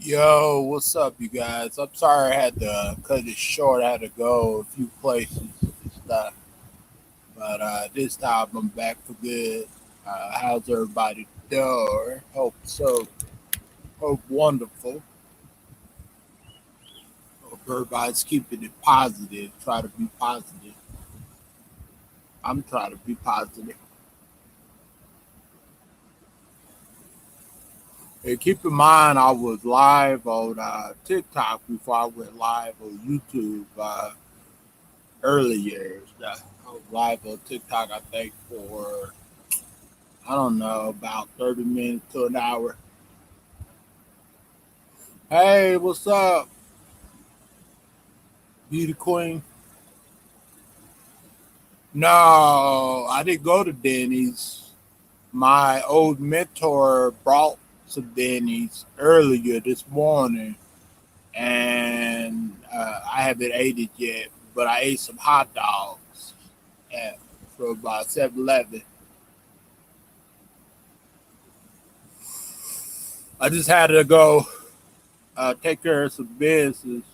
Yo, what's up, you guys? I'm sorry I had to cut it short. I had to go a few places and stuff, but this time I'm back for good. How's everybody doing? Hope so. Hope wonderful. Hope everybody's keeping it positive. Try to be positive. I'm trying to be positive. And keep in mind, I was live on TikTok before I went live on YouTube earlier. I was live on TikTok, I think, for I don't know, about 30 minutes to an hour. Hey, what's up, Beauty Queen? No, I didn't go to Denny's. My old mentor brought some Denny's earlier this morning, and I haven't ate it yet, but I ate some hot dogs at, from 7-Eleven. I just had to go take care of some business,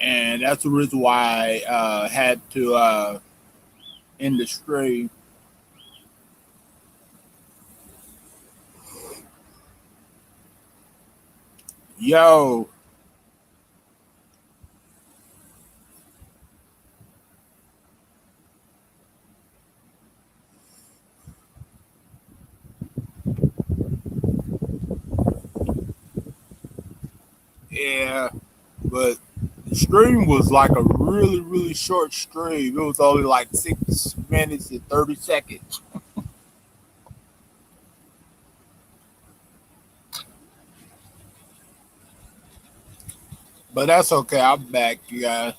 and that's the reason why I had to end the stream. Yo, yeah, but the stream was like a really, really short stream. It was only like 6 minutes and 30 seconds. But that's okay. I'm back, you guys.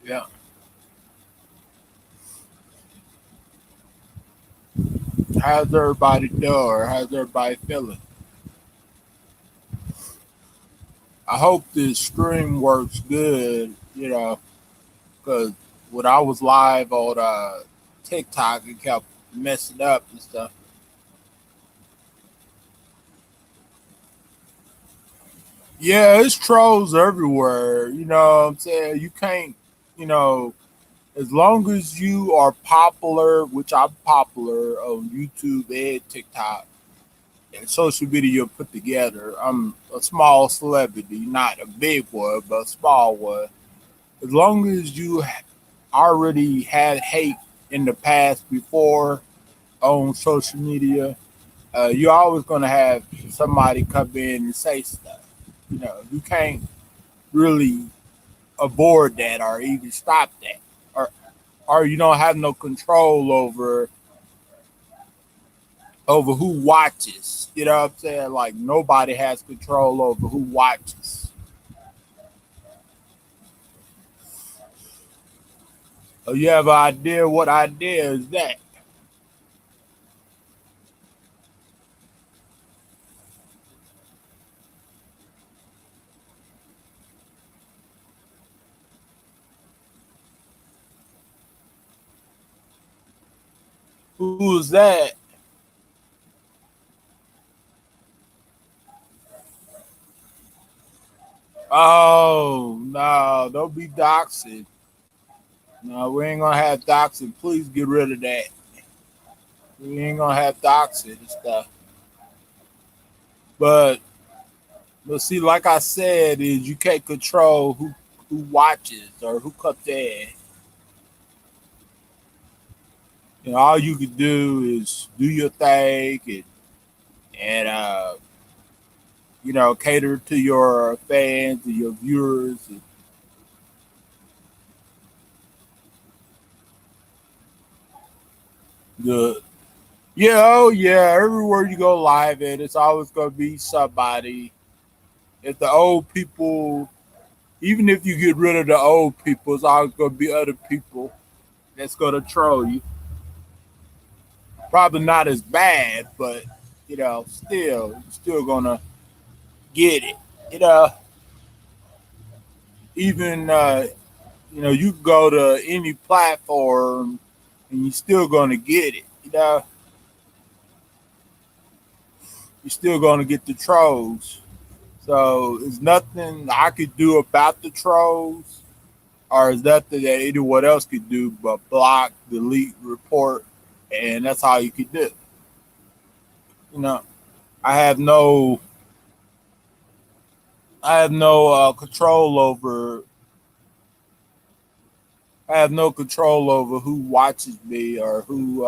Yeah. How's everybody doing? How's everybody feeling? I hope this stream works good, because when I was live on TikTok, it kept messing up and stuff. Yeah, it's trolls everywhere. You know what I'm saying? You can't, you know, as long as you are popular, which I'm popular on YouTube and TikTok and social media put together, I'm a small celebrity, not a big one, but a small one. As long as you already had hate in the past before on social media, you're always going to have somebody come in and say stuff. You can't really avoid that or even stop that. Or you don't have no control over who watches. You know what I'm saying? Like nobody has control over who watches. So you have an idea what idea is that? Who's that? Oh no, don't be doxing. No, we ain't gonna have doxing. Please get rid of that. We ain't gonna have doxing and stuff. But see, like I said, is you can't control who watches or who comes in. All you can do is do your thing and cater to your fans and your viewers. And the yeah, oh yeah, everywhere you go live at, it's always gonna be somebody. If the old people, even if you get rid of the old people, it's always gonna be other people that's gonna troll you. Probably not as bad, but still, you're still gonna get it. You know, even you go to any platform and you're still gonna get it. you're still gonna get the trolls. So there's nothing I could do about the trolls, or is nothing that anyone else could do but block, delete, report, and that's all you could do. You know, I have no, I have no control over. I have no control over who watches me or who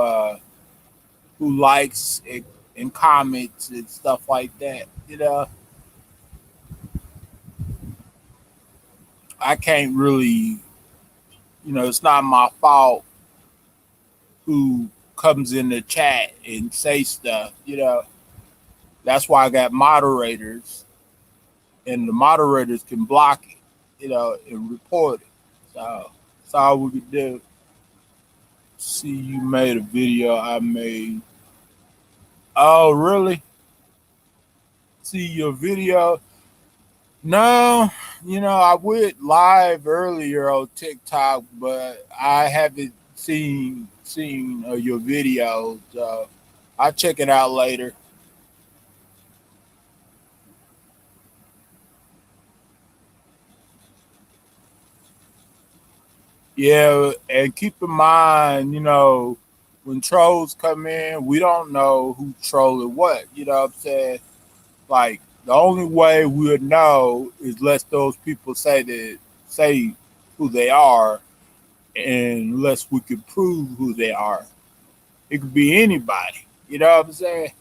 likes it and comments and stuff like that. I can't really, it's not my fault who comes in the chat and say stuff. That's why I got moderators, and the moderators can block it, and report it. So that's all we could do. See, you made a video I made. Oh, really? See your video? No, I went live earlier on TikTok, but I haven't seen your videos. I'll check it out later. Yeah, and keep in mind, when trolls come in, we don't know who trolling what. You know what I'm saying? Like the only way we would know is let those people say who they are, and unless we can prove who they are. It could be anybody. You know what I'm saying?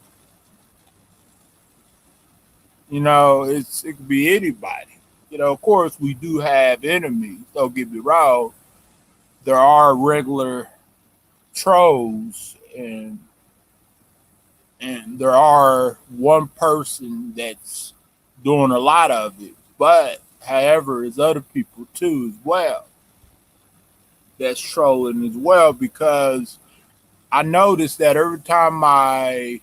It could be anybody. Of course we do have enemies. Don't get me wrong. There are regular trolls, and there are one person that's doing a lot of it. But however, there's other people too as well that's trolling as well, because I noticed that every time I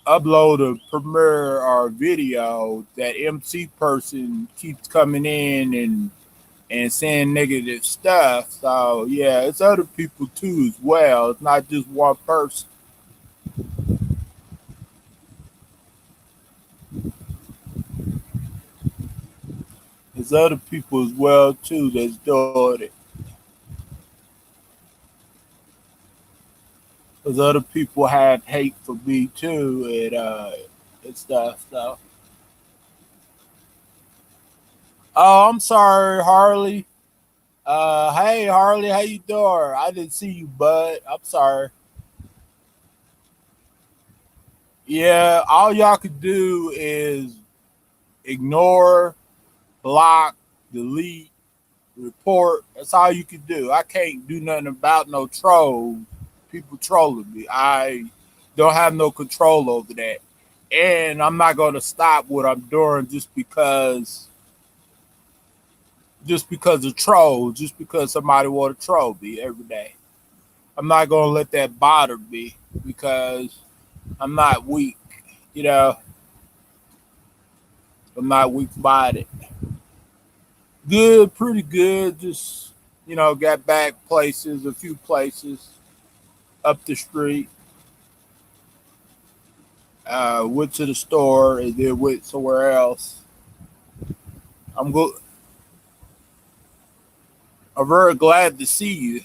upload a premiere or video, that MC person keeps coming in and saying negative stuff. So yeah, it's other people too as well. It's not just one person. There's other people as well too that's doing it. There's other people have hate for me too, and stuff. So, oh, I'm sorry, Harley. Hey Harley, how you doing? I didn't see you, bud. I'm sorry. Yeah, all y'all could do is ignore, block, delete, report. That's all you can do. I can't do nothing about no trolls. People trolling me. I don't have no control over that. And I'm not gonna stop what I'm doing just because of trolls, just because somebody want to troll me every day. I'm not gonna let that bother me because I'm not weak. You know, I'm not weak minded. Good, pretty good. Just got back places, a few places up the street. Went to the store and then went somewhere else. I'm go. I'm very glad to see you.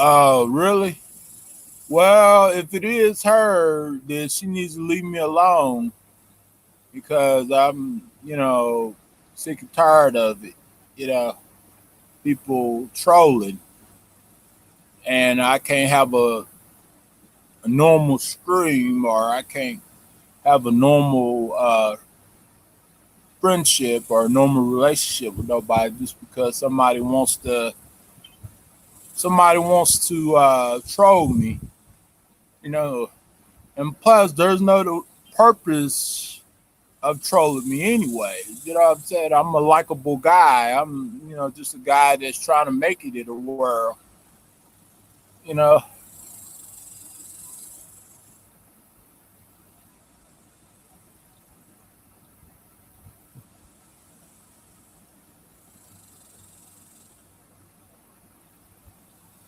Oh, really? Well, if it is her, then she needs to leave me alone because I'm, sick and tired of it. You know, people trolling, and I can't have a normal stream, or I can't have a normal friendship or a normal relationship with nobody just because somebody wants to troll me. You know, and plus there's no purpose of trolling me anyway. You know what I'm saying? I'm a likable guy. I'm, just a guy that's trying to make it in the world. You know,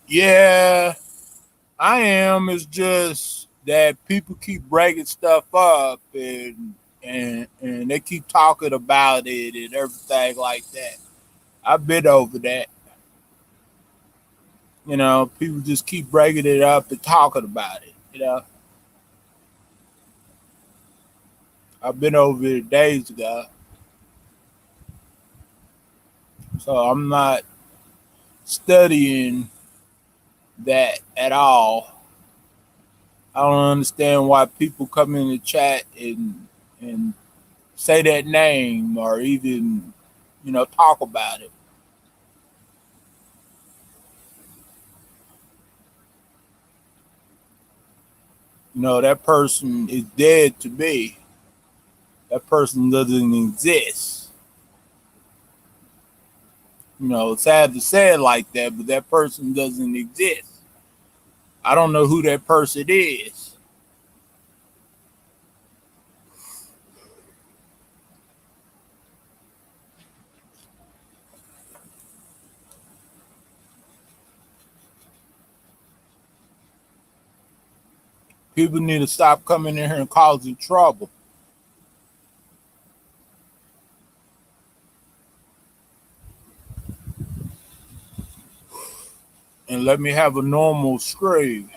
yeah, I am. It's just that people keep breaking stuff up and they keep talking about it and everything like that. I've been over that. People just keep breaking it up and talking about it. I've been over it days ago, so I'm not studying that at all. I don't understand why people come in the chat and say that name or even talk about it. That person is dead to me. That person doesn't exist. It's sad to say it like that, but that person doesn't exist. I don't know who that person is. People need to stop coming in here and causing trouble and let me have a normal scream.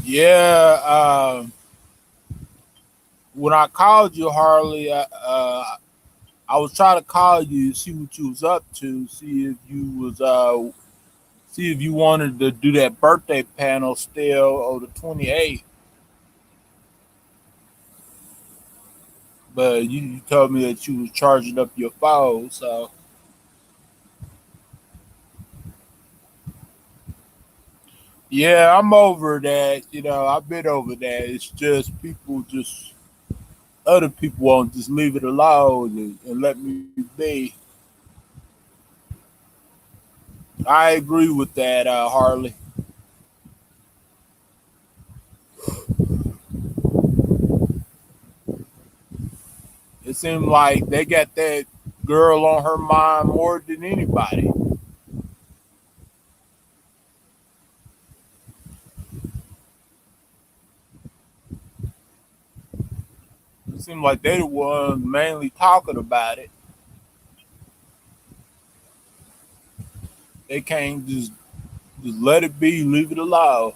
Yeah, when I called you, Harley, I was trying to call you, see what you was up to, see if you wanted to do that birthday panel still on the 28th. But you told me that you was charging up your phone, so yeah, I'm over that. I've been over that. It's just other people won't just leave it alone and let me be. I agree with that, Harley. It seemed like they got that girl on her mind more than anybody. It seemed like they the ones mainly talking about it. They can't just let it be, leave it alone.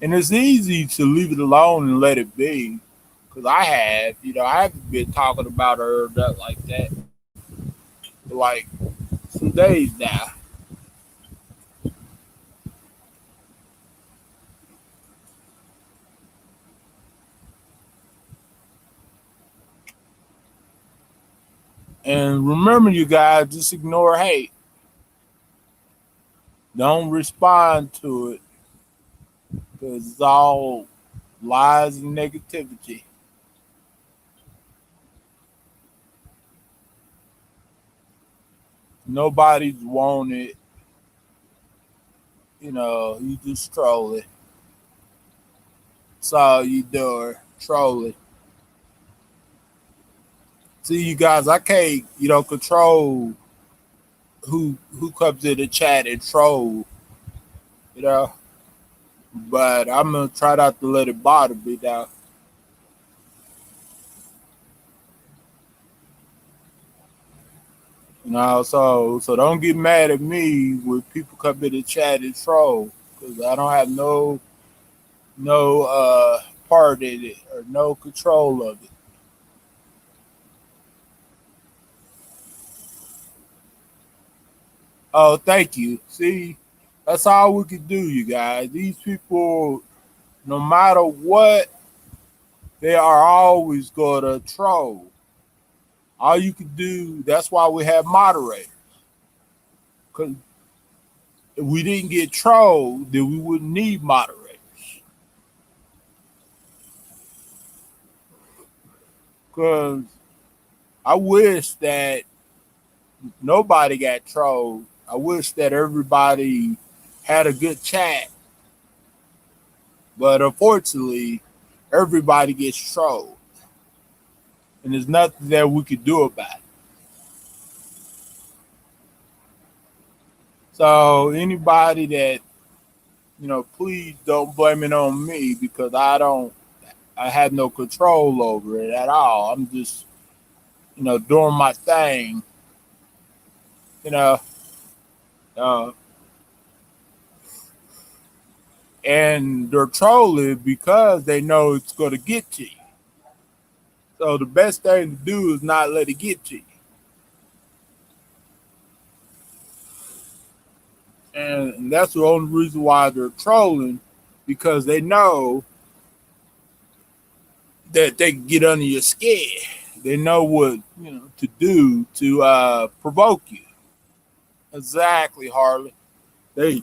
And it's easy to leave it alone and let it be. Because I haven't been talking about her or that like that for like some days now. And remember, you guys, just ignore hate. Don't respond to it because it's all lies and negativity. Nobody's wanted. You just trolling. That's all you doing, trolling. See, you guys, I can't, control who comes in the chat and troll, you know. But I'm gonna try not to let it bother me now. So don't get mad at me when people come in the chat and troll, because I don't have no part in it or no control of it. Oh, thank you. See, that's all we can do, you guys. These people, no matter what, they are always gonna troll. All you can do, that's why we have moderators. Because If we didn't get trolled, then we wouldn't need moderators. Because I wish that nobody got trolled. I wish that everybody had a good chat. But unfortunately, everybody gets trolled. And there's nothing that we could do about it. So anybody that, please don't blame it on me because I have no control over it at all. I'm just, doing my thing, you know, uh, and they're trolling because they know it's going to get to you. So the best thing to do is not let it get to you. And that's the only reason why they're trolling, because they know that they can get under your skin. They know what to do to provoke you. Exactly, Harley. They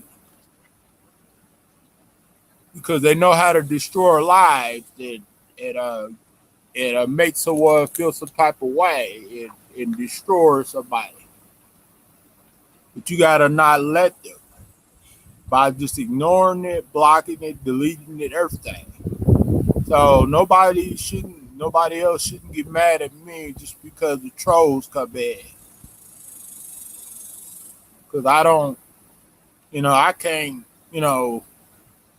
Because they know how to destroy lives and make someone feel some type of way and destroy somebody. But you gotta not let them by just ignoring it, blocking it, deleting it, everything. So nobody else shouldn't get mad at me just because the trolls come in. Because I can't,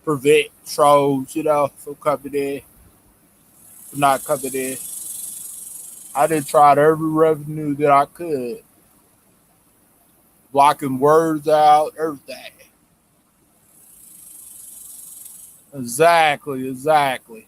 prevent trolls, from coming in, from not coming in. I did tried every revenue that I could, blocking words out, everything. Exactly, exactly.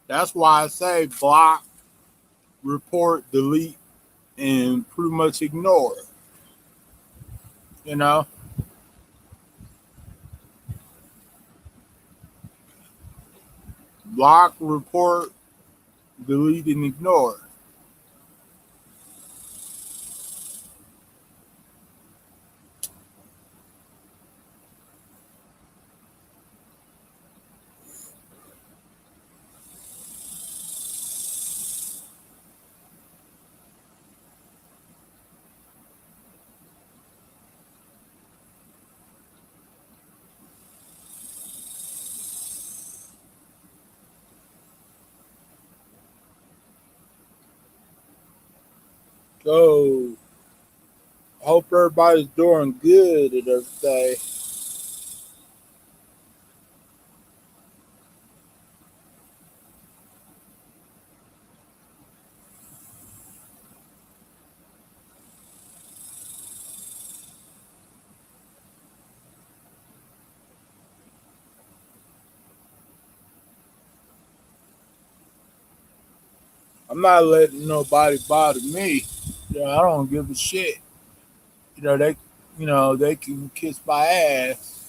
That's why I say block, report, delete, and pretty much ignore. You know, block, report, delete, and ignore. So, I hope everybody's doing good and everything. I'm not letting nobody bother me. I don't give a shit. They can kiss my ass.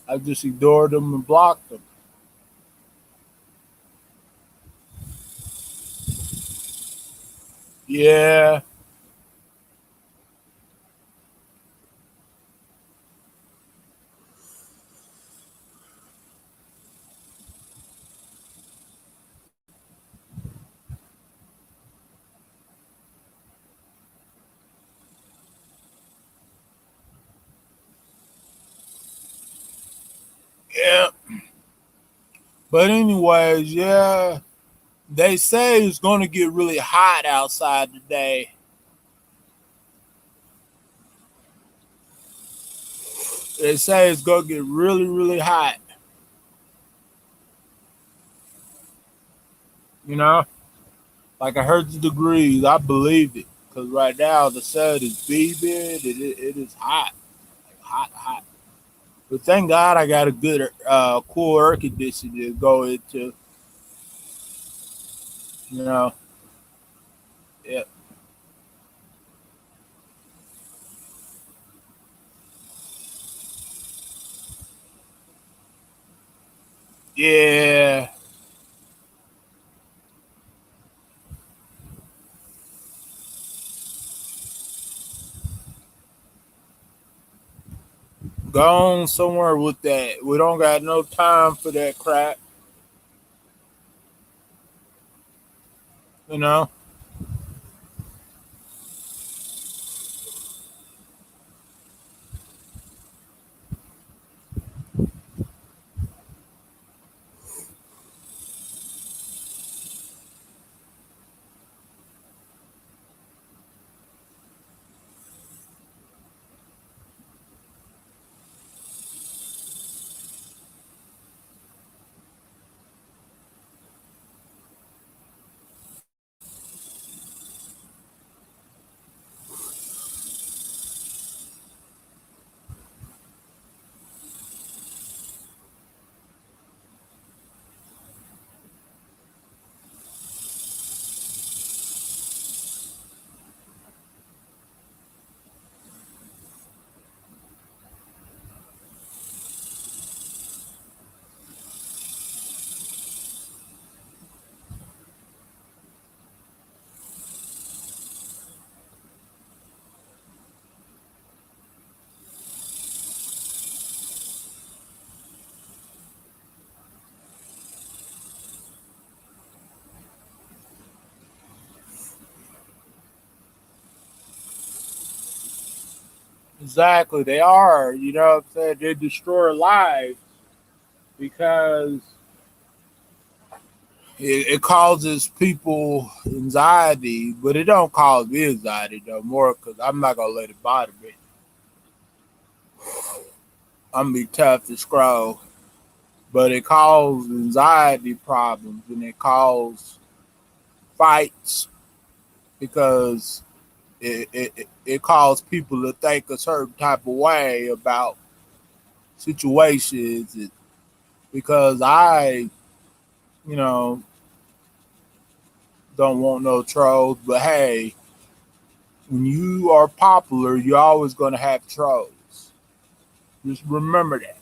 I just ignored them and blocked them. Yeah, yeah. But anyways, yeah, they say it's going to get really hot outside today. They say it's going to get really, really hot. You know, like 100 degrees. I believe it because right now the sun is beaming. It is hot, like hot, hot. But thank God I got a good, cool air conditioner to go into. You know, yeah, Yeah, go on somewhere with that. We don't got no time for that crap. You know, exactly. They are. You know what I'm saying? They destroy lives because it causes people anxiety, but it don't cause me anxiety no more because I'm not gonna let it bother me. I'm gonna be tough to scroll, but it causes anxiety problems and it causes fights because it causes people to think a certain type of way about situations. Because you know, don't want no trolls, but hey, when you are popular, you're always gonna have trolls. Just remember that.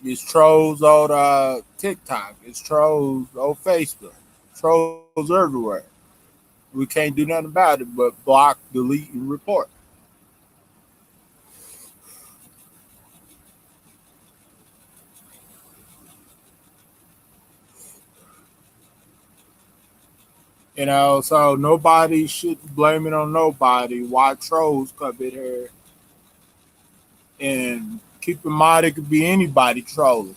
It's trolls on TikTok. It's trolls on Facebook. Trolls everywhere. We can't do nothing about it but block, delete, and report. You know, so nobody should blame it on nobody. Why trolls come in here and keep in mind it could be anybody trolling.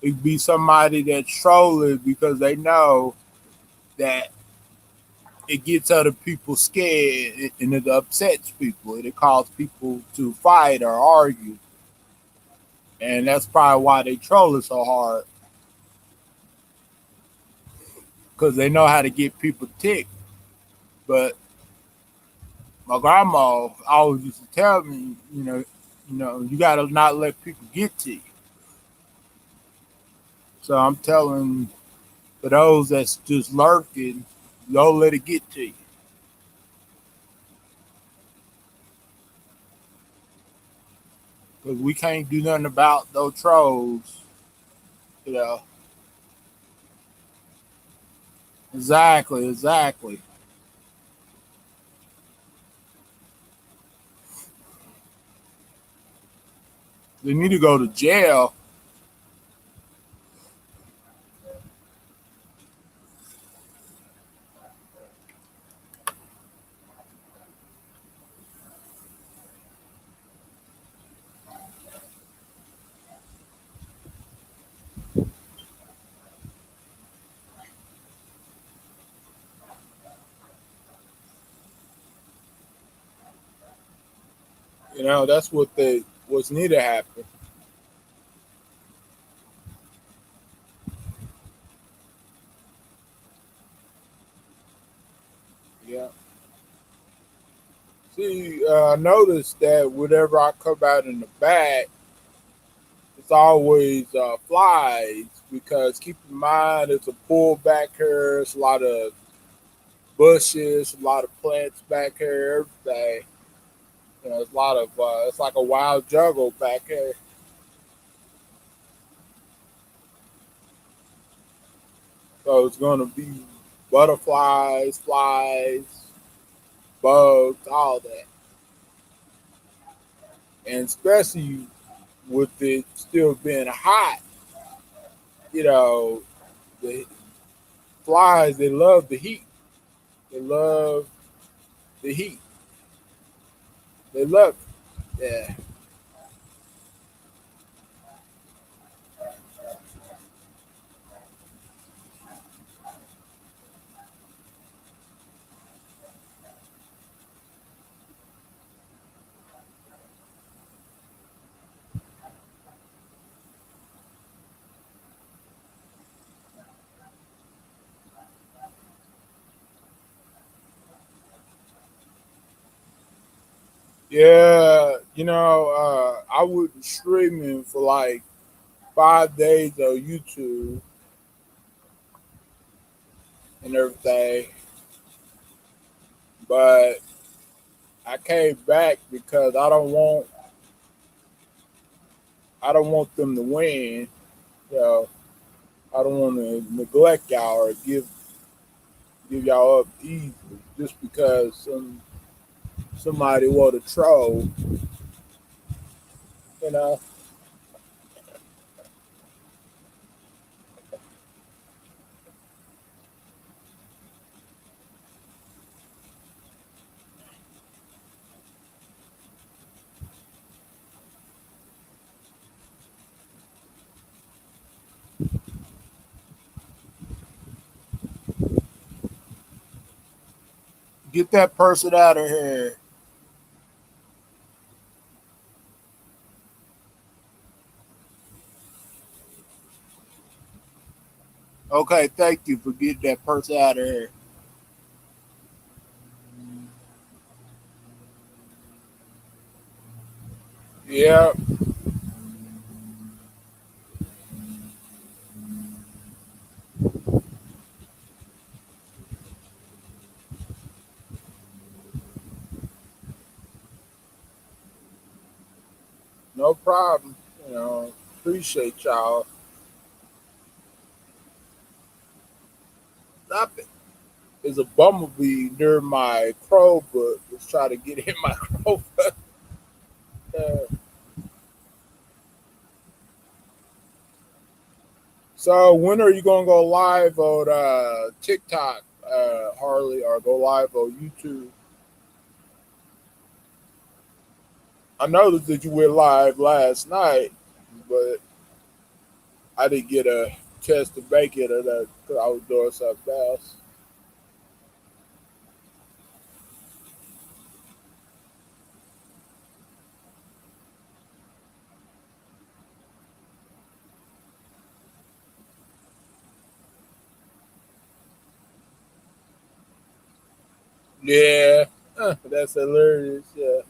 It could be somebody that's trolling because they know that it gets other people scared and it upsets people. It causes people to fight or argue. And that's probably why they troll it so hard because they know how to get people ticked. But my grandma always used to tell me, you gotta not let people get to you. So I'm telling for those that's just lurking, don't let it get to you because we can't do nothing about those trolls. You know, exactly, exactly. They need to go to jail. You know, that's what's need to happen. Yeah. See, I noticed that whenever I come out in the back, it's always flies because keep in mind it's a pool back here. It's a lot of bushes, a lot of plants back here, everything. You know, it's a lot of it's like a wild jungle back here. So it's gonna be butterflies, flies, bugs, all that, and especially with it still being hot, you know, the flies they love the heat. They love the heat. They love it. Yeah. Yeah, I was streaming for like 5 days on YouTube and everything, but I came back because I don't want them to win. You know, I don't want to neglect y'all or give y'all up easy just because somebody want to troll. You know, get that person out of here. Okay, thank you for getting that person out of here. Yeah, no problem. Appreciate y'all. Stop it. There's a bumblebee near my Chromebook. Let's try to get in my Chromebook. So when are you gonna go live on TikTok, Harley, or go live on YouTube? I noticed that you went live last night, but I didn't get a chance to make it because I was doing something else. Yeah, that's hilarious. Yeah,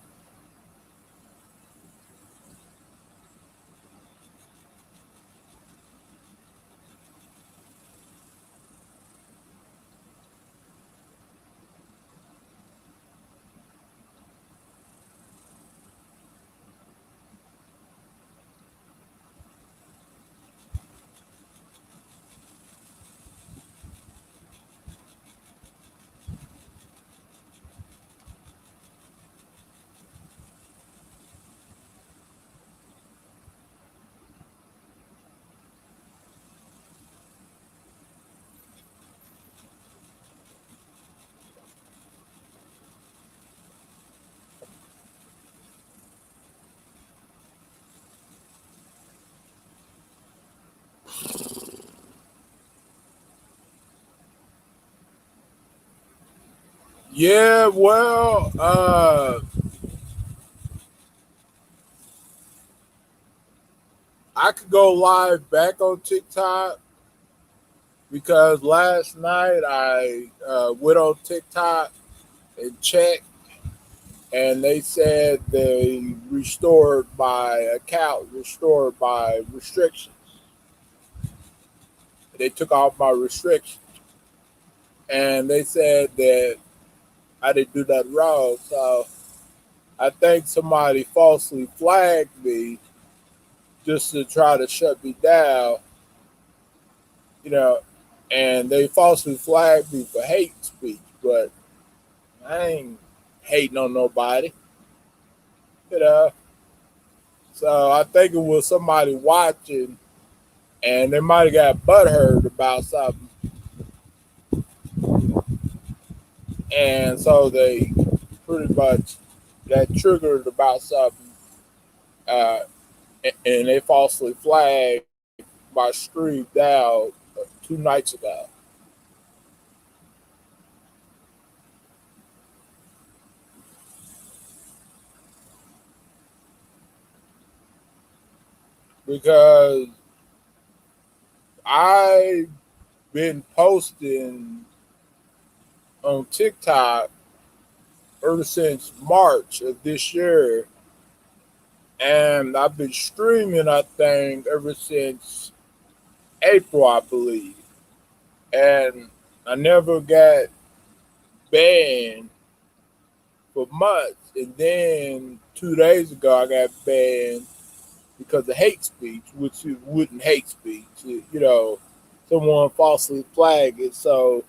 yeah. Well, I could go live back on TikTok because last night I went on TikTok and checked, and they said they restored my account, restored my restrictions. They took off my restrictions, and they said that I didn't do nothing wrong. So I think somebody falsely flagged me just to try to shut me down. You know, and they falsely flagged me for hate speech, but I ain't hating on nobody, you know. So I think it was somebody watching, and they might have got butthurt about something, and so they pretty much got triggered about something, uh, and they falsely flagged my stream down 2 nights ago because I've been posting on TikTok ever since March of this year, and I've been streaming, I think, ever since April, I believe. And I never got banned for months. And then 2 days ago, I got banned because of hate speech, which it wouldn't hate speech. Someone falsely flagged it. So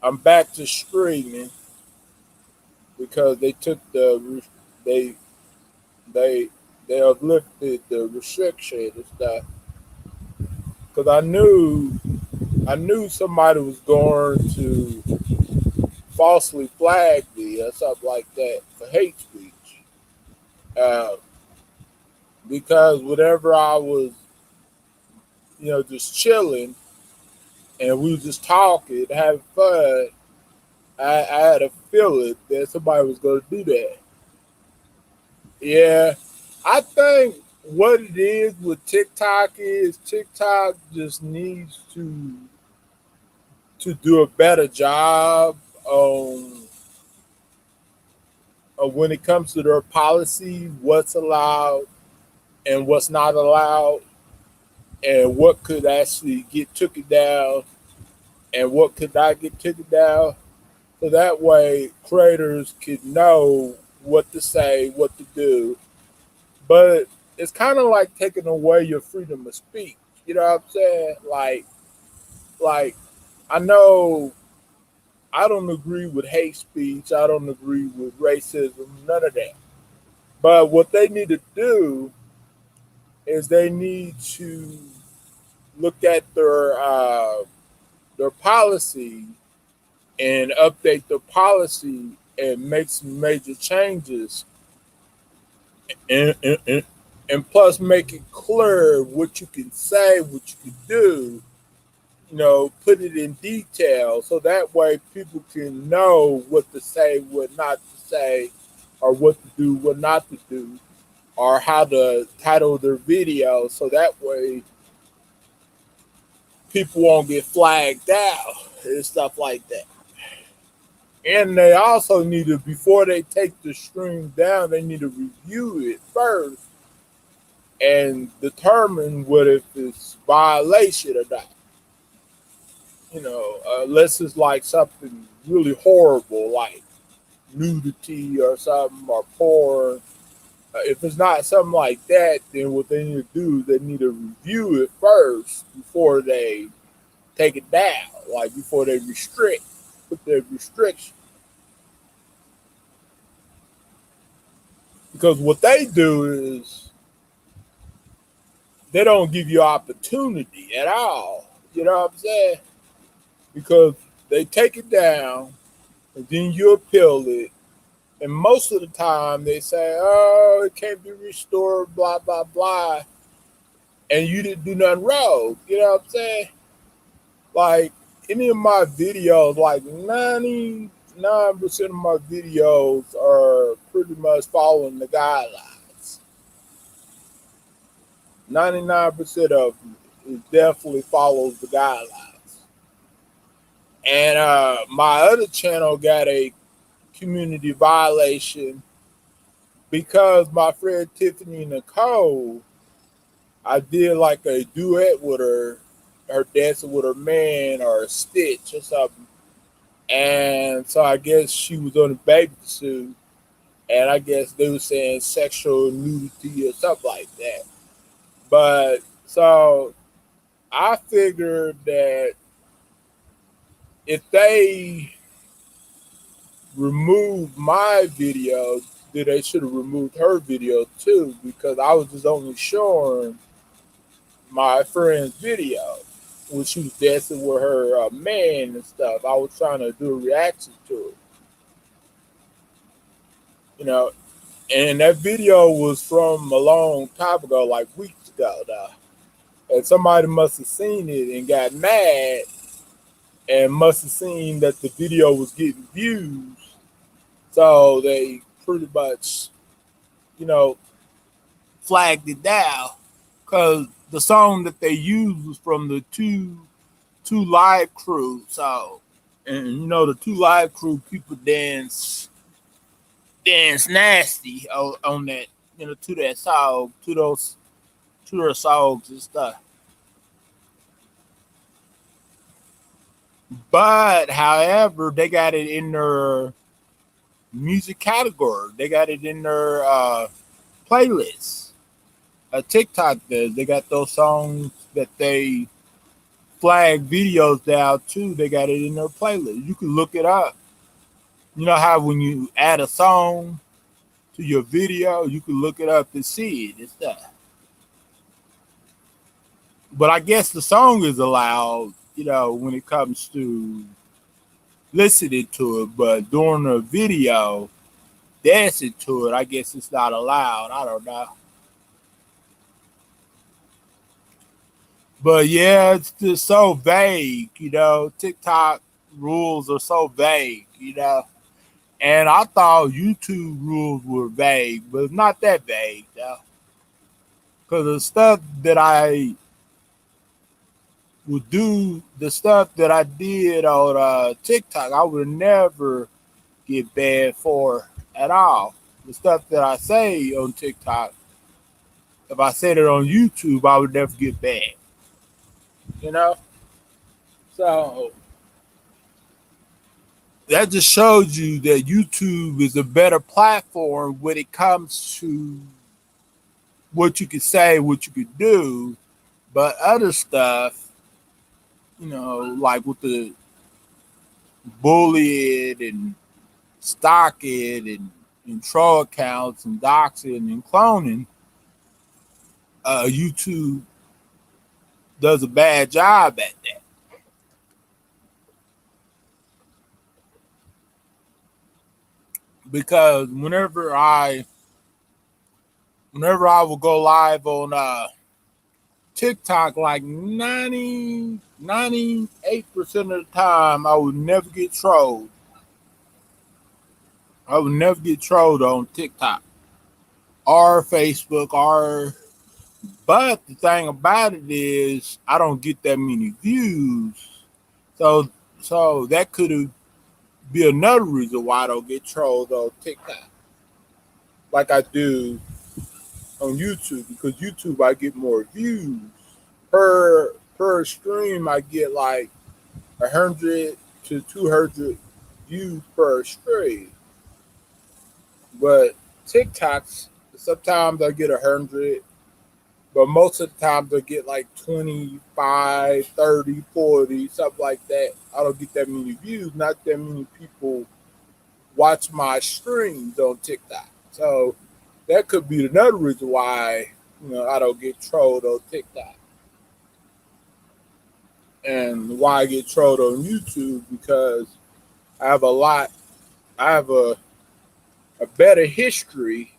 I'm back to streaming because they they they have lifted the restriction and stuff. Because I knew somebody was going to falsely flag me or something like that for hate speech. Uh, because whenever I was, just chilling and we were just talking, having fun, I had a feeling that somebody was going to do that. Yeah, I think what it is with TikTok is TikTok just needs to do a better job on when it comes to their policy, what's allowed and what's not allowed, and what could actually get taken down and what could not get taken down. So that way, creators can know what to say, what to do. But it's kind of like taking away your freedom of speech. You know what I'm saying? Like I know I don't agree with hate speech. I don't agree with racism. None of that. But what they need to do is they need to look at their policy and update the policy and make some major changes, and plus make it clear what you can say, what you can do. Put it in detail so that way people can know what to say, what not to say, or what to do, what not to do, or how to title their video. So that way people won't get flagged out and stuff like that. And they also need to, before they take the stream down, they need to review it first and determine what if it's violation or not. Unless it's like something really horrible, like nudity or something or porn. If it's not something like that, then what they need to do is they need to review it first before they take it down, like before they put their restriction. Because what they do is they don't give you opportunity at all. You know what I'm saying? Because they take it down and then you appeal it. And most of the time they say, oh, it can't be restored, blah, blah, blah. And you didn't do nothing wrong. You know what I'm saying? Like any of my videos, like 99% of my videos are pretty much following the guidelines. 99% of them it definitely follows the guidelines. And my other channel got a community violation because my friend Tiffany Nicole, I did like a duet with her dancing with her man or a stitch or something. And so I guess she was on a bathing suit, and I guess they were saying sexual nudity or something like that. But so I figured that if they removed my video, then they should have removed her video too, because I was just only showing my friend's video when she was dancing with her man and stuff. I was trying to do a reaction to it, you know. And that video was from a long time ago, like weeks ago now. And somebody must have seen it and got mad and must have seen that the video was getting views. So they pretty much, you know, flagged it down because the song that they used was from the two live crew. So, and you know, the two live crew people dance nasty on that, you know, to that song, to their songs and stuff. But however, they got it in their music category. They got it in their playlist. TikTok does. They got those songs that they flag videos down too. They got it in their playlist. You can look it up. You know how when you add a song to your video, you can look it up and see it and stuff. But I guess the song is allowed, you know, when it comes to listening to it. But during the video, dancing to it, I guess it's not allowed. I don't know. But yeah, it's just so vague, you know. TikTok rules are so vague, you know. And I thought YouTube rules were vague, but it's not that vague, though. Because the stuff that I would do, the stuff that I did on TikTok, I would never get banned for at all. The stuff that I say on TikTok, if I said it on YouTube, I would never get banned. You know? So that just shows you that YouTube is a better platform when it comes to what you can say, what you can do. But other stuff, you know, like with the bullying and stalking and troll accounts and doxing and cloning, YouTube does a bad job at that. Because whenever I will go live on TikTok, like 98% of the time, I would never get trolled. I would never get trolled on TikTok or Facebook but the thing about it is I don't get that many views. So that could be another reason why I don't get trolled on TikTok like I do on YouTube, because YouTube I get more views. Per stream I get like 100 to 200 views per stream. But TikToks, sometimes I get 100, but most of the times I get like 25, 30, 40, something like that. I don't get that many views. Not that many people watch my streams on TikTok. So that could be another reason why, you know, I don't get trolled on TikTok. And why I get trolled on YouTube, because I have a better history,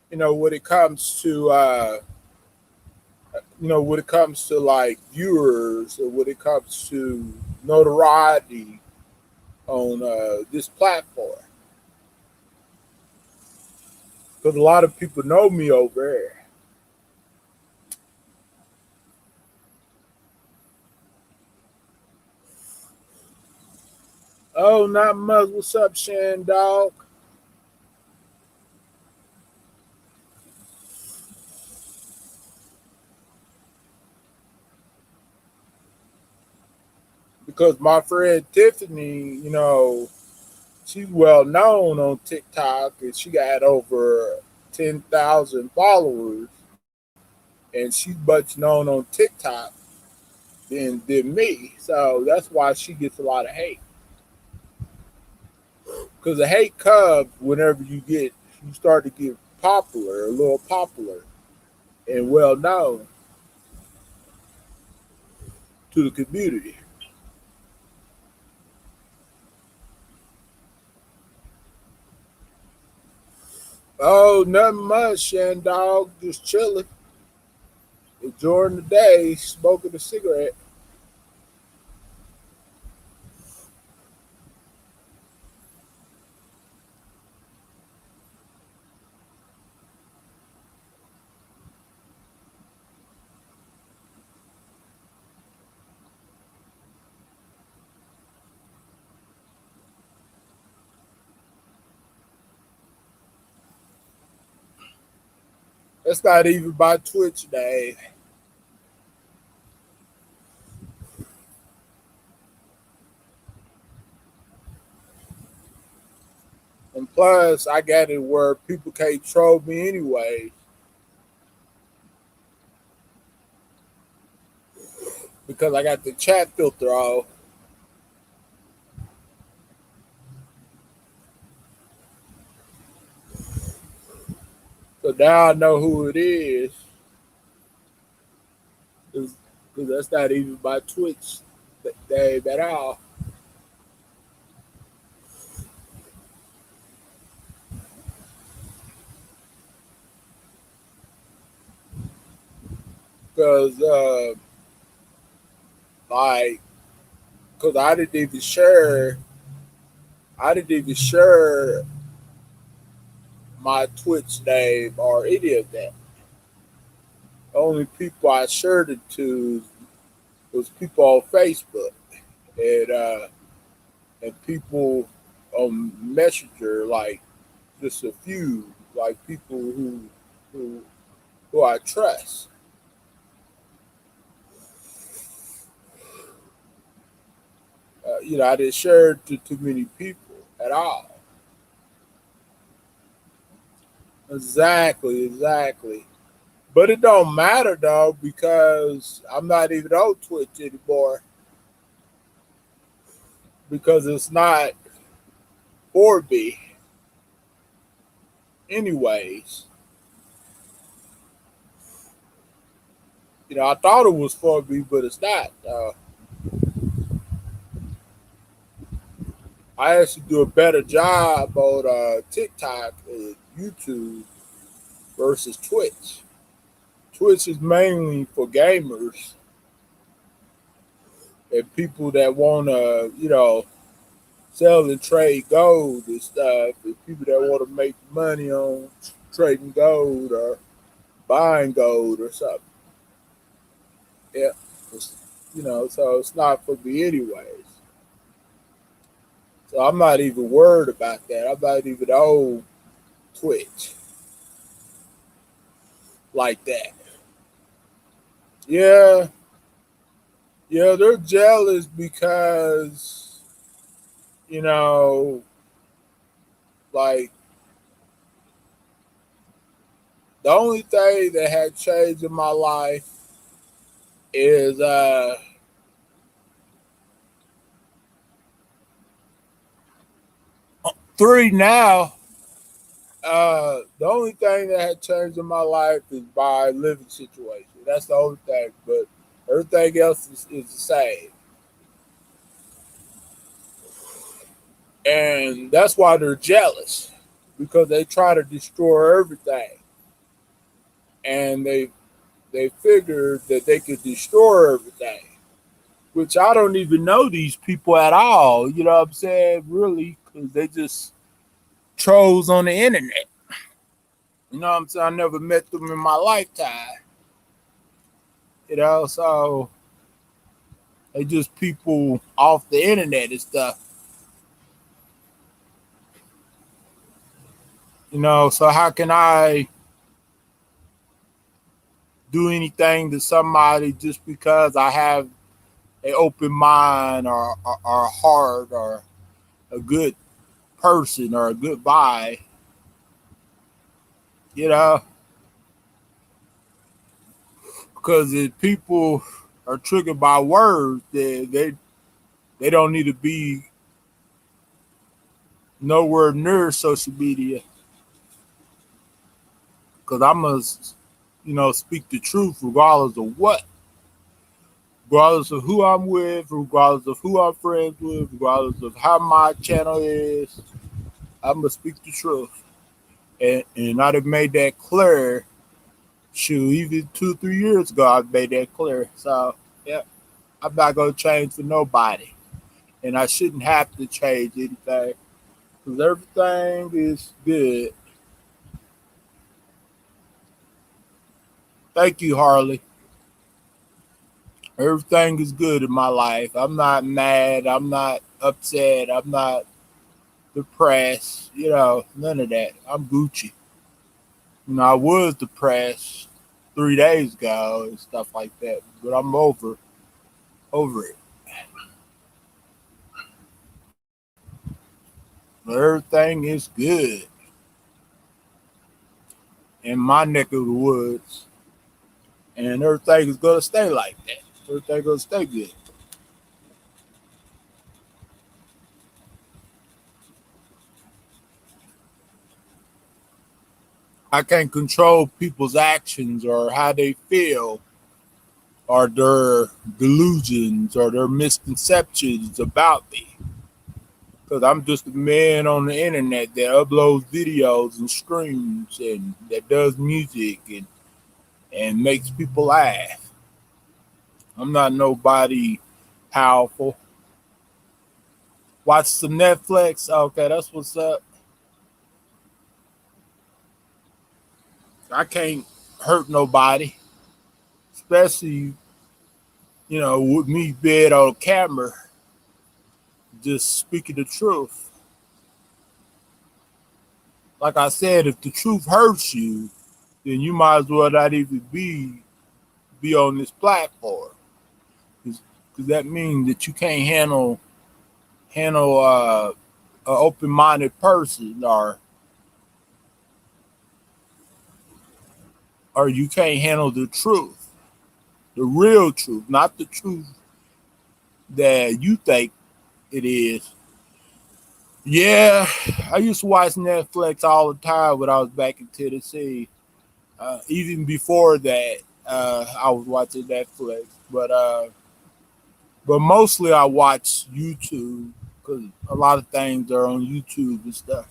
you know, when it comes to when it comes to like viewers, or when it comes to notoriety on this platform, because a lot of people know me over there. Oh, not much. What's up, Shan Dog? Because my friend Tiffany, you know, she's well known on TikTok, and she got over 10,000 followers, and she's much known on TikTok. than me. So that's why she gets a lot of hate. Because the hate comes whenever you start to get popular, a little popular and well known to the community. Oh, nothing much, Shan Dog. Just chilling, enjoying the day, smoking a cigarette. That's not even my Twitch name. And plus, I got it where people can't troll me anyway because I got the chat filter off. So now I know who it is because that's not even my Twitch name at all. Because, like, because I didn't even share my Twitch name or any of that. The only people I shared it to was people on Facebook and people on Messenger, like just a few, like people who who I trust. I didn't share it to too many people at all. Exactly, exactly. But it don't matter though because I'm not even on Twitch anymore because it's not for me. Anyways, I thought it was for me, but it's not. I actually do a better job on TikTok and YouTube versus Twitch. Twitch is mainly for gamers and people that want to, sell and trade gold and stuff, and people that want to make money on trading gold or buying gold or something. Yeah, so it's not for me anyways. So I'm not even worried about that. I'm not even on Twitch like that. Yeah, yeah, they're jealous because you know, like the only thing that had changed in my life is three now. The only thing that had changed in my life is my living situation. That's the only thing, but everything else is the same. And that's why they're jealous because they try to destroy everything, and they figured that they could destroy everything, which I don't even know these people at all. You know what I'm saying? Really, because they just trolls on the internet. You know what I'm saying? I never met them in my lifetime. So they just people off the internet and stuff. So how can I do anything to somebody just because I have an open mind or heart or a good person or a good vibe? You know, because if people are triggered by words, they don't need to be nowhere near social media because I must, speak the truth regardless of what, regardless of who I'm with, regardless of who I'm friends with, regardless of how my channel is. I must speak the truth, and I'd have made that clear. Shoot, even 2 3 years ago, I made that clear. So yeah, I'm not gonna change for nobody, and I shouldn't have to change anything because everything is good. Thank you, Harley. Everything is good in my life. I'm not mad. I'm not upset. I'm not depressed. None of that. I'm Gucci. I was depressed 3 days ago and stuff like that, but I'm over it. Everything is good in my neck of the woods, and everything is gonna stay like that. Everything gonna stay good. I can't control people's actions or how they feel or their delusions or their misconceptions about me. Because I'm just a man on the internet that uploads videos and streams and that does music and makes people laugh. I'm not nobody powerful. Watch some Netflix. Okay, that's what's up. I can't hurt nobody, especially, with me being on camera, just speaking the truth. Like I said, if the truth hurts you, then you might as well not even be on this platform. Because that means that you can't handle an open minded person, or you can't handle the truth, the real truth, not the truth that you think it is. Yeah, I used to watch Netflix all the time when I was back in Tennessee. Even before that, I was watching Netflix, but mostly I watch YouTube because a lot of things are on YouTube and stuff.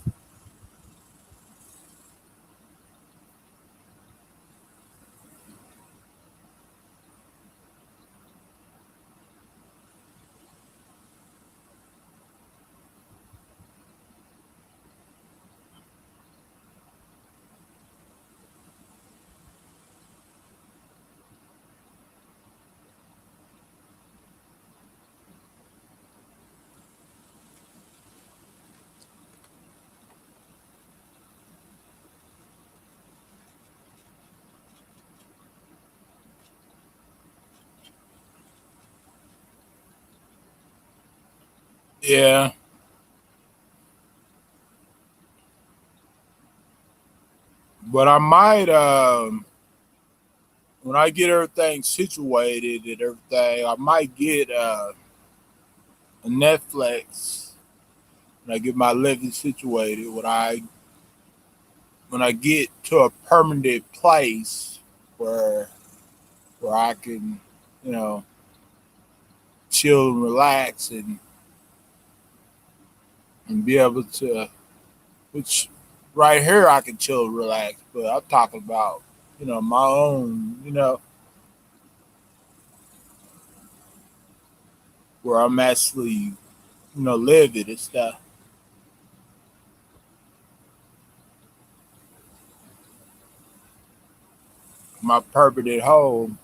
Yeah, but I might when I get everything situated and everything, I might get a Netflix when I get my living situated. When I get to a permanent place where I can, you know, chill and relax and be able to, which right here I can chill and relax, but I'm talking about, my own, where I'm actually, living and stuff, my permanent home.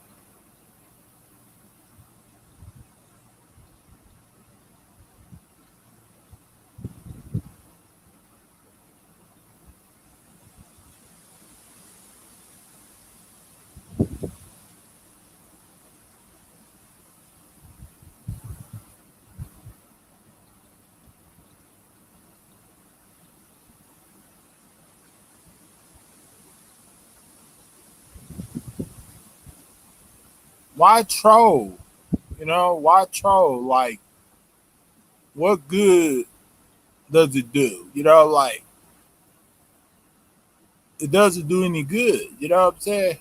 Why troll? Why troll? Like, what good does it do? Like, it doesn't do any good. You know what I'm saying?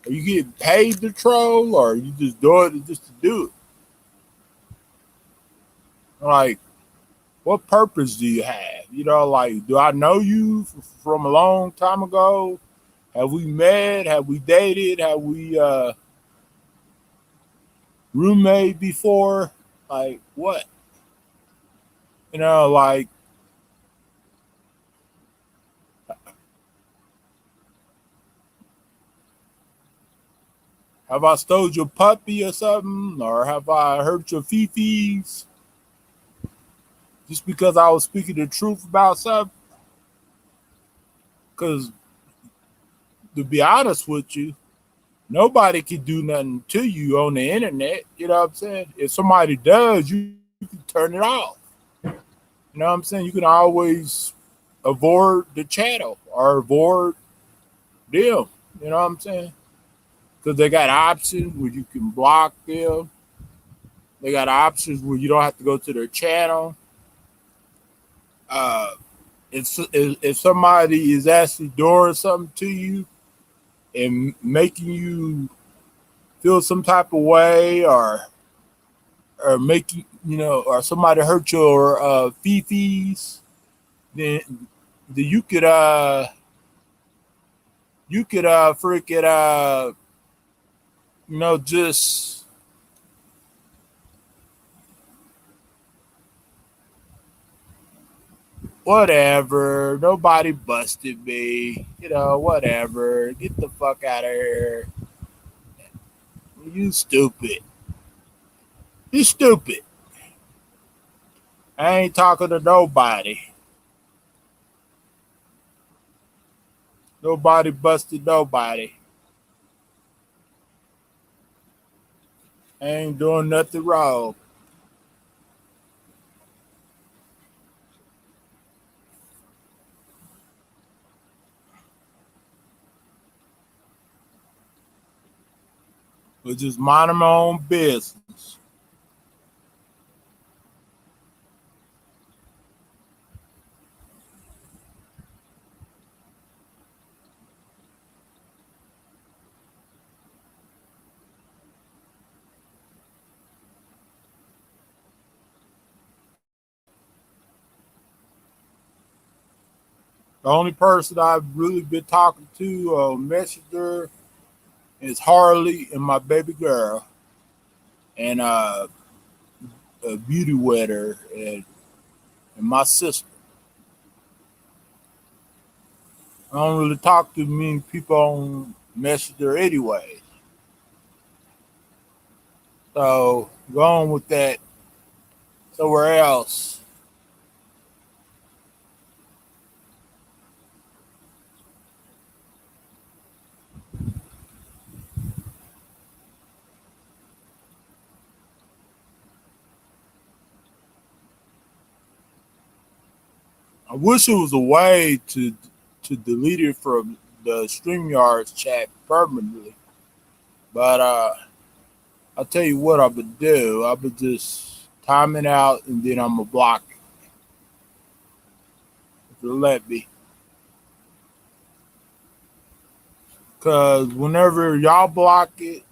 Are you getting paid to troll, or are you just doing it just to do it? Like, what purpose do you have? Like, do I know you from a long time ago? Have we met? Have we dated? Have we roommate before? Like, what? Like, have I stole your puppy or something? Or have I hurt your fifis just because I was speaking the truth about something? Because, to be honest with you, nobody can do nothing to you on the internet. You know what I'm saying? If somebody does, you can turn it off. You know what I'm saying? You can always avoid the channel or avoid them. You know what I'm saying? Because they got options where you can block them. They got options where you don't have to go to their channel. Uh, if somebody is actually doing something to you and making you feel some type of way, or making or somebody hurt your fifis, then you could freaking just whatever. Nobody busted me. Whatever. Get the fuck out of here. You stupid. You stupid. I ain't talking to nobody. Nobody busted nobody. I ain't doing nothing wrong. But just minding my own business. The only person I've really been talking to on Messenger is Harley and my baby girl, and a beauty wetter, and my sister. I don't really talk to many people on Messenger anyway. So go on with that somewhere else. I wish it was a way to delete it from the StreamYards chat permanently. But I'll tell you what I'm gonna do. I'm gonna just time it out and then I'm gonna block it if it'll let me. Cause whenever y'all block it,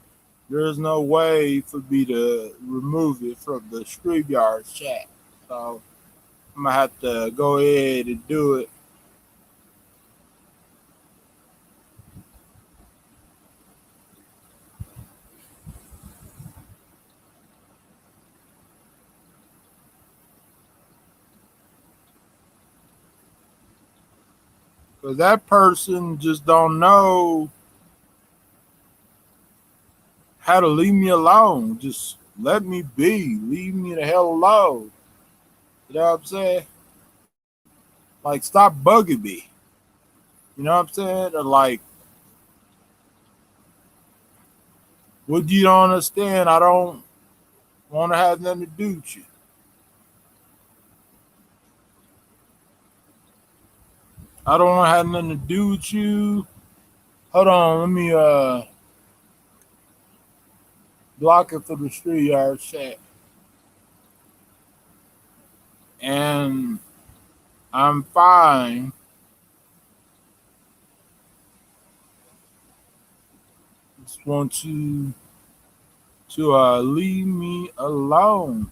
there's no way for me to remove it from the StreamYards chat. So I'm gonna have to go ahead and do it. Cause that person just don't know how to leave me alone. Just let me be. Leave me the hell alone. You know what I'm saying? Like, stop bugging me. You know what I'm saying? Or like, what you don't understand? I don't want to have nothing to do with you. I don't want to have nothing to do with you. Hold on, blocking for the street yard chat. And I'm fine. Just want you to leave me alone.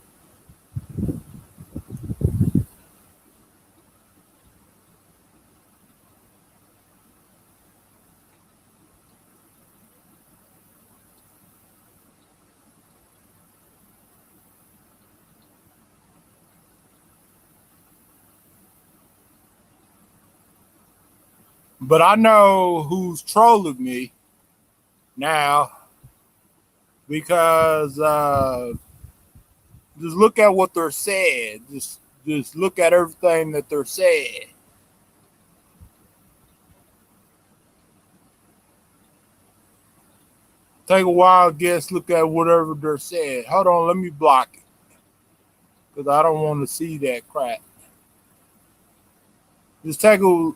But I know who's trolling me now because just look at what they're saying. Just look at everything that they're saying. Take a wild guess. Look at whatever they're saying. Hold on, let me block it because I don't want to see that crap. Just take a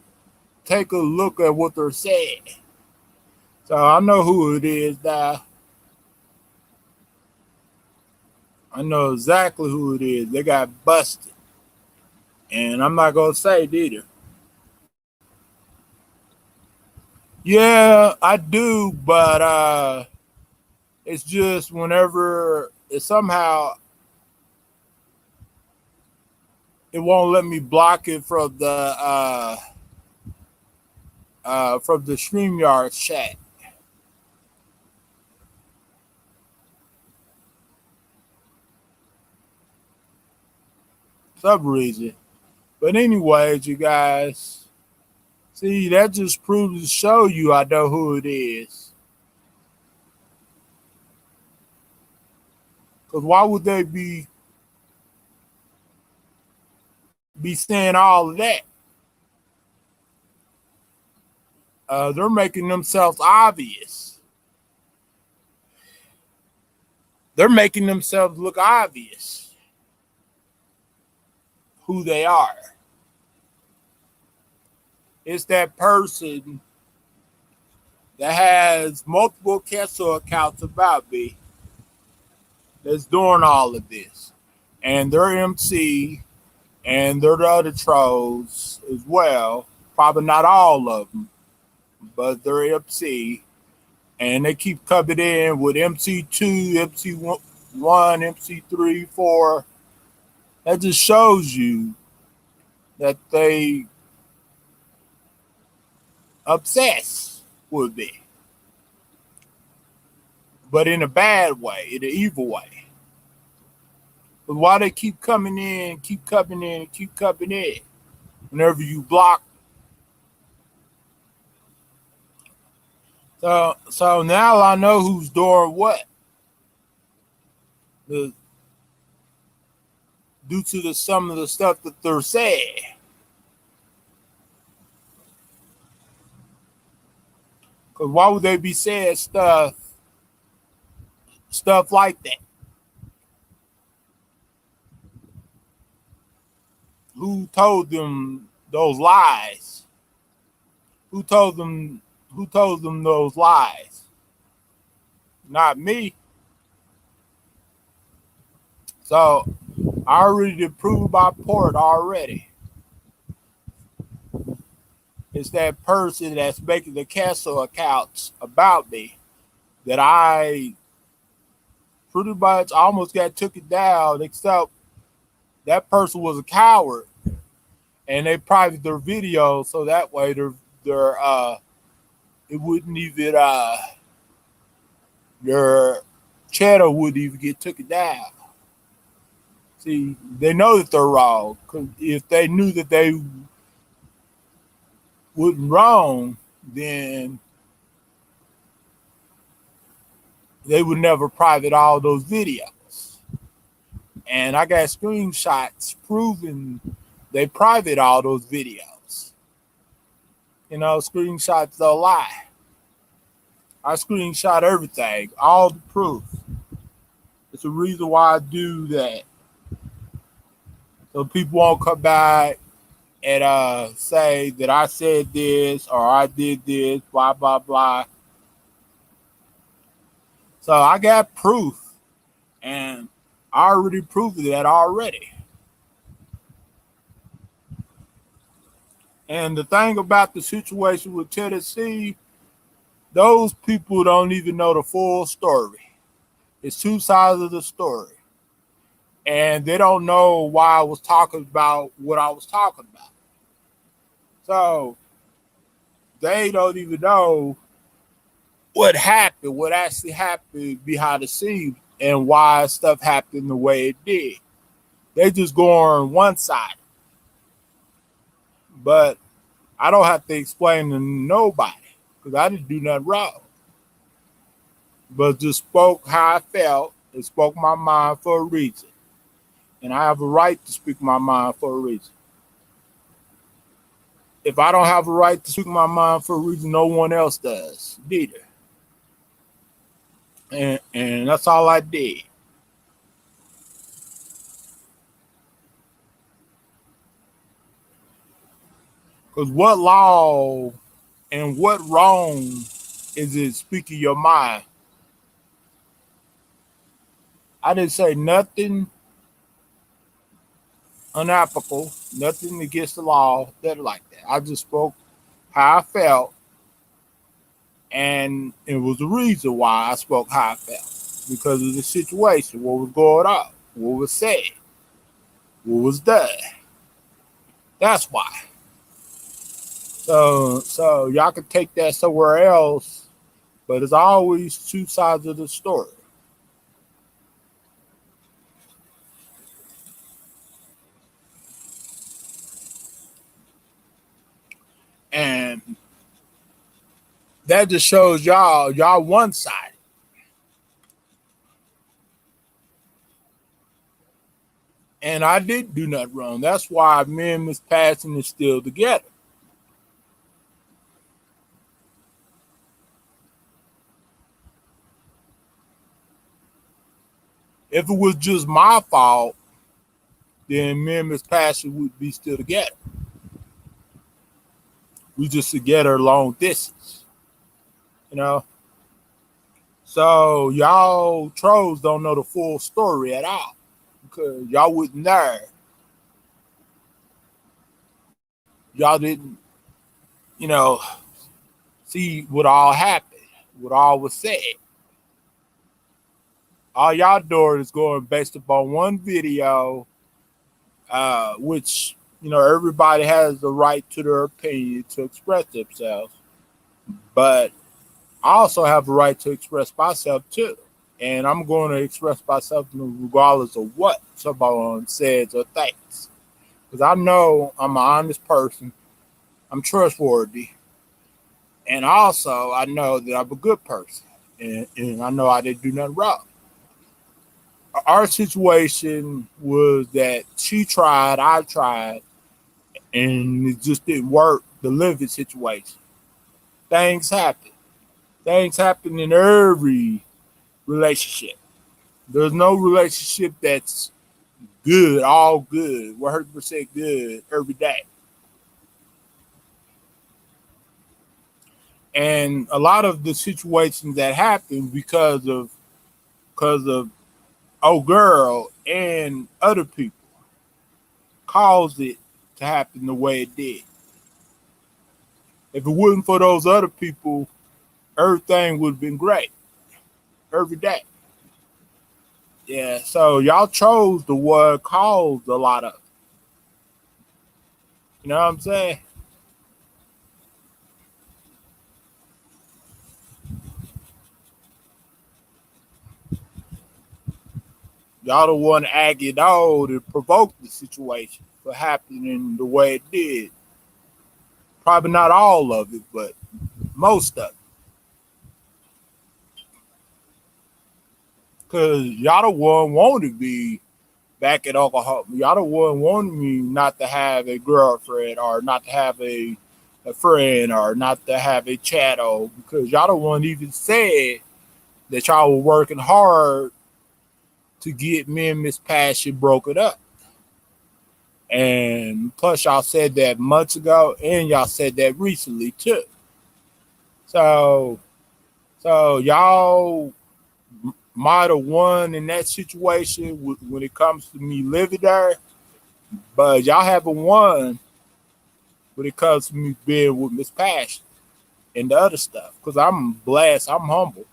look at what they're saying. So I know who it is now. I know exactly who it is. They got busted. And I'm not going to say it either. Yeah, I do, but it's just whenever it somehow it won't let me block it from the StreamYard chat. Some reason. But anyways, you guys, see, that just proves to show you I know who it is. Because why would they be saying all of that? They're making themselves obvious. They're making themselves look obvious who they are. It's that person that has multiple cancel accounts about me that's doing all of this. And they're MC and they're the other trolls as well. Probably not all of them, but they're MC. And they keep coming in with MC2, MC1, MC3, 4. That just shows you that they obsessed with me. But in a bad way, in an evil way. But why they keep coming in, keep coming in, keep coming in whenever you block. So now I know who's doing what. Due to some of the stuff that they're saying. Because why would they be saying stuff like that? Who told them those lies? Who told them those lies? Not me. So I already did prove my point already. It's that person that's making the cancel accounts about me that I pretty much almost got took it down, except that person was a coward and they private their video so that way their it wouldn't even their channel wouldn't even get took it down. See, they know that they're wrong. Cause if they knew that they wasn't wrong, then they would never private all those videos. And I got screenshots proving they private all those videos. You know, screenshots don't lie. I screenshot everything, all the proof. It's a reason why I do that. So people won't come back and say that I said this or I did this, blah, blah, blah. So I got proof And I already proved that already. And the thing about the situation with Tennessee, those people don't even know the full story. It's two sides of the story. And they don't know why I was talking about what I was talking about. So they don't even know what happened, what actually happened behind the scenes, and why stuff happened the way it did. They just go on one side. But I don't have to explain to nobody because I didn't do nothing wrong. But just spoke how I felt and spoke my mind for a reason. And I have a right to speak my mind for a reason. If I don't have a right to speak my mind for a reason, no one else does, neither. And that's all I did. Because what law and what wrong is it speaking your mind? I didn't say nothing unethical, nothing against the law, that like that. I just spoke how I felt, and it was the reason why I spoke how I felt. Because of the situation, what was going on, what was said, what was done. That's why. So y'all can take that somewhere else, but it's always two sides of the story. And that just shows y'all one sided. And I didn't do nothing wrong. That's why me and Miss Passion is still together. If it was just my fault, then me and Miss Passion would be still together. We just together long distance, you know. So y'all trolls don't know the full story at all because y'all wasn't there. Y'all didn't, you know, see what all happened, what all was said. All y'all doing is going based upon one video, which everybody has the right to their opinion to express themselves, but I also have a right to express myself too. And I'm going to express myself regardless of what someone says or thinks. Because I know I'm an honest person. I'm trustworthy. And also, I know that I'm a good person. And I know I didn't do nothing wrong. Our situation was that she tried, I tried, and it just didn't work. The living situation. Things happen. Things happen in every relationship. There's no relationship that's good, all good, 100% good every day. And a lot of the situations that happen because of oh girl and other people caused it to happen the way it did. If it wasn't for those other people, everything would have been great every day. Yeah, so y'all chose the word caused a lot of. You know what I'm saying? Y'all the one acting out to provoke the situation for happening the way it did. Probably not all of it, but most of it. Because y'all the one wanted me back in Oklahoma. Y'all the one wanted me not to have a girlfriend or not to have a friend or not to have a chattel because y'all the one even said that y'all were working hard to get me and Miss Passion broken up. And plus y'all said that months ago and y'all said that recently too. So y'all might have won in that situation when it comes to me living there, but y'all haven't won when it comes to me being with Miss Passion and the other stuff. Because I'm blessed, I'm humble.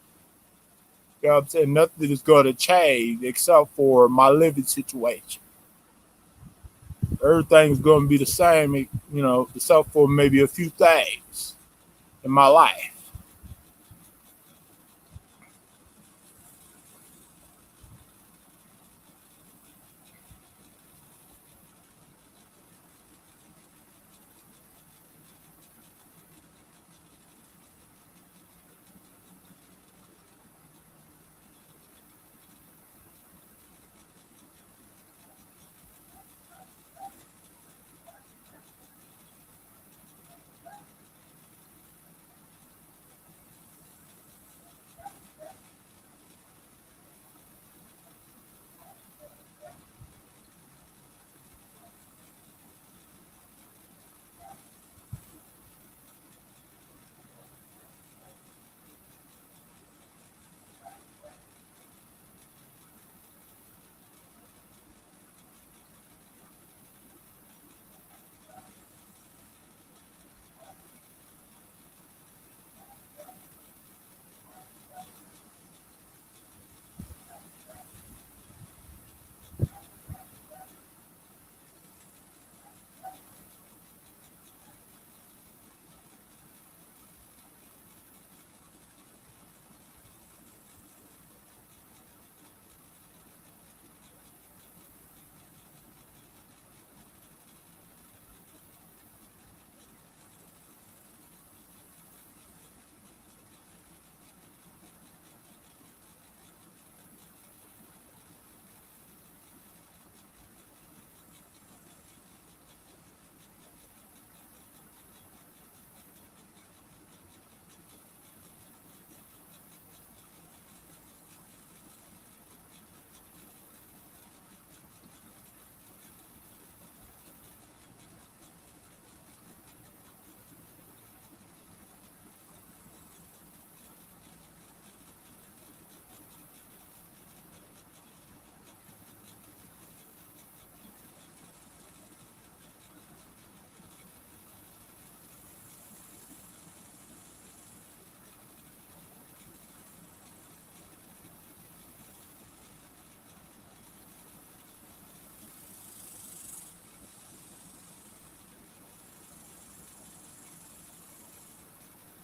You know what I'm saying? Nothing is going to change except for my living situation. Everything's going to be the same, except for maybe a few things in my life.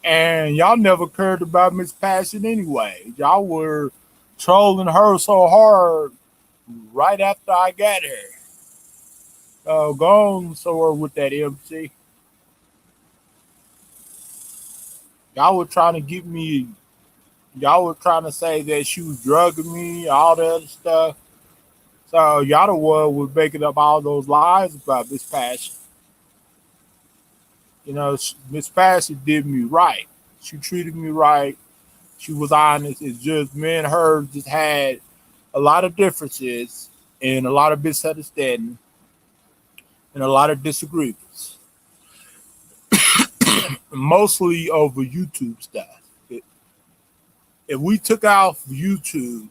And y'all never cared about Miss Passion anyway. Y'all were trolling her so hard right after I got here. Go on somewhere with that MC. Y'all were trying to get me. Y'all were trying to say that she was drugging me, all that other stuff. So y'all the one was making up all those lies about Miss Passion. Miss Passion did me right. She treated me right. She was honest. It's just me and her just had a lot of differences and a lot of misunderstanding and a lot of disagreements, mostly over YouTube stuff. If we took off YouTube,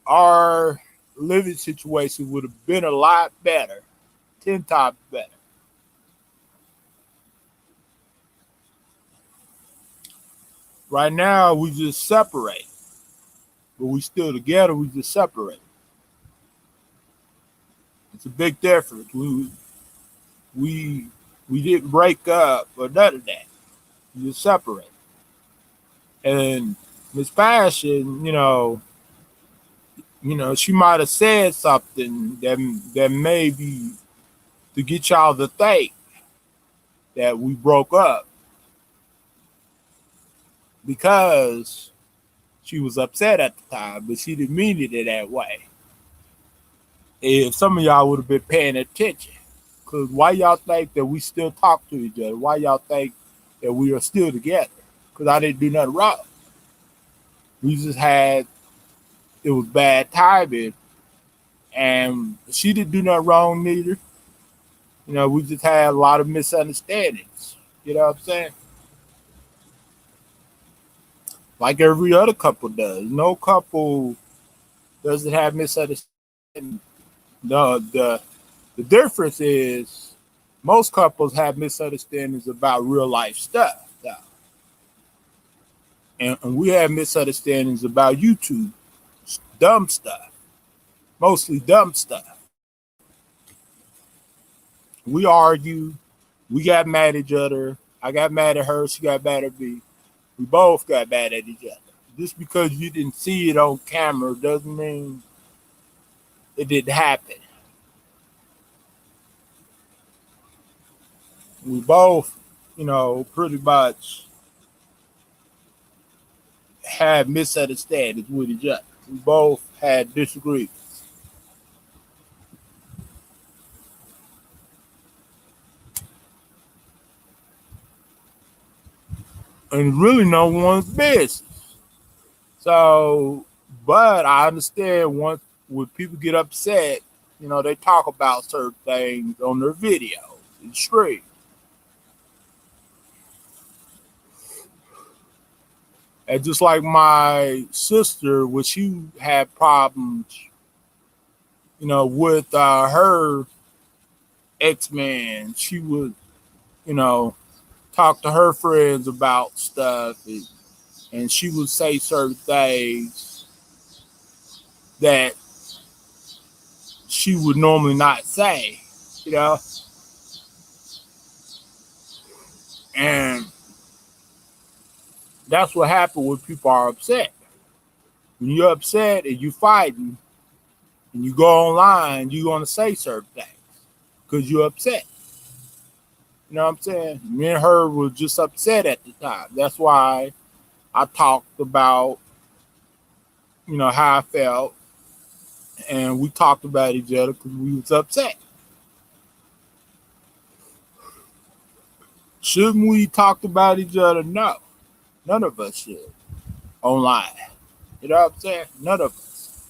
our living situation would have been a lot better, 10 times better. Right now, we just separate, but we still together. We just separate. It's a big difference. We we didn't break up or none of that. We just separate. And Miss Passion, she might have said something that maybe to get y'all to think that we broke up because she was upset at the time, but she didn't mean it in that way. If some of y'all would have been paying attention, because why y'all think that we still talk to each other? Why y'all think that we are still together? Because I didn't do nothing wrong. We just had it was bad timing, and she didn't do nothing wrong neither. We just had a lot of misunderstandings. You know what I'm saying? like every other couple does. No couple doesn't have misunderstandings. The difference is most couples have misunderstandings about real life stuff. And we have misunderstandings about YouTube, dumb stuff, mostly dumb stuff. We argue, we got mad at each other. I got mad at her, she got mad at me. We both got mad at each other. Just because you didn't see it on camera doesn't mean it didn't happen. We both, pretty much had misunderstandings with each other. We both had disagreements. And really no one's business. So, but I understand once when people get upset, they talk about certain things on their videos and stream. And just like my sister, when she had problems, with her ex-man, she would, you know, talk to her friends about stuff, and she would say certain things that she would normally not say, you know, and that's what happens when people are upset. When you're upset and you fighting and you go online, you're gonna say certain things because you're upset. You know what I'm saying? Me and her were just upset at the time. That's why I talked about, how I felt, and we talked about each other because we was upset. Shouldn't we talk about each other? No, none of us should online. You know what I'm saying? None of us,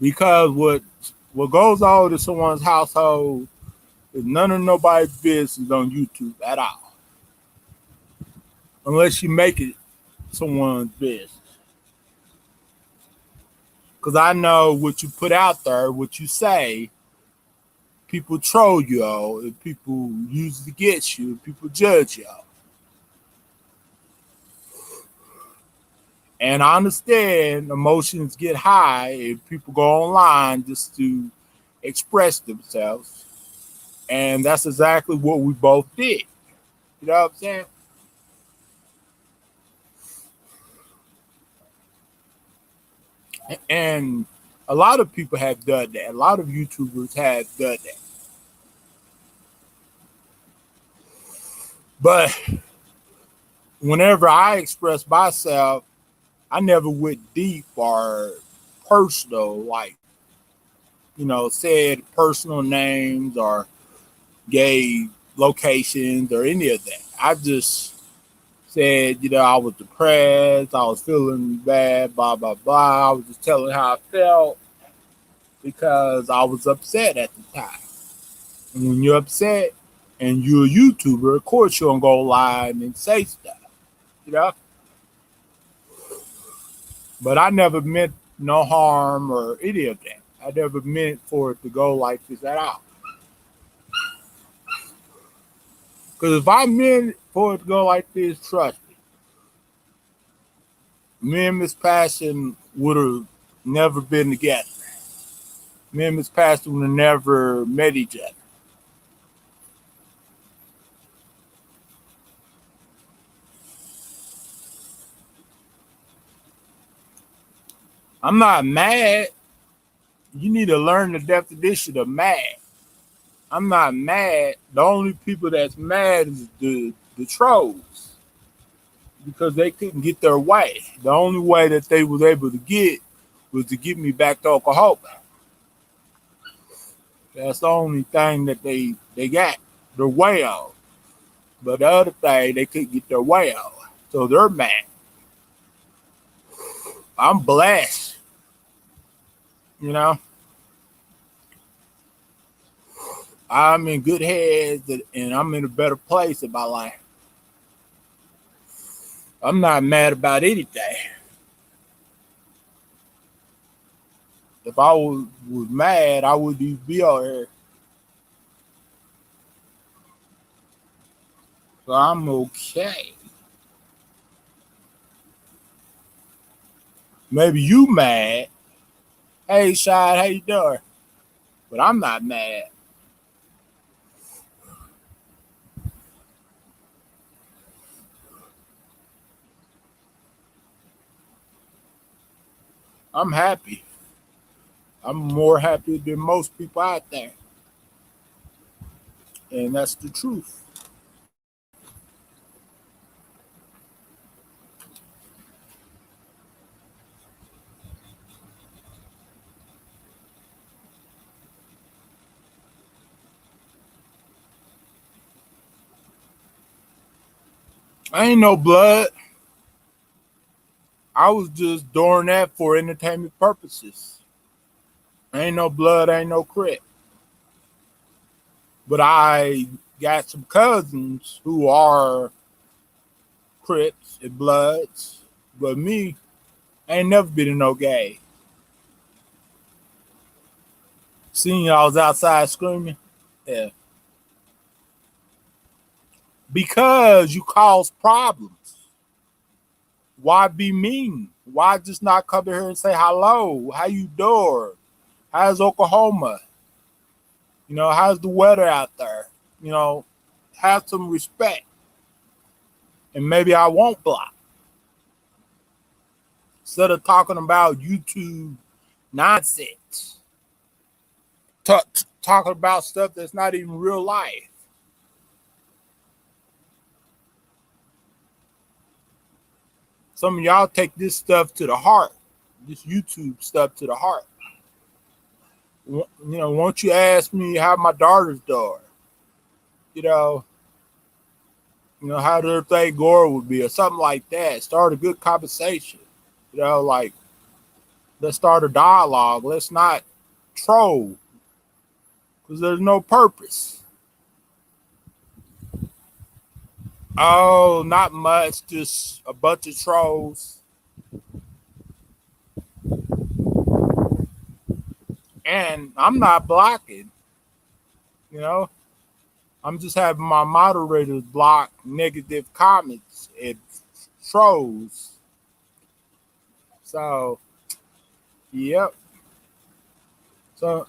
because what goes on in someone's household is none of nobody's business on YouTube at all, unless you make it someone's business. Because I know what you put out there, what you say, people troll you, and people use it against you, and people judge you. And I understand emotions get high and people go online just to express themselves. And that's exactly what we both did. You know what I'm saying? And a lot of people have done that. A lot of YouTubers have done that. But whenever I express myself, I never went deep or personal, like, said personal names or gave locations or any of that. I just said, I was depressed, I was feeling bad, blah, blah, blah. I was just telling how I felt because I was upset at the time. And when you're upset and you're a YouTuber, of course you're going to go live and say stuff, you know? But I never meant no harm or any of that. I never meant for it to go like this at all. Because if I meant for it to go like this, trust me and Miss Passion would have never been together. Me and Miss Passion would have never met each other. I'm not mad. You need to learn the definition of mad. I'm not mad. The only people that's mad is the trolls because they couldn't get their way. The only way that they was able to get was to get me back to Oklahoma. That's the only thing that they got their way on. But the other thing, they couldn't get their way on. So they're mad. I'm blessed. You know, I'm in good hands and I'm in a better place in my life. I'm not mad about anything. If I was mad, I wouldn't even be out here. So I'm okay. Maybe you mad. Hey, Shad, how you doing? But I'm not mad. I'm happy. I'm more happy than most people out there. And that's the truth. I ain't no blood. I was just doing that for entertainment purposes. Ain't no blood, ain't no crit. But I got some cousins who are Crips and Bloods. But me, I ain't never been in no game. Seeing y'all was outside screaming. Yeah. Because you cause problems. Why be mean? Why just not come here and say hello? How you doing? How's Oklahoma? How's the weather out there? You know, have some respect. And maybe I won't block. Instead of talking about YouTube nonsense. Talking about stuff that's not even real life. Some of y'all take this stuff to the heart, this YouTube stuff to the heart. Won't you ask me how my daughter's doing? You know, how their thing going would be or something like that. Start a good conversation. Like let's start a dialogue. Let's not troll because there's no purpose. Oh, not much. Just a bunch of trolls. And I'm not blocking, you know. I'm just having my moderators block negative comments and trolls. So, yep. So,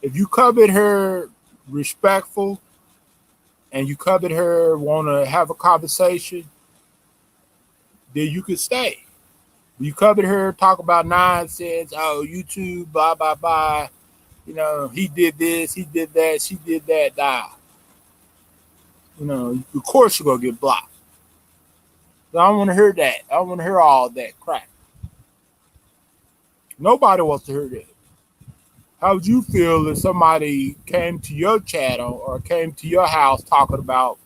if you come in here respectful and you come in here want to have a conversation, then you can stay. You come in here talk about nonsense. Oh, YouTube, blah blah blah. He did this, he did that, she did that. Nah. Of course you're gonna get blocked. So I don't want to hear that. I don't want to hear all that crap. Nobody wants to hear that. How would you feel if somebody came to your channel or came to your house talking about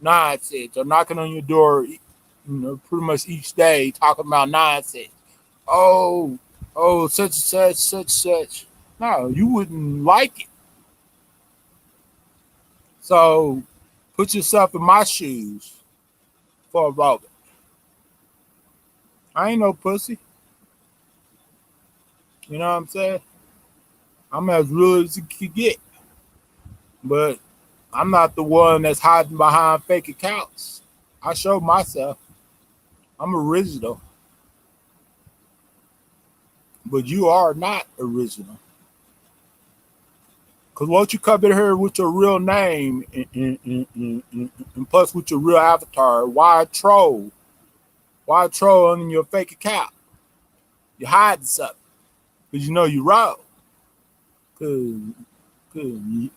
nonsense or knocking on your door, pretty much each day talking about nonsense? Oh, such and such, such and such. No, you wouldn't like it. So put yourself in my shoes for a moment. I ain't no pussy. You know what I'm saying? I'm as real as it can get. But I'm not the one that's hiding behind fake accounts. I show myself. I'm original. But you are not original. Because once you come in here with your real name and plus with your real avatar, why troll? Why troll on your fake account? You're hiding something. Because you're wrong. Because you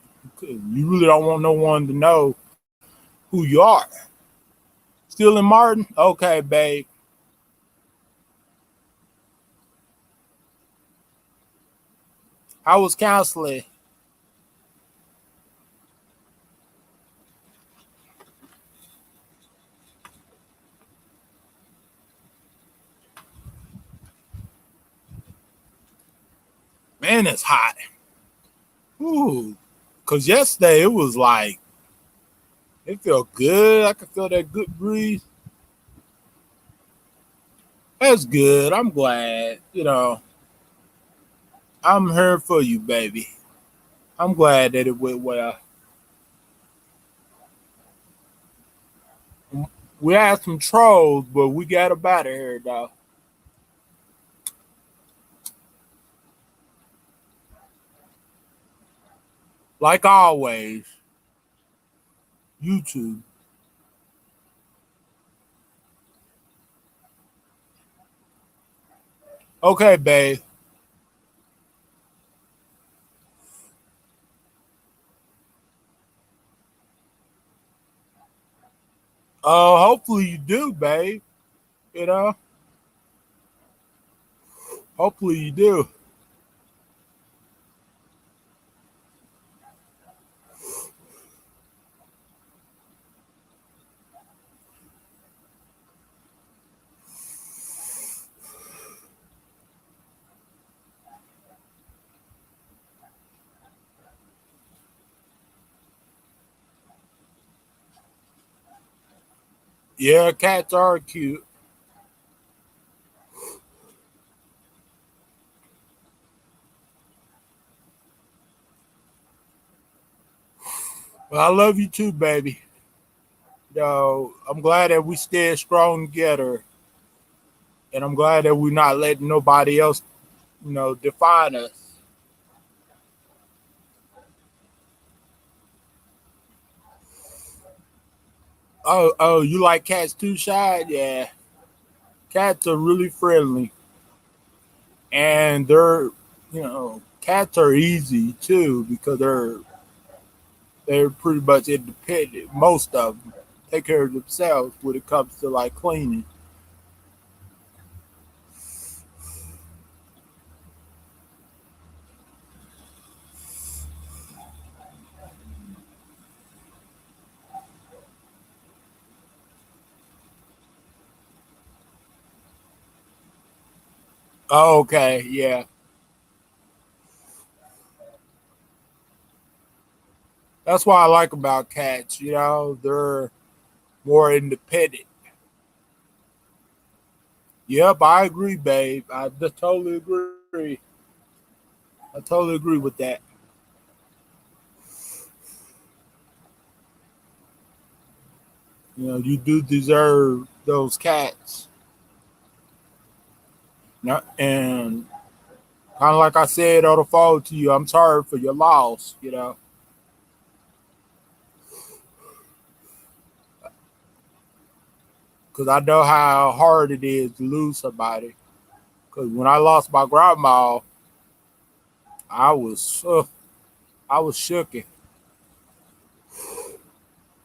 really don't want no one to know who you are. Still in Martin? Okay, babe. How was counseling? Man, it's hot. Ooh. Because yesterday it was like It felt good. I could feel that good breeze. That's good. I'm glad. I'm here for you, baby. I'm glad that it went well. We had some trolls, but we got up out of here, though. Like always, YouTube. Okay, babe. Hopefully you do, babe. You know, hopefully you do. Yeah, cats are cute. But I love you too, baby. I'm glad that we stay strong together, and I'm glad that we're not letting nobody else, define us. Oh, you like cats too, Shy? Yeah, cats are really friendly, and cats are easy too because they're pretty much independent. Most of them take care of themselves when it comes to like cleaning. Oh, okay, yeah, that's what I like about cats. They're more independent. Yep, I agree, babe. I just totally agree. I totally agree with that. You do deserve those cats. And kind of like I said on the phone to you, I'm sorry for your loss, because I know how hard it is to lose somebody. Because when I lost my grandma, I was I was shook.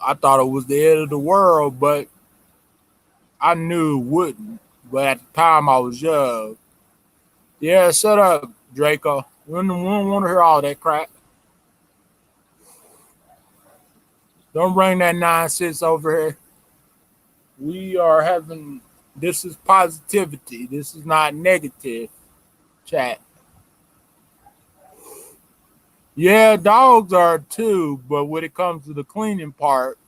I thought it was the end of the world, but I knew it wouldn't. But at the time, I was young. Yeah, shut up, Draco. We don't want to hear all that crap. Don't bring that nonsense over here. We are having this is positivity. This is not negative chat. Yeah, dogs are too, but when it comes to the cleaning part,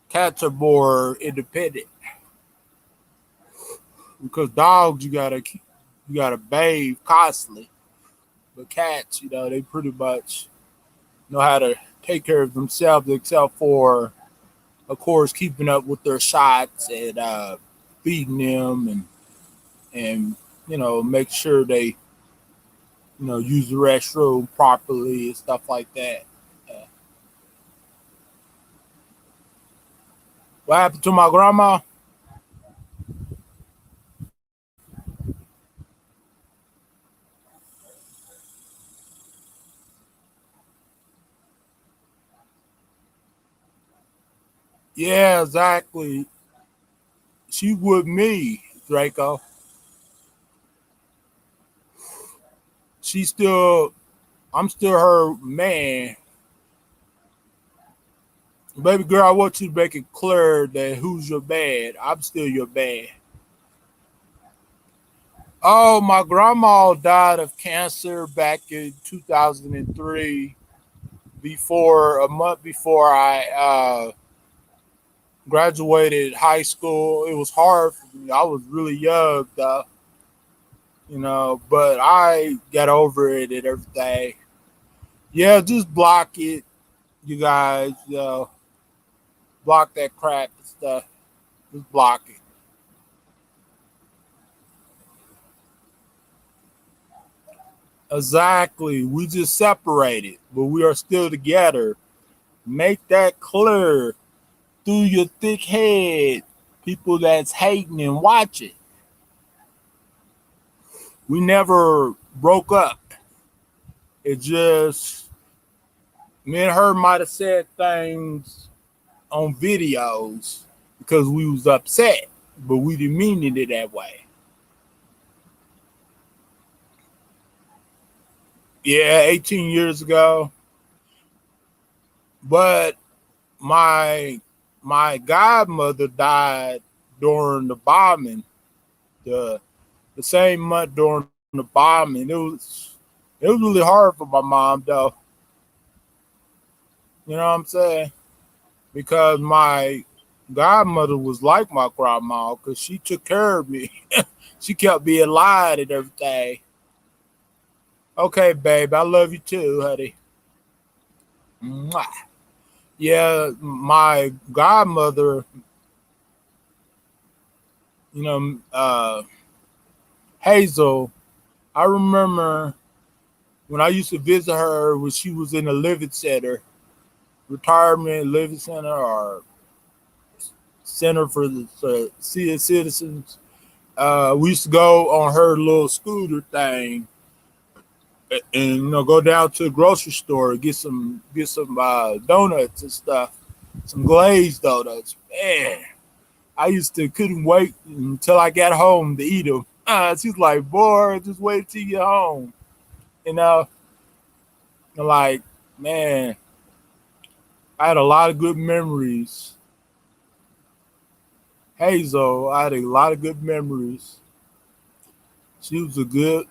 cats are more independent because dogs you gotta bathe constantly, but cats, they pretty much know how to take care of themselves, except for, of course, keeping up with their shots and feeding them and make sure they use the restroom properly and stuff like that. Uh, what happened to my grandma? Yeah, exactly. She with me, Draco. She still, I'm still her man. Baby girl, I want you to make it clear that who's your man. I'm still your man. Oh, my grandma died of cancer back in 2003. before a month before I graduated high school. It was hard for me. I was really young though, but I got over it and everything. Yeah, just block it, you guys. Block that crap and stuff. Just block it. Exactly. We just separated, but we are still together. Make that clear through your thick head. People that's hating and watching. We never broke up. It just me and her might have said things on videos because we was upset, but we didn't mean it that way. Yeah, 18 years ago. But my my godmother died during the bombing. The the same month during the bombing. It was really hard for my mom though. You know what I'm saying? Because my godmother was like my grandma because she took care of me. She kept me alive and everything. Okay, babe, I love you too, honey. Mwah. Yeah, my godmother, you know, Hazel. I remember when I used to visit her when she was in a living center, retirement living center, or center for the senior citizens. We used to go on her little scooter thing and go down to the grocery store get some donuts and stuff, some glazed donuts. Man, I used to couldn't wait until I got home to eat them. She's like, boy, just wait till you get home. You know, and like, man, I had a lot of good memories. Hazel, I had a lot of good memories. She was a good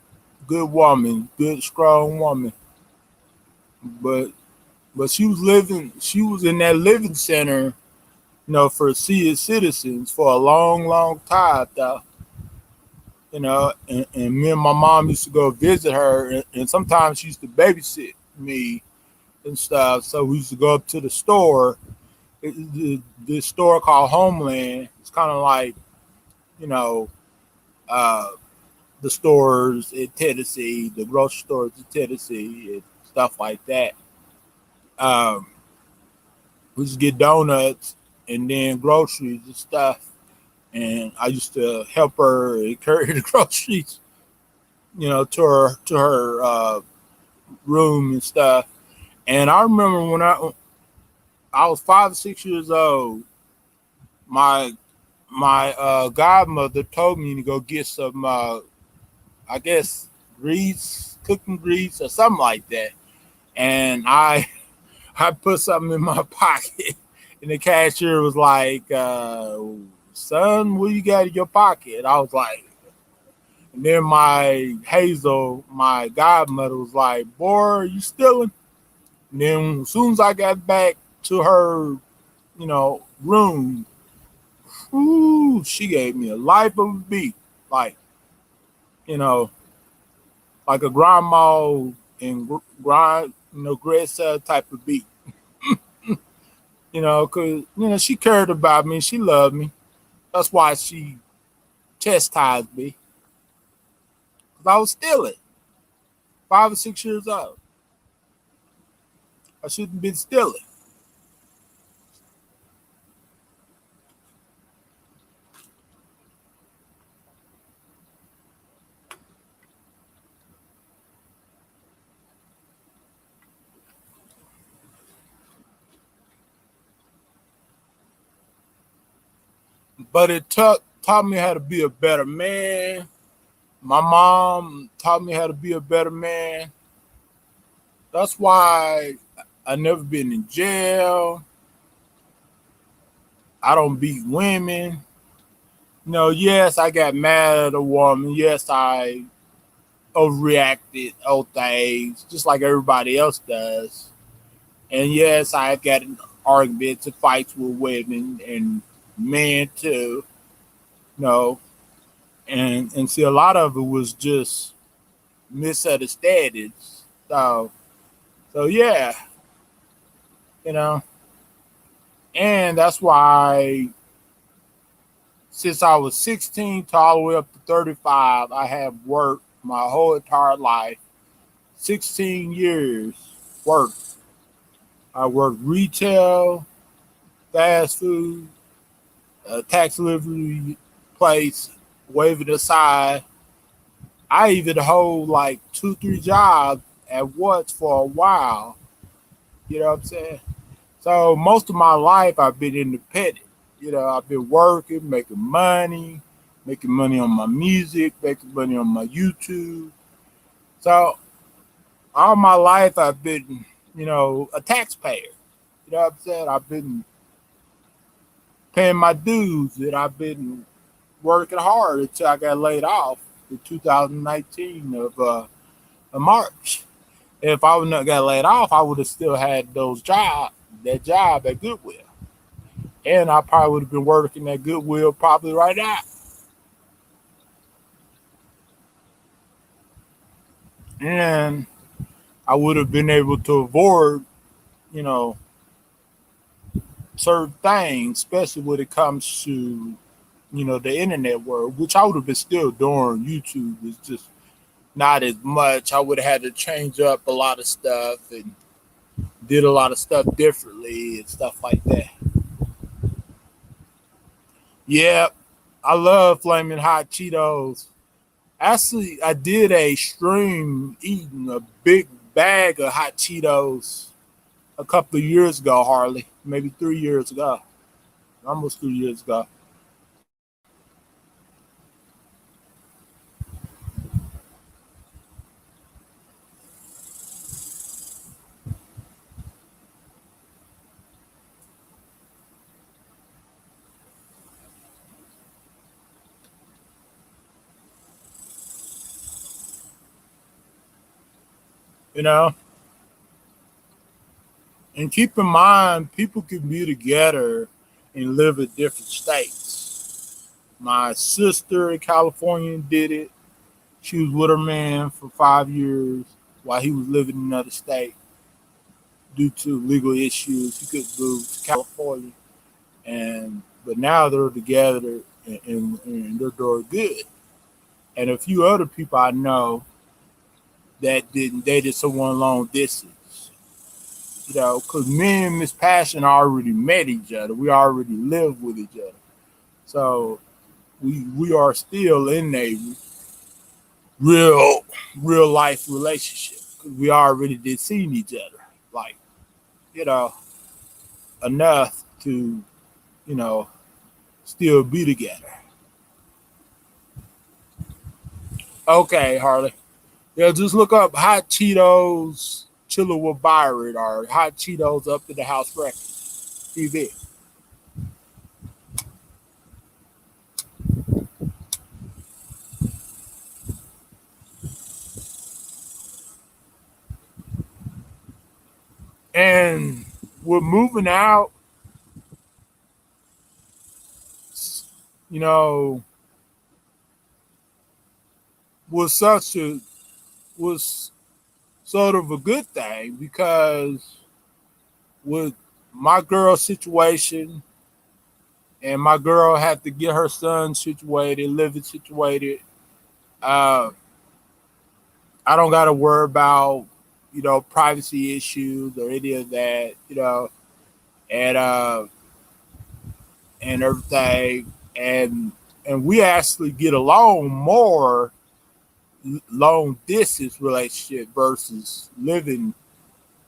woman, good, strong woman. But she was in that living center, for senior citizens for a long, long time though. And me and my mom used to go visit her, and sometimes she used to babysit me and stuff. So we used to go up to the store, this store called Homeland. It's kind of like, you know, uh, the stores in Tennessee, the grocery stores in Tennessee, and stuff like that. Um, we used to get donuts and then groceries and stuff. And I used to help her and carry the groceries, to her room and stuff. And I remember when I was 5 or 6 years old, my my godmother told me to go get some, I guess, grease, cooking grease or something like that. And I put something in my pocket, and the cashier was like, "Son, what you got in your pocket?" And I was like, and then my Hazel, my godmother, was like, "Boy, you stealing?" And then as soon as I got back to her, room, ooh, she gave me a life of a beat, like you know, like a grandma and grind, grandson type of beat. Because she cared about me, she loved me. That's why she chastised me, because I was stealing, 5 or 6 years old. I shouldn't have been stealing. But it taught me how to be a better man. My mom taught me how to be a better man. That's why I never been in jail. I don't beat women. Yes, I got mad at a woman. Yes, I overreacted on things, just like everybody else does. And yes, I got in arguments and fights with women and men too, you know, and see a lot of it was just misunderstandings. So yeah, you know, and that's why since I was 16 to all the way up to 35, I have worked my whole entire life, 16 years work. I worked retail, fast food, tax delivery place, waving aside. I even hold like two, three jobs at once for a while. You know what I'm saying? So most of my life I've been independent. You know, I've been working, making money on my music, making money on my YouTube. So all my life I've been, a taxpayer. You know what I'm saying? I've been paying my dues and I've been working hard until I got laid off in 2019 of March. If I would not got laid off, I would have still had that job at Goodwill. And I probably would have been working at Goodwill probably right now. And I would have been able to avoid, you know, certain things, especially when it comes to, the internet world, which I would have been still doing. YouTube is just not as much. I would have had to change up a lot of stuff and did a lot of stuff differently and stuff like that. Yeah, I love flaming hot Cheetos. Actually, I did a stream eating a big bag of hot Cheetos a couple of years ago, hardly, maybe 3 years ago, almost 2 years ago. You know, and keep in mind, people can be together and live in different states. My sister in California did it. She was with her man for 5 years while he was living in another state due to legal issues. He couldn't move to California, and but now they're together and they're doing good. And a few other people I know that didn't dated someone long distance. Because me and Miss Passion already met each other. We already lived with each other. So we are still in a real real life relationship. 'Cause we already did seen each other. Like, you know, enough to, you know, still be together. Okay, Harley. Yeah, just look up hot Cheetos chilling with Byron or hot Cheetos up in the house breakfast TV. And we're moving out, you know, was such a was sort of a good thing because with my girl's situation and my girl had to get her son situated, living situated. Uh, I don't got to worry about privacy issues or any of that, and and everything, and we actually get along more long distance relationship versus living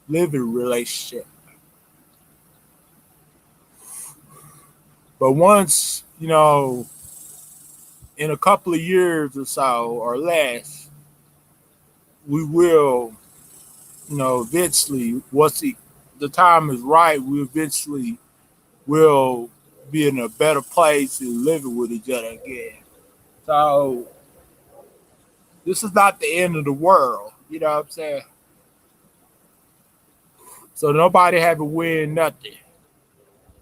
relationship. But once in a couple of years or so or less, we will eventually once the time is right, we eventually will be in a better place and living with each other again. So this is not the end of the world. You know what I'm saying? So nobody had to win nothing.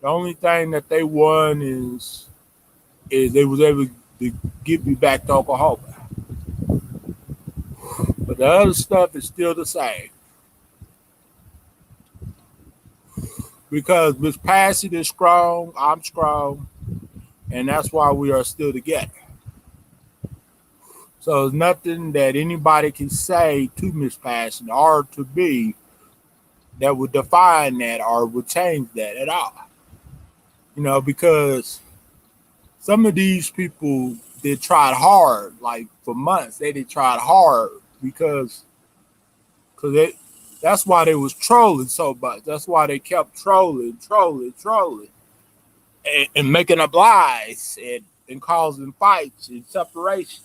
The only thing that they won is they was able to get me back to Oklahoma. But the other stuff is still the same. Because Miss Passy is strong, I'm strong, and that's why we are still together. So there's nothing that anybody can say to Miss Passy or to me that would define that or would change that at all. Because some of these people, they tried hard, like for months. They did tried hard because that's why they was trolling so much. That's why they kept trolling, and making up lies and causing fights and separations.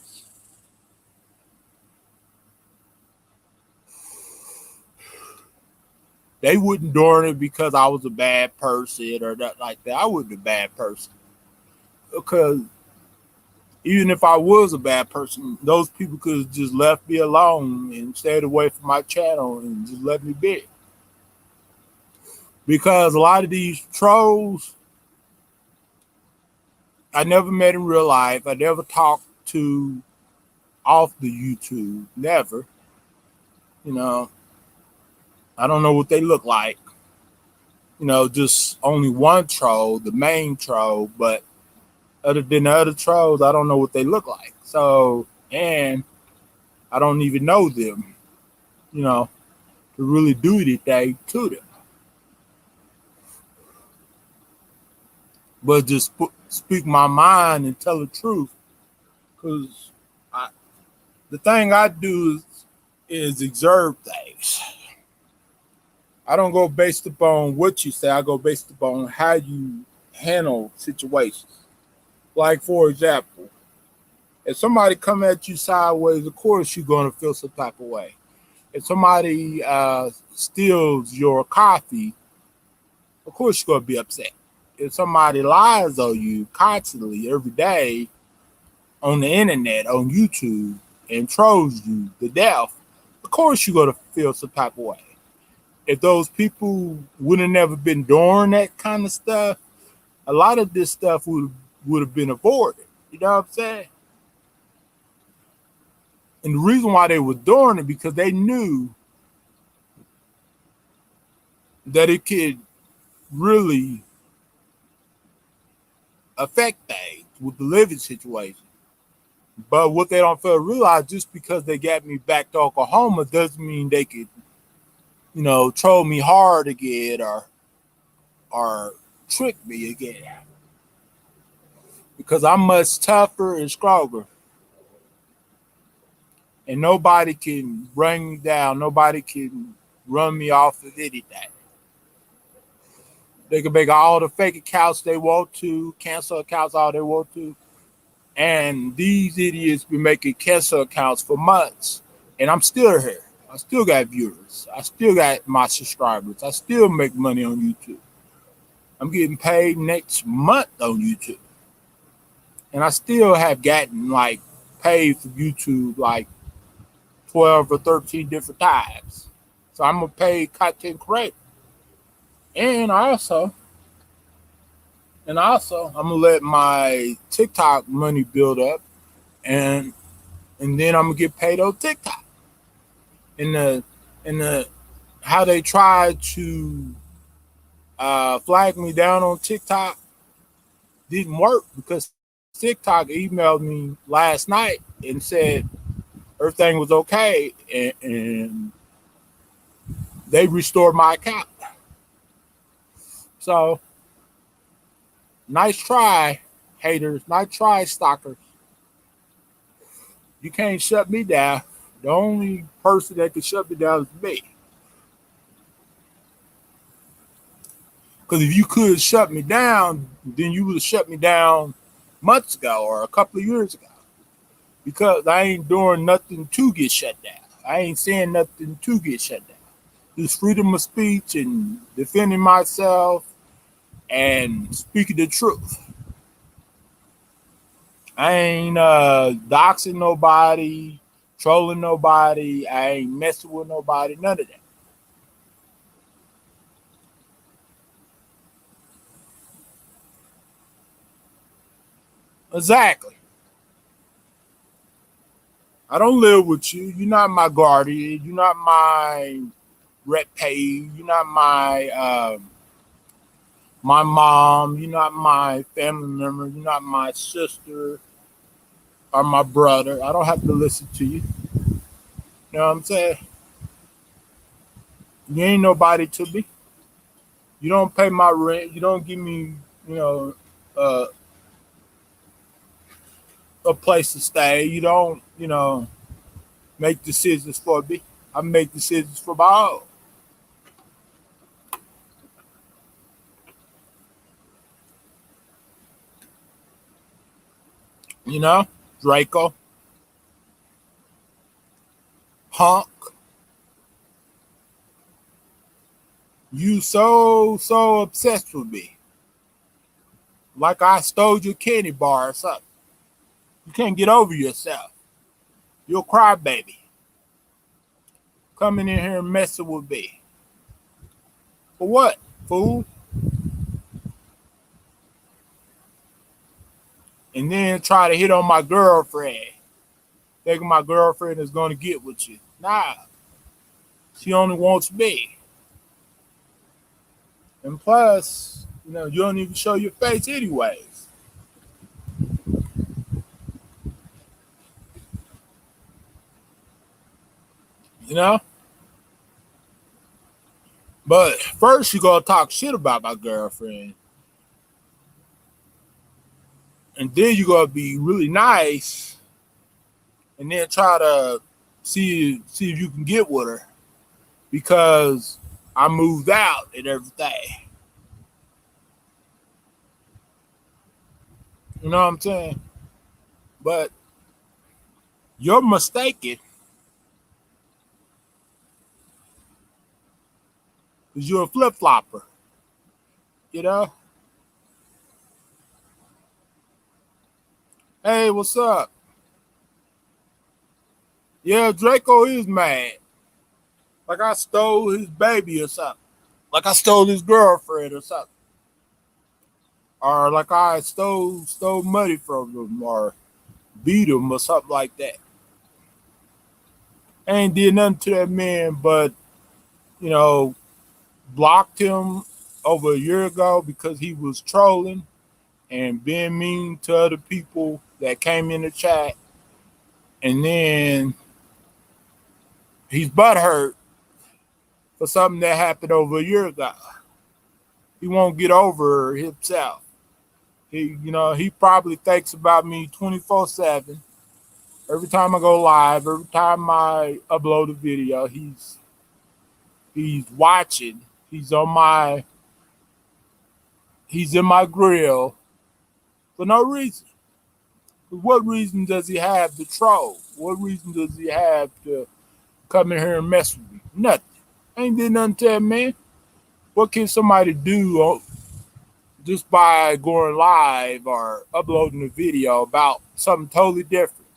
They wouldn't doing it because I was a bad person or that like that. I wasn't a bad person because even if I was a bad person, those people could have just left me alone and stayed away from my channel and just let me be. Because a lot of these trolls, I never met in real life. I never talked to off the YouTube. Never. I don't know what they look like. Just only one troll, the main troll, but other than the other trolls, I don't know what they look like. So, and I don't even know them, to really do anything to them. But just speak my mind and tell the truth. Because the thing I do is observe things. I don't go based upon what you say. I go based upon how you handle situations. Like, for example, if somebody come at you sideways, of course you're going to feel some type of way. If somebody steals your coffee, of course you're going to be upset. If somebody lies on you constantly every day on the internet, on YouTube, and trolls you to death, of course you're going to feel some type of way. If those people would have never been doing that kind of stuff, a lot of this stuff would have been avoided. You know what I'm saying? And the reason why they were doing it because they knew that it could really affect things with the living situation. But what they don't fail to realize, just because they got me back to Oklahoma doesn't mean they could, troll me hard again or trick me again. Because I'm much tougher and stronger. And nobody can bring me down. Nobody can run me off of anything. They can make all the fake accounts they want to, cancel accounts all they want to. And these idiots been making cancel accounts for months. And I'm still here. I still got viewers. I still got my subscribers. I still make money on YouTube. I'm getting paid next month on YouTube. And I still have gotten paid for YouTube 12 or 13 different times. So I'm a paid content creator. And also I'm gonna let my TikTok money build up and then I'm gonna get paid on TikTok. And the how they tried to flag me down on TikTok didn't work because TikTok emailed me last night and said everything was okay and they restored my account. So nice try, haters. Nice try, stalkers. You can't shut me down. The only person that can shut me down is me. Because if you could shut me down, then you would have shut me down months ago or a couple of years ago. Because I ain't doing nothing to get shut down. I ain't saying nothing to get shut down. Just freedom of speech and defending myself and speaking the truth. I ain't doxing nobody, trolling nobody. I ain't messing with nobody, none of that. Exactly. I don't live with you. You're not my guardian. You're not my rep pay. You're not my mom. You're not my family member. You're not my sister or my brother. I don't have to listen to you. You know what I'm saying? You ain't nobody to me. You don't pay my rent. You don't give me, you know, uh, a place to stay. You don't, make decisions for me. I make decisions for my own. You know, Draco, Hunk, you so obsessed with me, like I stole your candy bar or something. You can't get over yourself. You're a crybaby coming in here and messing with me. For what, fool? And then try to hit on my girlfriend, thinking my girlfriend is going to get with you. Nah, she only wants me. And plus, you don't even show your face anyways. You know? But first you gonna talk shit about my girlfriend. And then you gonna be really nice and then try to see if you can get with her because I moved out and everything. You know what I'm saying? But you're mistaken because you're a flip flopper. You know? Hey, what's up? Yeah, Draco is mad. Like I stole his baby or something. Like I stole his girlfriend or something. Or like I stole money from him or beat him or something like that. I ain't did nothing to that man but, you know, blocked him over a year ago because he was trolling and being mean to other people that came in the chat. And then he's butthurt for something that happened over a year ago. He won't get over himself. He probably thinks about me 24/7. Every time I go live, every time I upload a video, he's watching. He's on my he's in my grill for no reason. What reason does he have to troll? What reason does he have to come in here and mess with me? Nothing. Ain't did nothing to that man. What can somebody do just by going live or uploading a video about something totally different?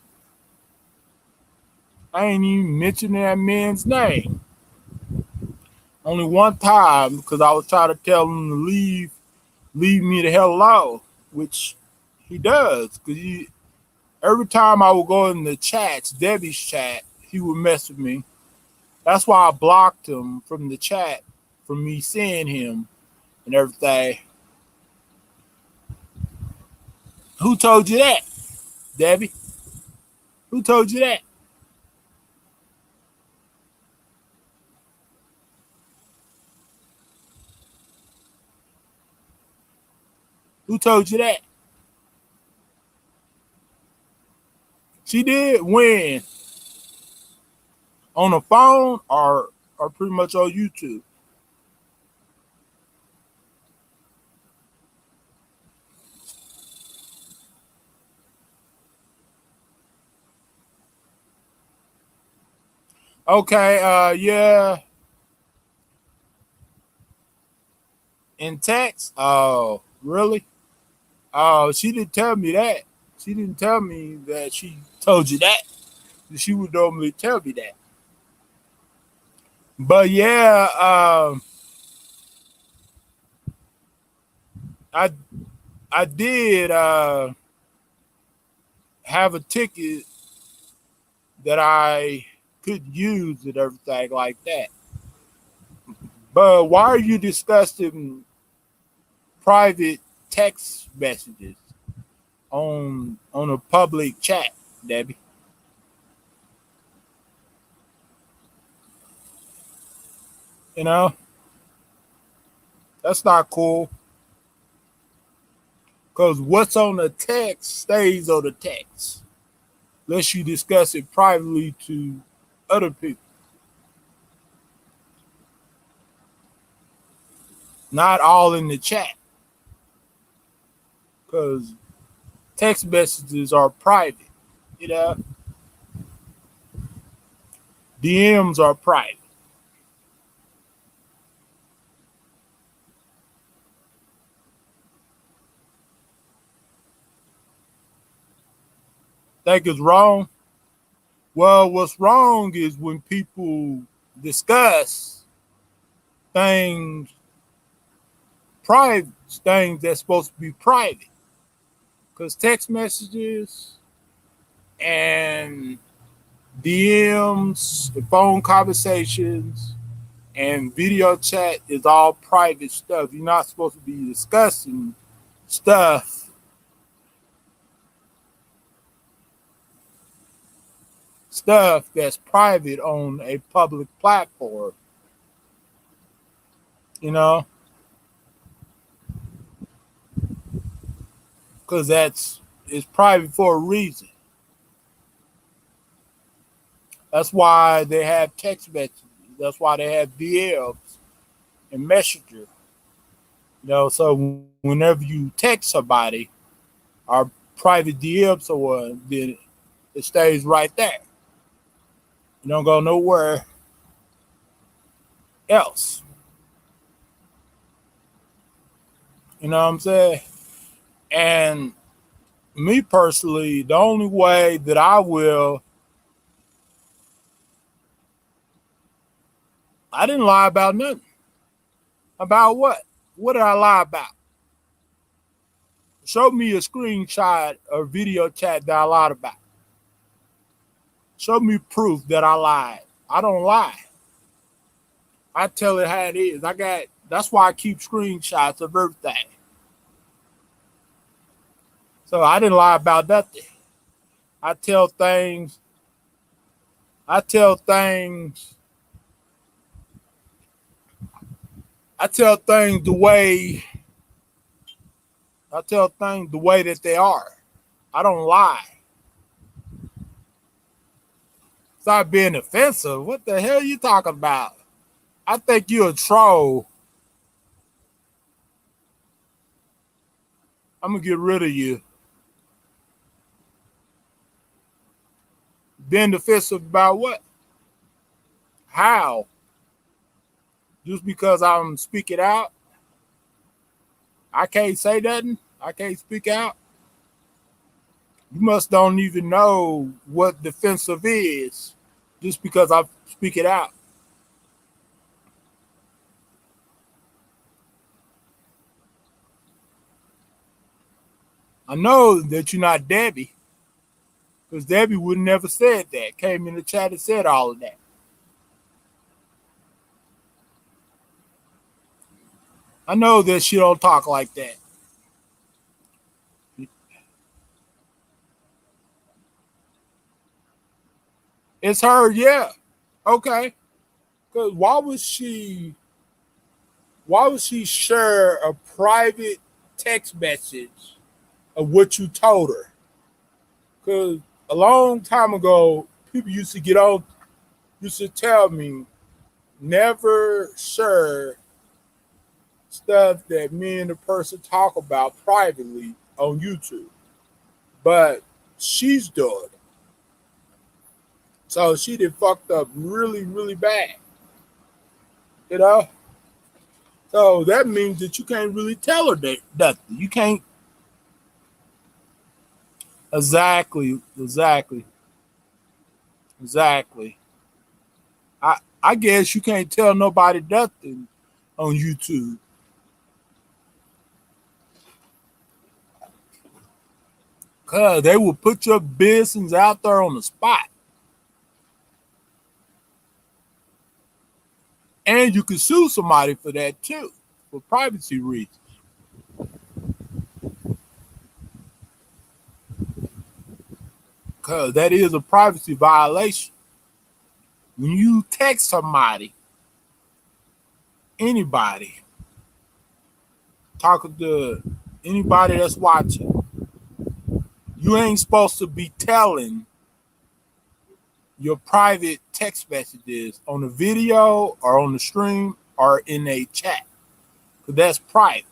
I ain't even mentioning that man's name. Only one time because I was trying to tell him to leave me the hell alone, which he does. Because every time I would go in the chats, Debbie's chat, he would mess with me. That's why I blocked him from the chat from me seeing him and everything. Who told you that, Debbie? Who told you that? Who told you that? She did when? On the phone or pretty much on YouTube? Okay, yeah. In text? Oh, really? Oh, she didn't tell me that. She didn't tell me that she told you that. She would normally tell me that. But yeah, I I did. have a ticket that I could use and everything like that. But why are you discussing private text messages on a public chat, Debbie? You know, that's not cool. Because what's on the text stays on the text, unless you discuss it privately to other people. Not all in the chat, because text messages are private. You know, DMs are private. Think it's wrong? Well, what's wrong is when people discuss things private, things that's supposed to be private. Because text messages and DMs, the phone conversations, and video chat is all private stuff. You're not supposed to be discussing stuff that's private on a public platform. You know, because it's private for a reason. That's why they have text messages. That's why they have DMs and Messenger. You know, so whenever you text somebody or private DM someone, then it stays right there. You don't go nowhere else. You know what I'm saying? And me personally, the only way that I didn't lie about nothing. About what? What did I lie about? Show me a screenshot or video chat that I lied about. Show me proof that I lied. I don't lie. I tell it how it is. That's why I keep screenshots of everything. So I didn't lie about nothing. I tell things, I tell things, I tell things the way I tell things the way that they are. I don't lie. Stop being offensive. What the hell are you talking about? I think you're a troll. I'm gonna get rid of you. Being defensive about what? How? Just because I'm speaking out? I can't say nothing? I can't speak out? You must don't even know what defensive is just because I speak it out. I know that you're not Debbie, because Debbie would never said that. Came in the chat and said all of that. I know that she don't talk like that. It's her, yeah. Okay. Because why would she share a private text message of what you told her? Because a long time ago, people used to tell me, never share stuff that me and the person talk about privately on YouTube. But she's doing it. So she did fucked up really, really bad. You know? So that means that you can't really tell her that nothing. You can't. Exactly. I guess you can't tell nobody nothing on YouTube. Cause they will put your business out there on the spot. And you can sue somebody for that too, for privacy reasons. Cause that is a privacy violation. When you text somebody, anybody, talking to anybody that's watching, you ain't supposed to be telling your private text messages on the video or on the stream or in a chat. Cause that's private.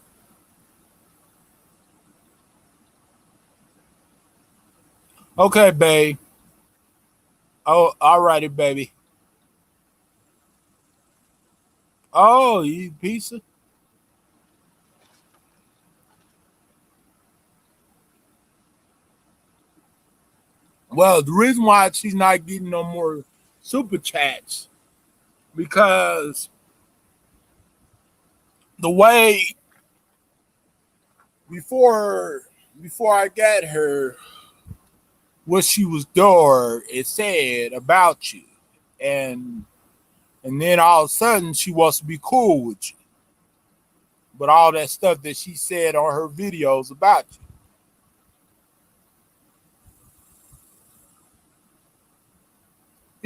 Okay, babe. Oh, alrighty, baby. Oh, you eat pizza? Well, the reason why she's not getting no more super chats because the way before before I got her, what she was doing, it said about you, and and then all of a sudden she wants to be cool with you, but all that stuff that she said on her videos about you.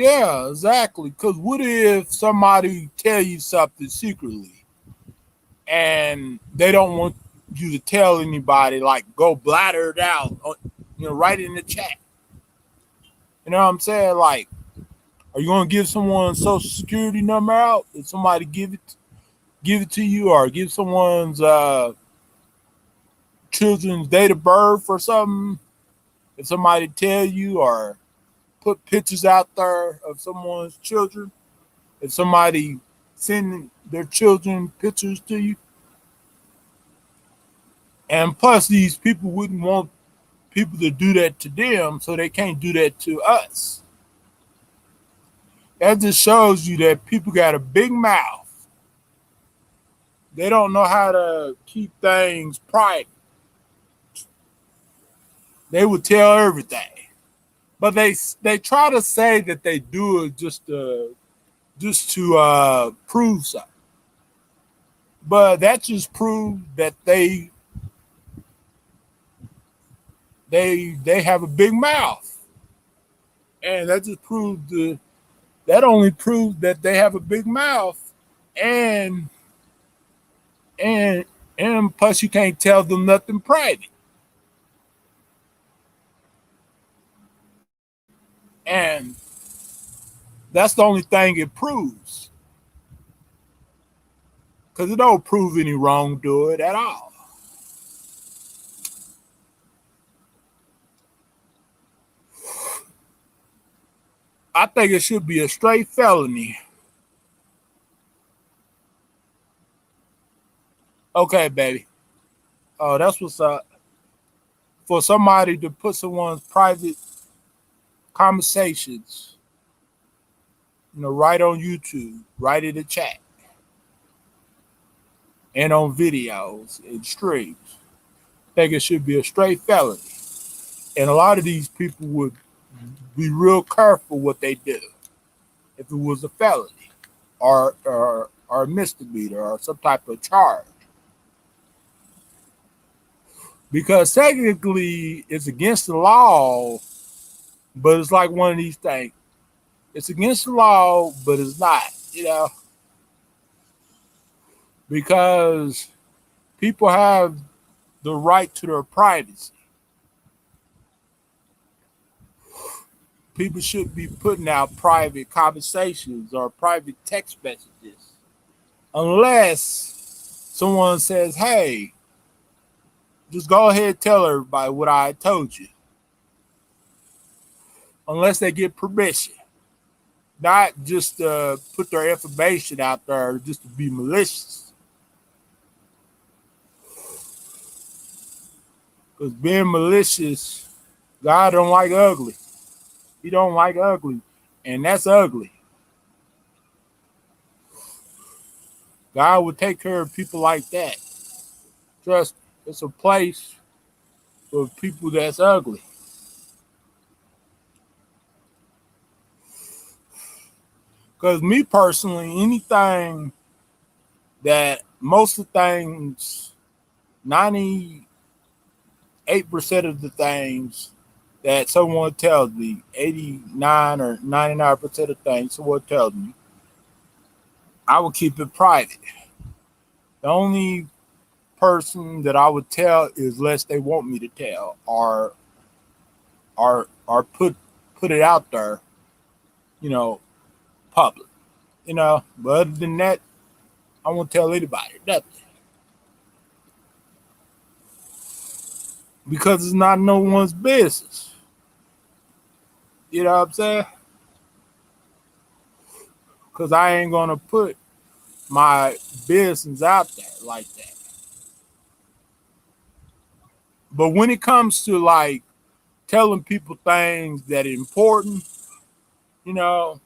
Yeah, exactly. Because what if somebody tell you something secretly and they don't want you to tell anybody, like go bladder it out, right in the chat. You know what I'm saying? Like, are you gonna give someone's social security number out if somebody give it to you, or give someone's children's date of birth or something? If somebody tell you, or put pictures out there of someone's children, if somebody send their children pictures to you, and plus these people wouldn't want people to do that to them, so they can't do that to us. That just shows you that people got a big mouth. They don't know how to keep things private. They would tell everything, but they try to say that they do it just to prove something. But that just proves that they have a big mouth, and that only proves that they have a big mouth, and and and plus you can't tell them nothing private, and that's the only thing it proves, because it don't prove any wrongdoing at all. I think it should be a straight felony. Okay, baby. Oh, that's what's up. For somebody to put someone's private conversations, right on YouTube, right in the chat, and on videos and streams, I think it should be a straight felony. And a lot of these people would be real careful what they do if it was a felony or a misdemeanor or some type of charge. Because technically it's against the law, but it's like one of these things. It's against the law, but it's not, because people have the right to their privacy. People should be putting out private conversations or private text messages unless someone says, hey, just go ahead and tell everybody what I told you. Unless they get permission. Not just put their information out there just to be malicious. Because being malicious, God don't like ugly. He don't like ugly. And that's ugly. God would take care of people like that. Trust me, it's a place with people that's ugly. Because me personally, anything that most of the things, 98% of the things that someone tells me, 89 or 99% of things someone tells me, I will keep it private. The only person that I would tell is less they want me to tell, or put it out there, you know, public. But other than that, I won't tell anybody nothing because it's not no one's business. You know what I'm saying? Because I ain't gonna put my business out there like that. But when it comes to like telling people things that are important, you know,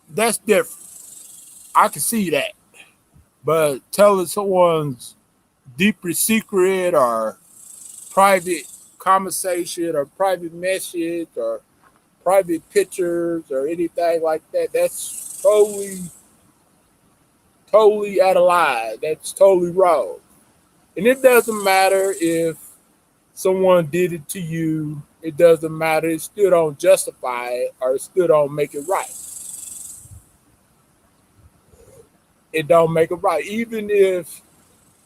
that's different. I can see that. But telling someone's deeper secret or private conversation or private message or private pictures or anything like that, that's totally out of line. That's totally wrong. And it doesn't matter if someone did it to you. It doesn't matter. It still don't justify it or it still don't make it right. It don't make it right. Even if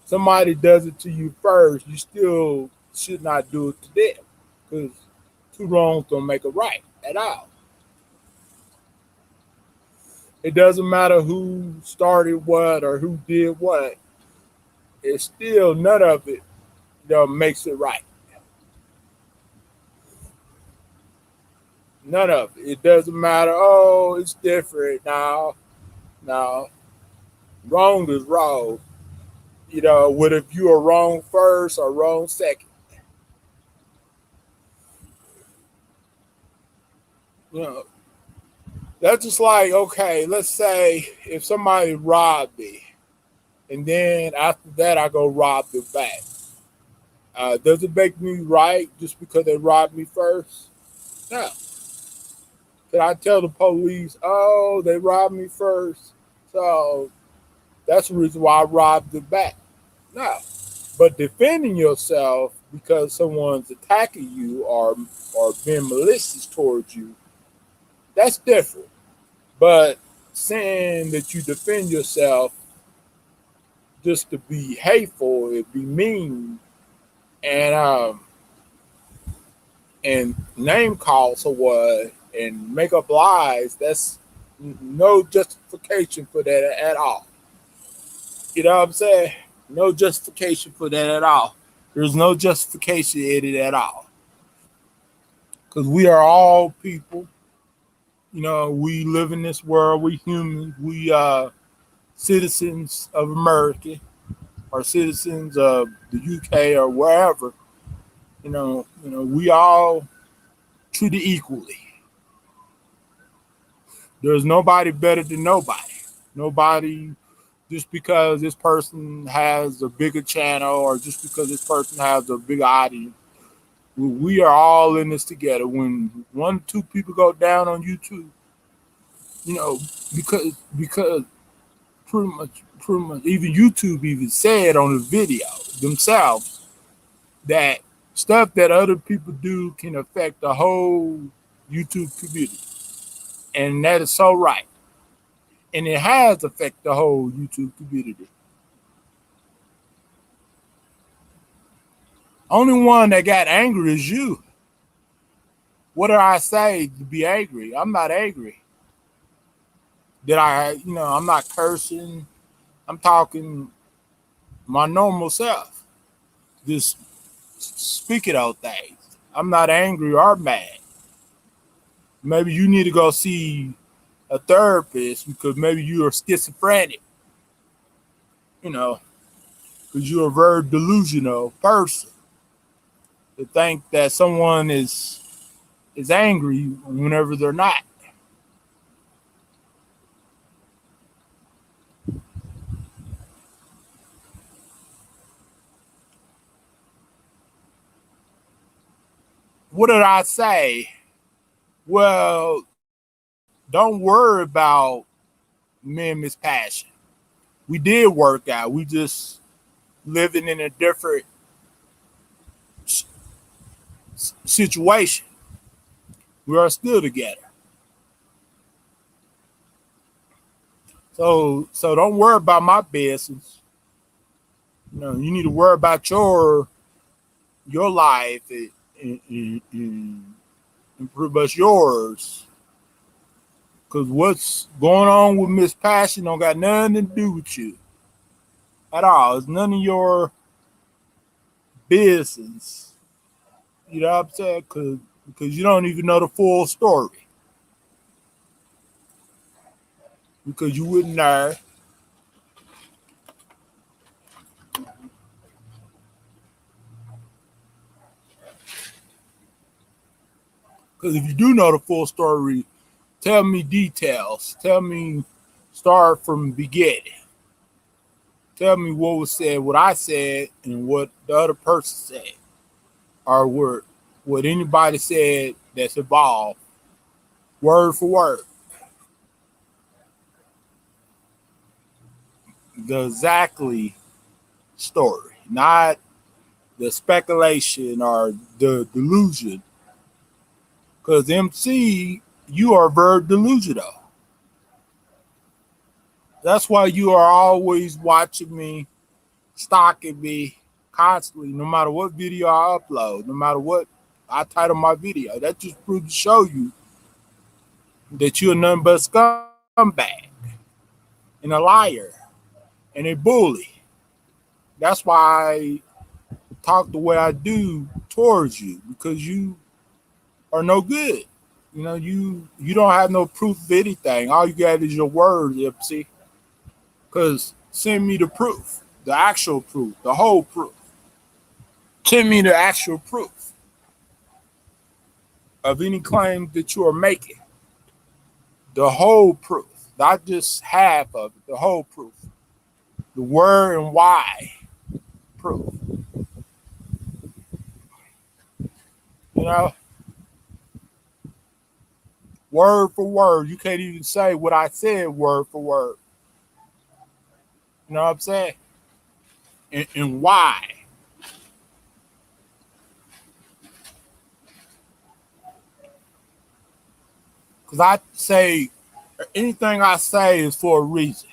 somebody does it to you first, you still should not do it to them because two wrongs don't make it right at all. It doesn't matter who started what or who did what. It's still none of it makes it right. None of it. It doesn't matter. Oh, it's different now. No, wrong is wrong. What if you are wrong first or wrong second? You know, that's just like, okay, let's say if somebody robbed me and then after that I go rob them back. Does it make me right just because they robbed me first? No. Can I tell the police, oh, they robbed me first, so that's the reason why I robbed them back? No. But defending yourself because someone's attacking you or being malicious towards you, that's different. But saying that you defend yourself just to be hateful, it be mean, and name call someone and make up lies, that's no justification for that at all. You know what I'm saying? No justification for that at all. There's no justification in it at all. Because we are all people. We live in this world. We humans. We citizens of America or citizens of the UK or wherever. We all treated equally. There's nobody better than nobody. Nobody just because this person has a bigger channel or just because this person has a bigger audience. We are all in this together. When one or two people go down on YouTube, you know, because pretty much even YouTube even said on the video themselves that stuff that other people do can affect the whole YouTube community. And that is so right. And it has affected the whole YouTube community. Only one that got angry is you. What did I say to be angry? I'm not angry. I'm not cursing. I'm talking my normal self. Just speaking out things. I'm not angry or mad. Maybe you need to go see a therapist because maybe you're schizophrenic, you know, because you're a very delusional person to think that someone is angry whenever they're not. what did I say? Well, don't worry about me and Miss Passion. We did work out. We just living in a different situation. We are still together. So don't worry about my business. You need to worry about your life and pretty much yours. Because what's going on with Miss Passion don't got nothing to do with you at all. It's none of your business. You know what I'm saying? Because you don't even know the full story. Because you wouldn't know. Because if you do know the full story, tell me details. Tell me, start from the beginning. Tell me what was said, what I said, and what the other person said, or what anybody said that's involved, word for word. The exactly story, not the speculation or the delusion. Because MC, you are very delusional. That's why you are always watching me, stalking me constantly, no matter what video I upload, no matter what I title my video. That just proves to show you that you're nothing but a scumbag and a liar and a bully. That's why I talk the way I do towards you, because you are no good. You don't have no proof of anything. All you got is your words, MC. Because send me the proof, the actual proof, the whole proof. Send me the actual proof of any claim that you are making. The whole proof, not just half of it, the whole proof. The where and why proof. You know, word for word. You can't even say what I said word for word. You know what I'm saying? And why? Because I say anything I say is for a reason.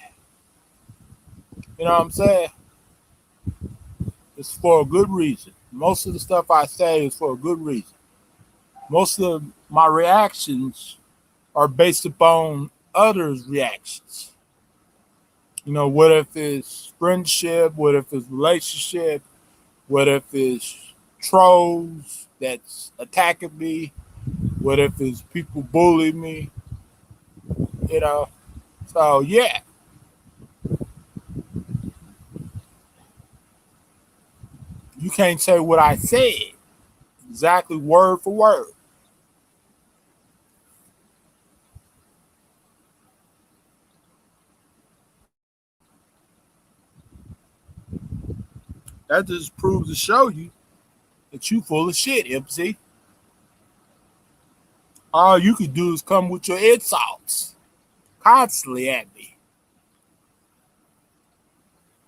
You know what I'm saying? It's for a good reason. Most of the stuff I say is for a good reason. Most of my reactions are based upon others' reactions. What if it's friendship? What if it's relationship? What if it's trolls that's attacking me? What if it's people bullying me? You know? So, yeah. You can't say what I said exactly word for word. That just proves to show you that you full of shit, MC. All you could do is come with your insults constantly at me.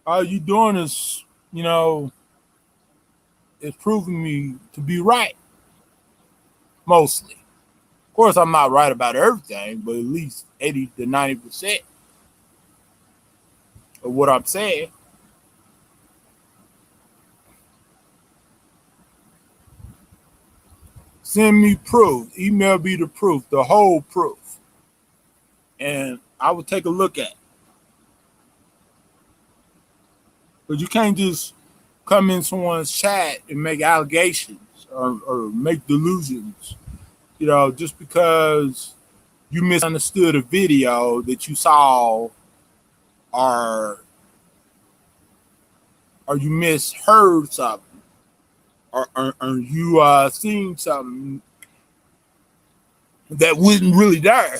All you doing is proving me to be right, mostly. Of course, I'm not right about everything, but at least 80 to 90% of what I'm saying. Send me proof. Email me the proof, the whole proof. And I will take a look at it. But you can't just come in someone's chat and make allegations or make delusions, just because you misunderstood a video that you saw or you misheard something or you seen something that wasn't really there.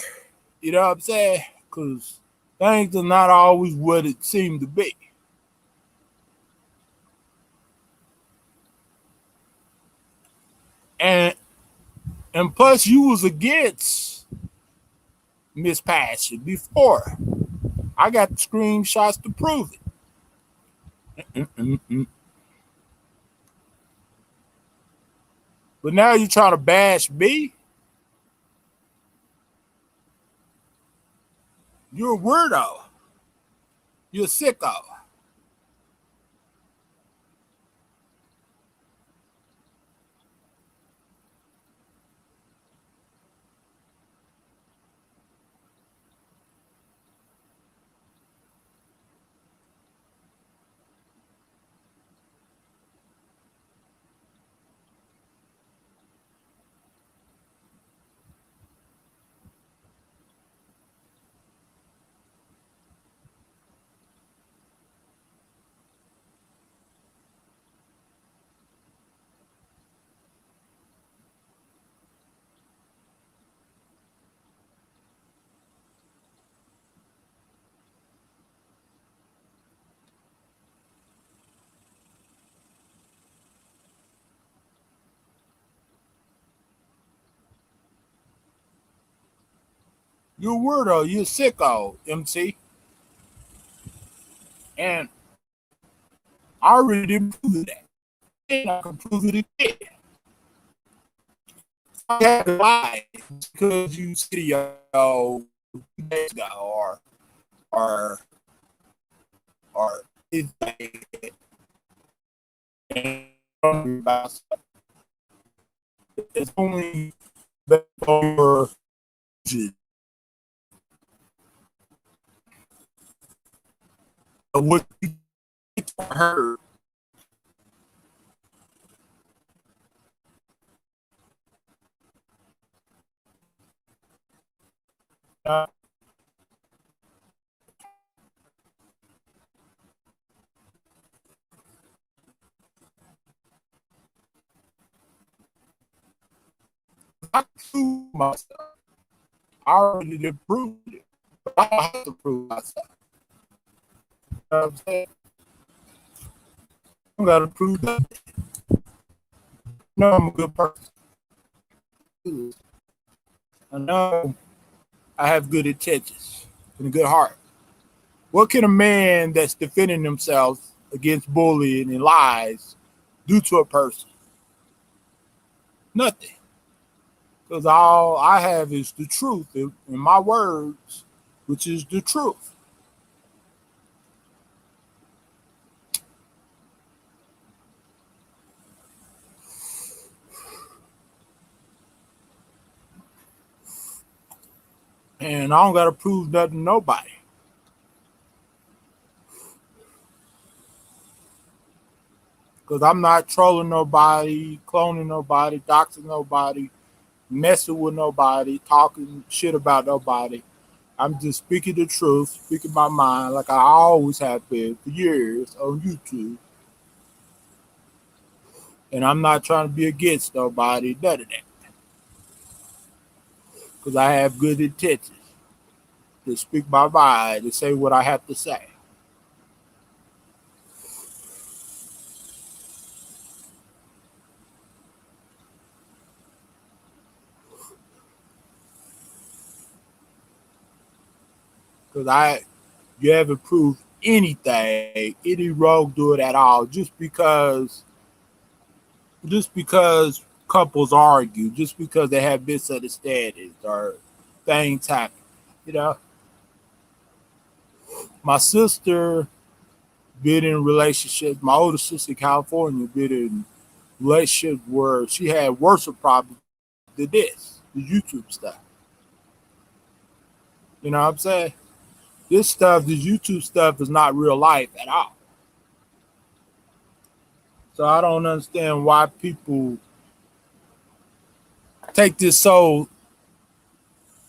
You know what I'm saying? Because things are not always what it seemed to be. And And plus, you was against Miss Passion before. I got screenshots to prove it. Mm-mm-mm. But now you're trying to bash me? You're a weirdo. You're a sicko. You're a weirdo. You're a sicko, MC. And I already didn't prove that. And I can prove it again. I had to lie because you see yo days ago or or it's only over what you heard. Uh, I prove myself. I already did prove it. But I don't have to prove myself. You know what I'm saying? I gotta prove that. No, I'm a good person. I know I have good intentions and a good heart. What can a man that's defending themselves against bullying and lies do to a person? Nothing. Because all I have is the truth in my words, which is the truth. And I don't got to prove nothing to nobody. Because I'm not trolling nobody, cloning nobody, doxing nobody, messing with nobody, talking shit about nobody. I'm just speaking the truth, speaking my mind like I always have been for years on YouTube. And I'm not trying to be against nobody, none of that. Because I have good intentions to speak my mind and say what I have to say. Because you haven't proved anything, any wrongdoing at all, just because couples argue, just because they have misunderstandings or things happen. You know, my sister been in relationships. My older sister in California been in relationships where she had worse problems than this, the YouTube stuff. You know what I'm saying? This YouTube stuff is not real life at all. So I don't understand why people take this so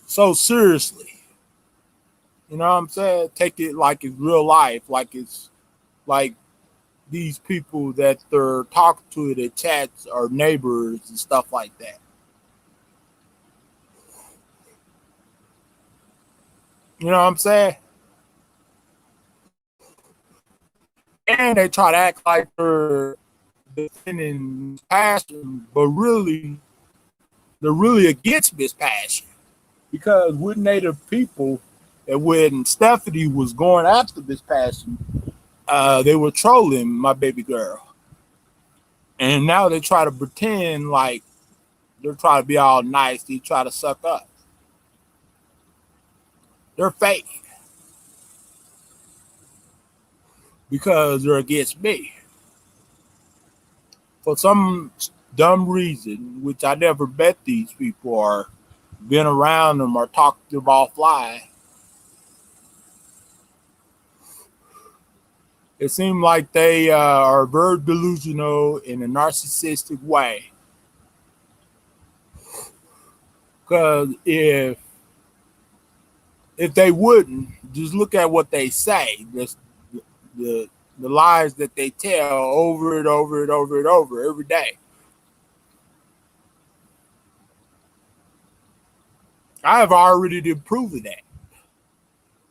seriously. You know what I'm saying? Take it like it's real life, like it's like these people that they're talking to in the chats are neighbors and stuff like that. You know what I'm saying? And they try to act like they're defending passion, but really they're really against Miss Passion because with Native people, and when Stephanie was going after Miss Passion, they were trolling my baby girl, and now they try to pretend like they're trying to be all nice. They try to suck up. They're fake because they're against me for some dumb reason, which I never met these people or been around them or talked to them offline. It seems like they are very delusional in a narcissistic way. Because if they wouldn't, just look at what they say. The the lies that they tell over and over and over and over every day. I have already been proving that.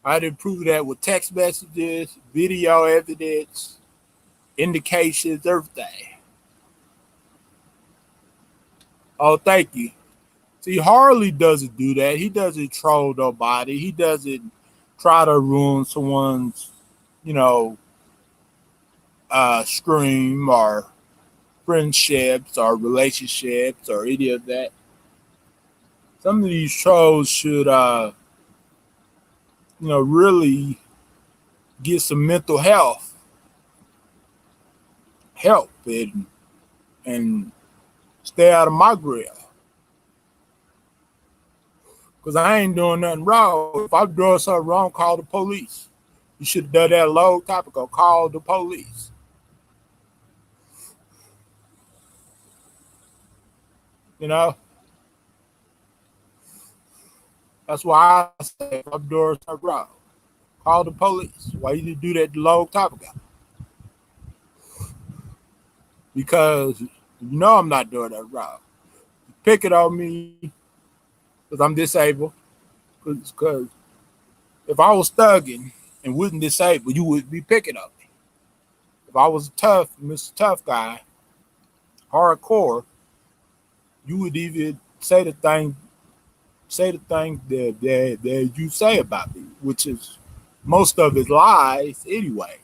I did prove that with text messages, video evidence, indications, everything. Oh, thank you. See, Harley doesn't do that. He doesn't troll nobody. He doesn't try to ruin someone's, you know, stream or friendships or relationships or any of that. Some of these trolls should, really get some mental help and stay out of my grill. Because I ain't doing nothing wrong. If I'm doing something wrong, call the police. You should have done that a long time ago. Call the police. You know? That's why I say if I'm doing something wrong, call the police. Why you didn't do that a long time ago? Because you know I'm not doing that wrong. Pick it on me because I'm disabled. Because if I was thugging and wasn't disabled, you would be picking on me. If I was tough, Mr. Tough Guy, hardcore, you would even say the thing that you say about me, which is most of it lies anyways.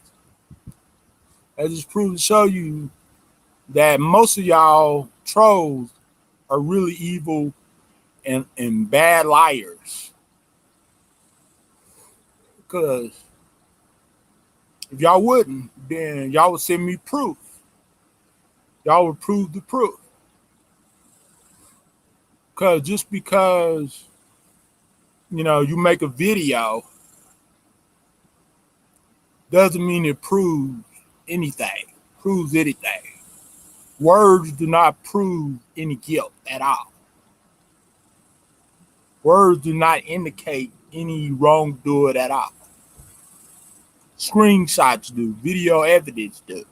I just prove to show you that most of y'all trolls are really evil and bad liars. Because if y'all wouldn't, then y'all would send me proof. Y'all would prove the proof. Because just because, you make a video doesn't mean it proves anything. Words do not prove any guilt at all. Words do not indicate any wrongdoing at all. Screenshots do. Video evidence do.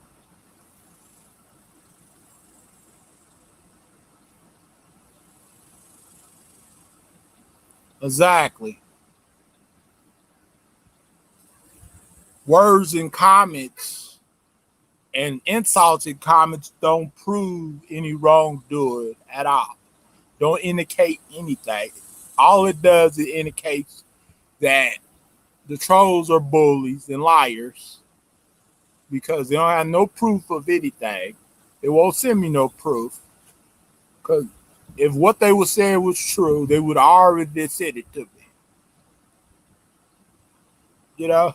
Exactly. Words and comments and insults in comments don't prove any wrongdoing at all. Don't indicate anything. All it does is indicates that the trolls are bullies and liars because they don't have no proof of anything. They won't send me no proof because if what they were saying was true, they would already send it to me. You know?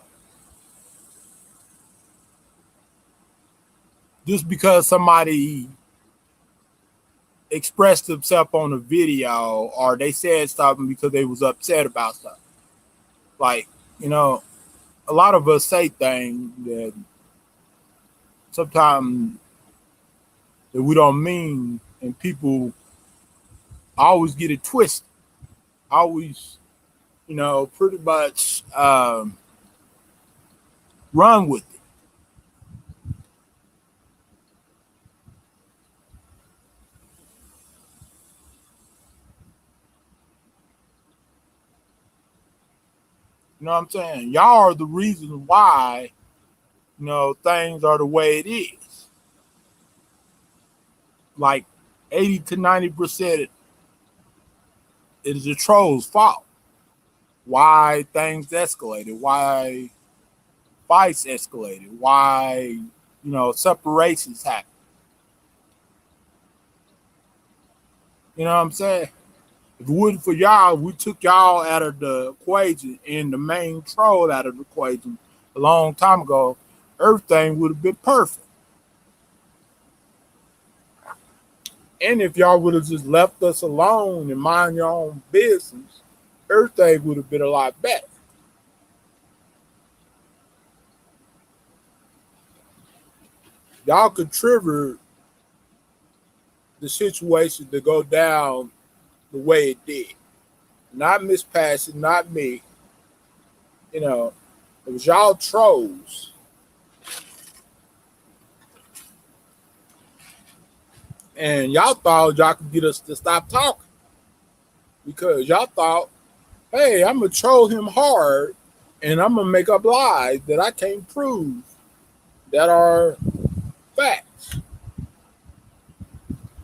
Just because somebody expressed themselves on a video or they said something because they was upset about something. Like, a lot of us say things that sometimes that we don't mean, and people always get it twisted. Always, pretty much run with it. You know what I'm saying? Y'all are the reason why, things are the way it is. Like 80 to 90% it is the troll's fault. Why things escalated, why fights escalated, why, separations happened. You know what I'm saying? If it wasn't for y'all, we took y'all out of the equation and the main troll out of the equation a long time ago, everything would have been perfect. And if y'all would have just left us alone and mind your own business, everything would have been a lot better. Y'all contributed the situation to go down the way it did. Not Miss Passing, not me. It was y'all trolls. And y'all thought y'all could get us to stop talking. Because y'all thought, hey, I'm going to troll him hard and I'm going to make up lies that I can't prove that are facts.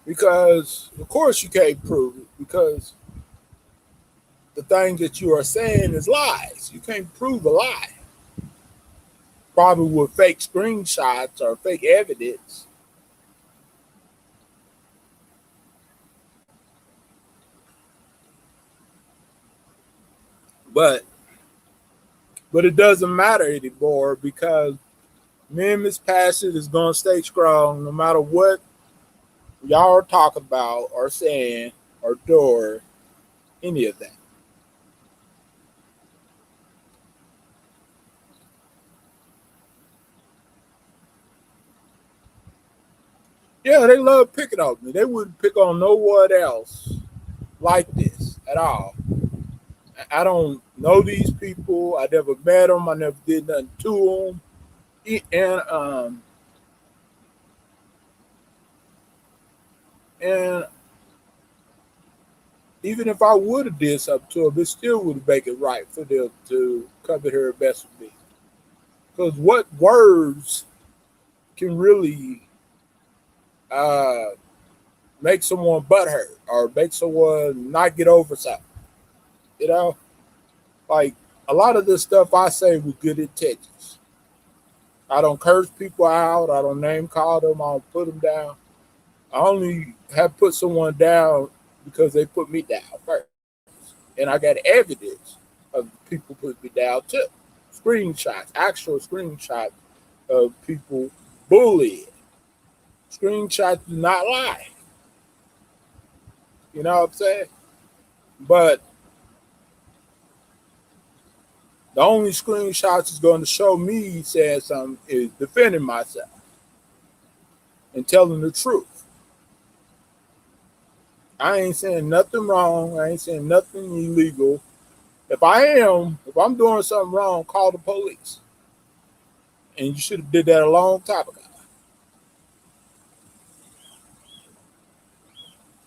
Because, of course, you can't prove it because the thing that you are saying is lies. You can't prove a lie. Probably with fake screenshots or fake evidence. But it doesn't matter anymore because me and Miss Passage is going to stay strong no matter what y'all are talking about or saying or doing, any of that. Yeah, they love picking on me. They wouldn't pick on no one else like this at all. I don't know these people. I never met them. I never did nothing to them. And even if I would have did something to them, it still would make it right for them to come in here and mess with me. Because what words can really uh, make someone butthurt or make someone not get over something? You know, like a lot of this stuff I say with good intentions. I don't curse people out. I don't name call them. I don't put them down. I only have put someone down because they put me down first. And I got evidence of people put me down too. Screenshots, actual screenshots of people bullying. Screenshots do not lie. You know what I'm saying? But the only screenshots is going to show me saying something is defending myself and telling the truth. I ain't saying nothing wrong. I ain't saying nothing illegal. If I'm doing something wrong, call the police. And you should have did that a long time ago.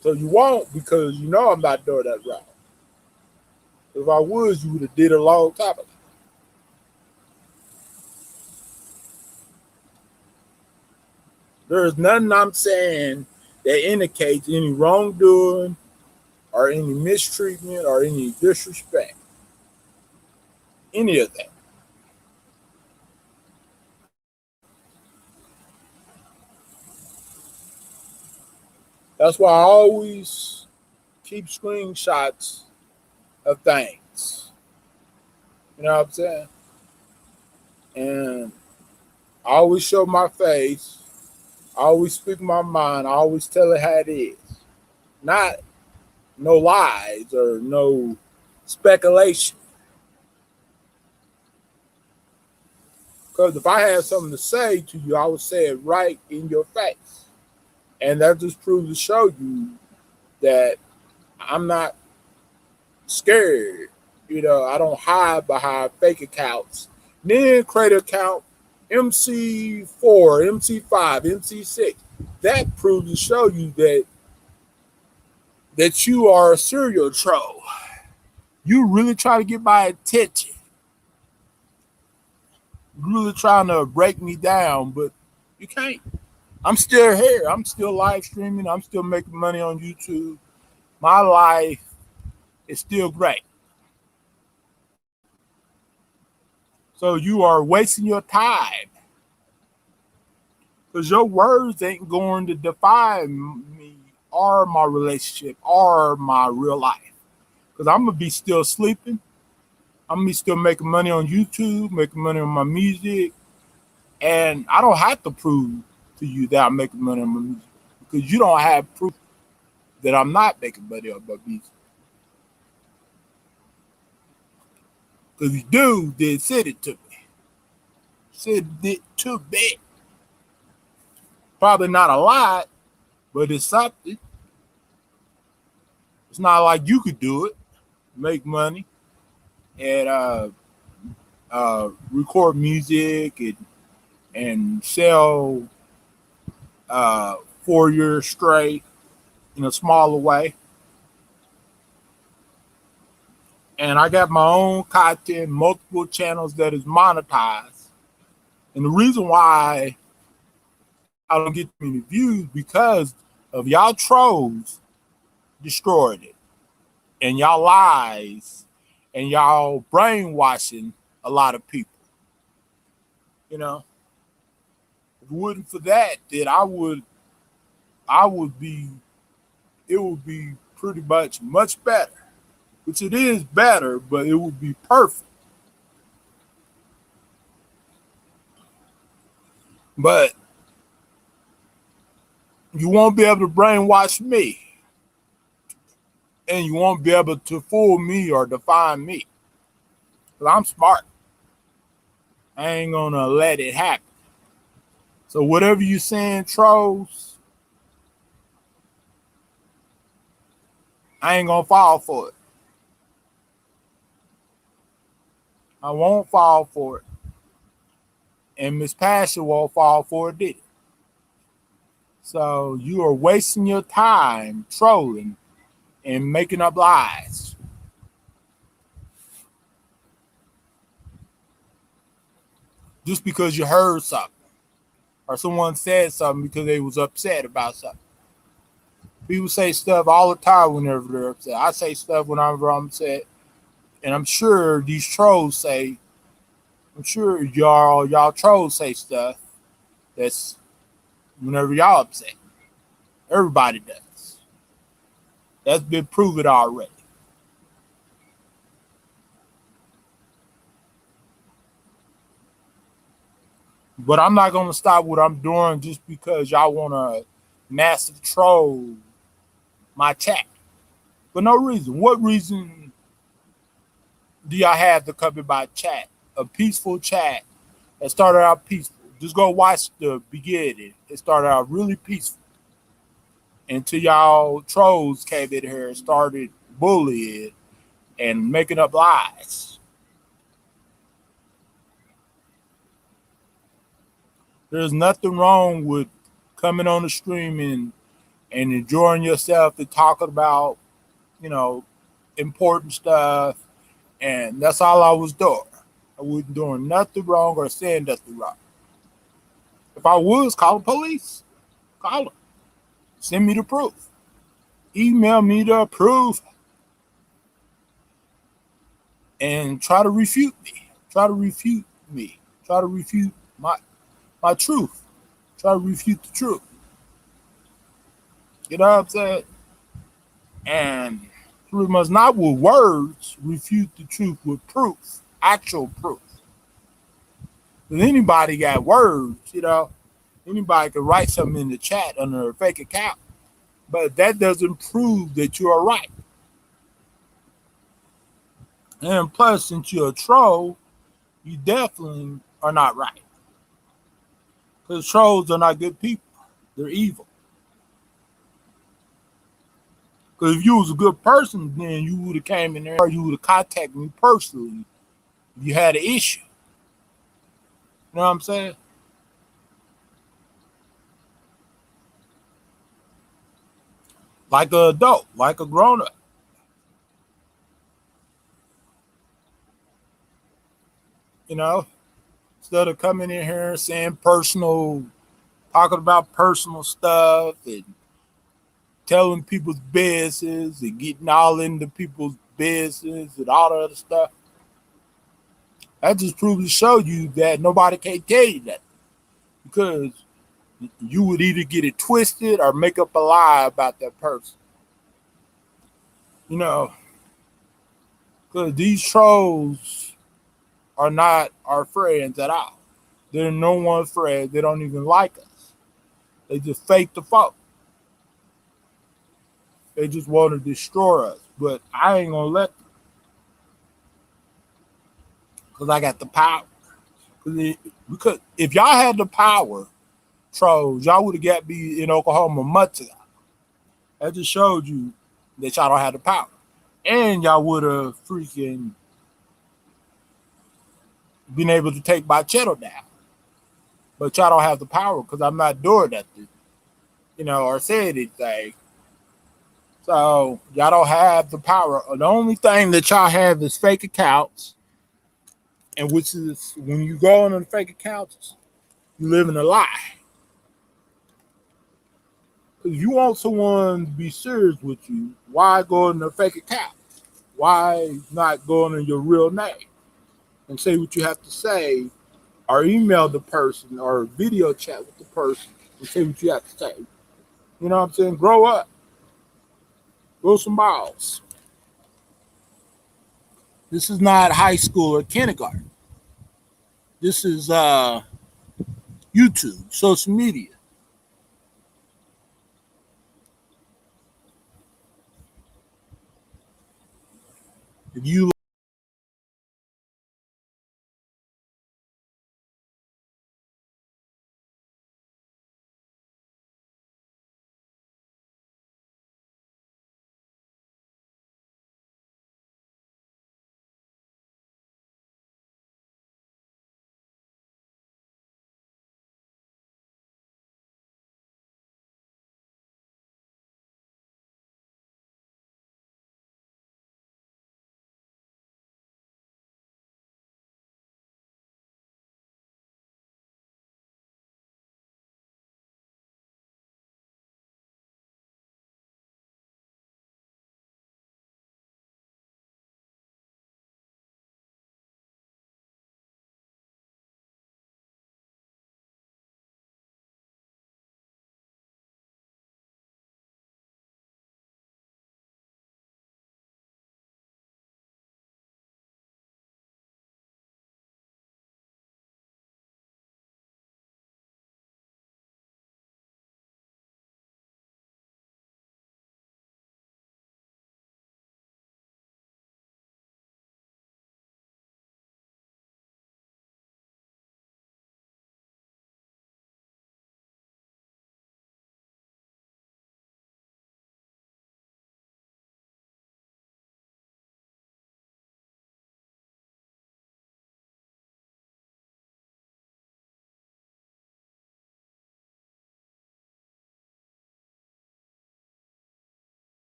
So you won't because you know I'm not doing that wrong. If I was, you would have did it a long time ago. There's nothing I'm saying that indicates any wrongdoing or any mistreatment or any disrespect. Any of that. That's why I always keep screenshots of things. You know what I'm saying? And I always show my face. I always speak my mind. I always tell it how it is. Not no lies or no speculation. Because if I had something to say to you, I would say it right in your face. And that just proves to show you that I'm not scared. I don't hide behind fake accounts. Then create an account MC4, MC5, MC6. That proves to show you that you are a serial troll. You really try to get my attention. You're really trying to break me down, but you can't. I'm still here. I'm still live streaming. I'm still making money on YouTube. My life it's still great. So you are wasting your time because your words ain't going to define me or my relationship or my real life. Because I'm going to be still sleeping. I'm going to be still making money on YouTube, making money on my music. And I don't have to prove to you that I'm making money on my music because you don't have proof that I'm not making money on my music. Because you do, then send it to me. Send it to me. Probably not a lot, but it's something. It's not like you could do it, make money, and record music and sell 4 years straight in a smaller way. And I got my own content, multiple channels that is monetized. And the reason why I don't get many views because of y'all trolls destroyed it. And y'all lies and y'all brainwashing a lot of people. You know, if it wasn't for that, then it would be pretty much better. Which it is better, but it would be perfect. But you won't be able to brainwash me. And you won't be able to fool me or define me. Because I'm smart. I ain't going to let it happen. So whatever you saying, trolls, I ain't going to fall for it. I won't fall for it. And Miss Passion won't fall for it, did it? So you are wasting your time trolling and making up lies. Just because you heard something or someone said something because they was upset about something. People say stuff all the time whenever they're upset. I say stuff whenever I'm upset. And I'm sure these trolls say, I'm sure y'all trolls say stuff that's whenever y'all upset. Everybody does. That's been proven already. But I'm not going to stop what I'm doing just because y'all want to massive troll my chat. For no reason. What reason do y'all have to come in my chat? A peaceful chat that started out peaceful. Just go watch the beginning. It started out really peaceful. Until y'all trolls came in here and started bullying and making up lies. There's nothing wrong with coming on the stream and enjoying yourself and talking about, important stuff. And that's all I was doing. I wasn't doing nothing wrong or saying nothing wrong. If I was, call the police. Call them. Send me the proof. Email me the proof. And try to refute me. Try to refute me. Try to refute my truth. Try to refute the truth. You know what I'm saying? And pretty much not with words, refute the truth with proof. Actual proof. Because anybody got words, Anybody can write something in the chat under a fake account. But that doesn't prove that you are right. And plus, since you're a troll, you definitely are not right. Because trolls are not good people. They're evil. Because if you was a good person, then you would have came in there or you would have contacted me personally if you had an issue. You know what I'm saying? Like an adult, like a grown-up. Instead of coming in here saying talking about personal stuff and telling people's business and getting all into people's business and all the other stuff. That just proves to show you that nobody can tell you that because you would either get it twisted or make up a lie about that person. You know, because these trolls are not our friends at all. They're no one's friend. They don't even like us. They just fake the fault. They just want to destroy us. But I ain't gonna let them because I got the power. Because if y'all had the power, trolls, y'all would have got me in Oklahoma months ago. That just showed you that y'all don't have the power. And y'all would have freaking been able to take my channel down. But y'all don't have the power because I'm not doing nothing, or saying anything. So y'all don't have the power. The only thing that y'all have is fake accounts, and which is when you go on the fake accounts, you live in a lie. If you want someone to be serious with you, why go in a fake account? Why not go in your real name and say what you have to say, or email the person, or video chat with the person and say what you have to say? You know what I'm saying? Grow up, grow some balls. This is not high school or kindergarten. This is YouTube, social media. If you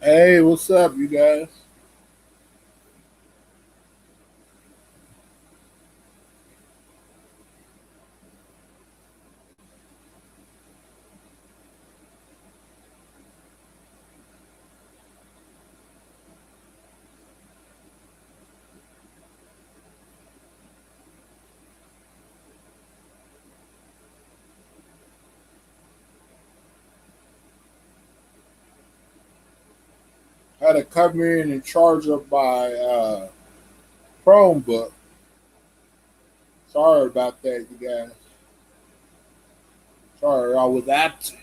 Hey, what's up, you guys? Had to come in and charge up my Chromebook. Sorry about that, you guys. Sorry, I was absent.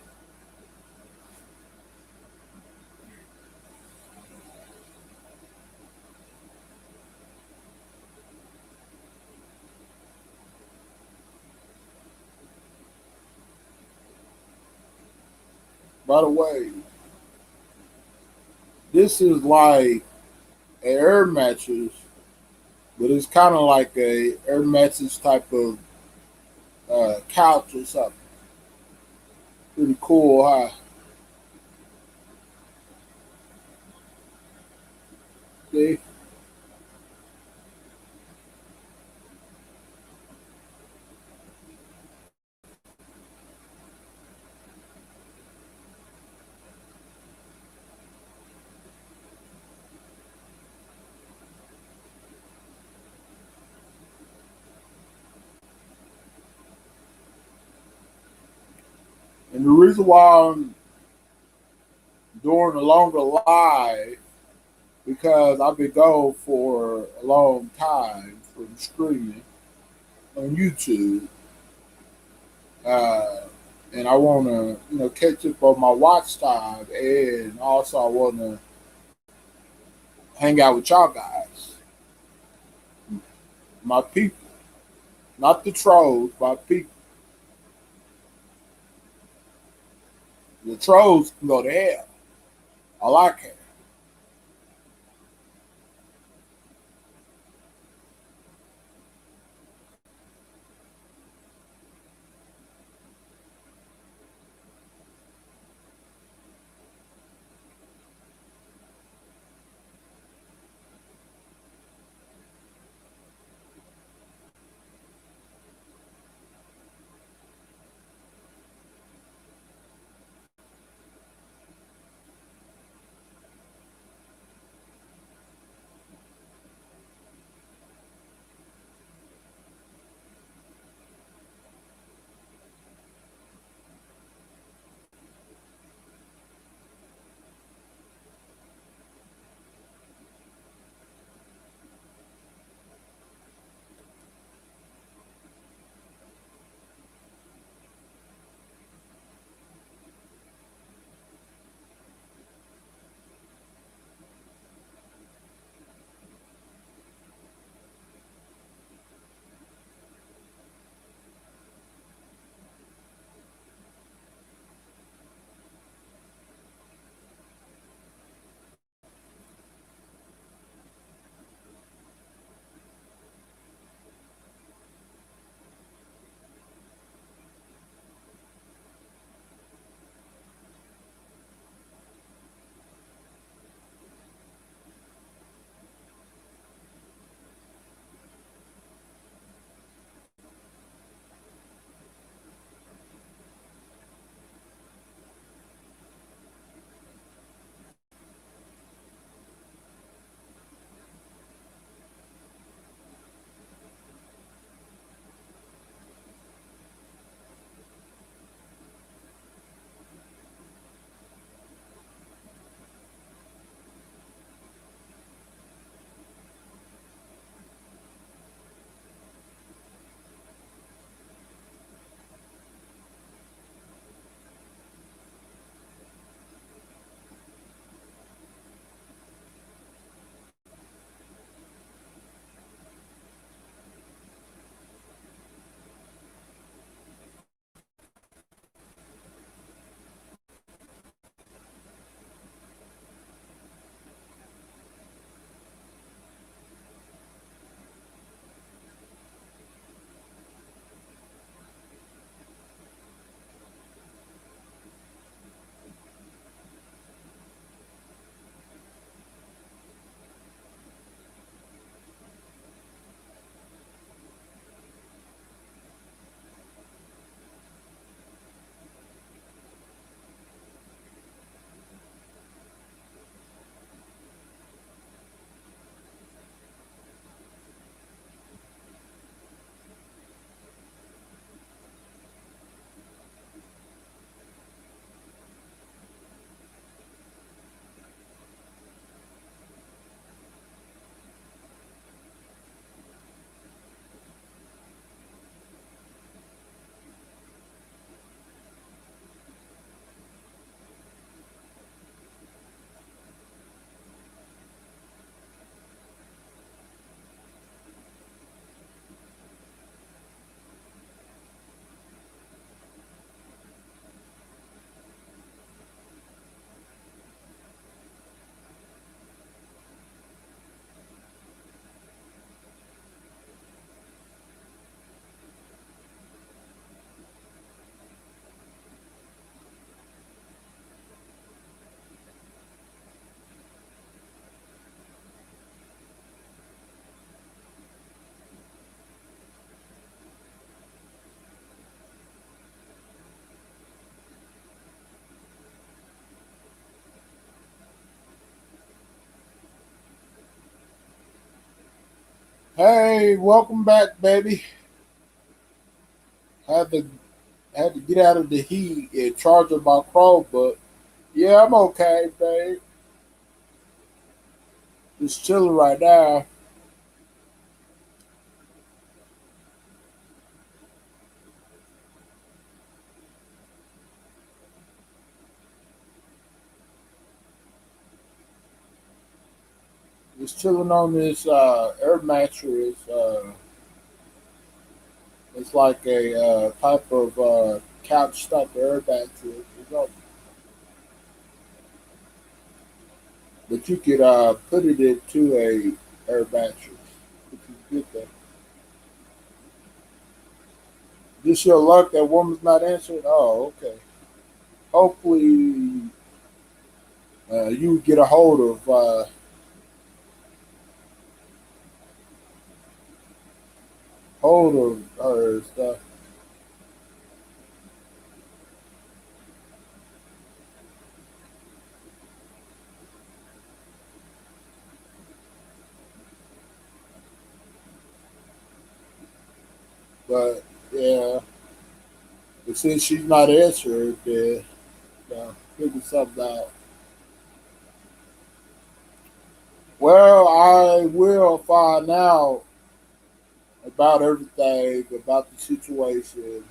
By the way, this is like an air mattress, but it's kind of like a air mattress type of couch or something. Pretty cool, huh? See? And the reason why I'm doing a longer live because I've been gone for a long time from streaming on YouTube, uh, and I want to catch up on my watch time, and also I want to hang out with y'all guys, my people, not the trolls, my people. The trolls can go to hell. All I care. Hey, welcome back, baby. Had to had to get out of the heat and charge up my Chromebook. Yeah, I'm okay, babe. Just chilling right now. Just chilling on this air mattress. It's like a type of couch type of air mattress. But you could put it into a air mattress, which is good thing. Just your luck that woman's not answering. Oh, okay. Hopefully, you get a hold of her and stuff. But yeah, but since she's not answering, then figure something out. Well, I will find out about everything about the situation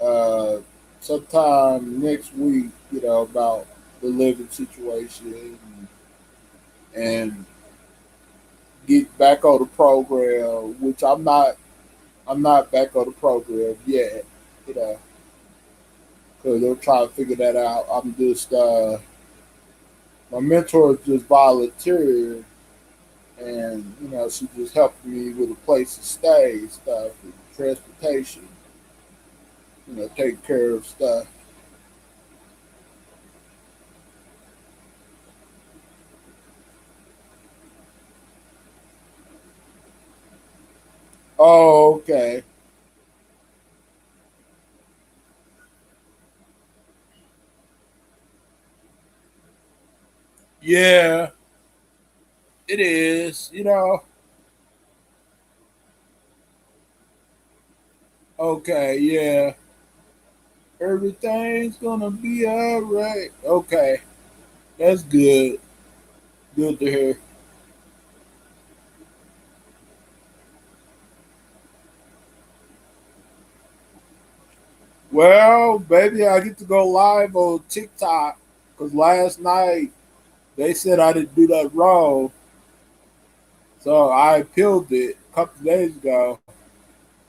uh, sometime next week. About the living situation and get back on the program, which I'm not. I'm not back on the program yet. You know, because they're trying to figure that out. I'm just my mentor just volunteered, and she just helped me with a place to stay, and stuff, and transportation. Take care of stuff. Oh, okay. Yeah, it is. Okay, yeah. Everything's gonna be all right. Okay, that's good. Good to hear. Well, baby, I get to go live on TikTok because last night they said I didn't do that wrong. So I appealed it a couple of days ago,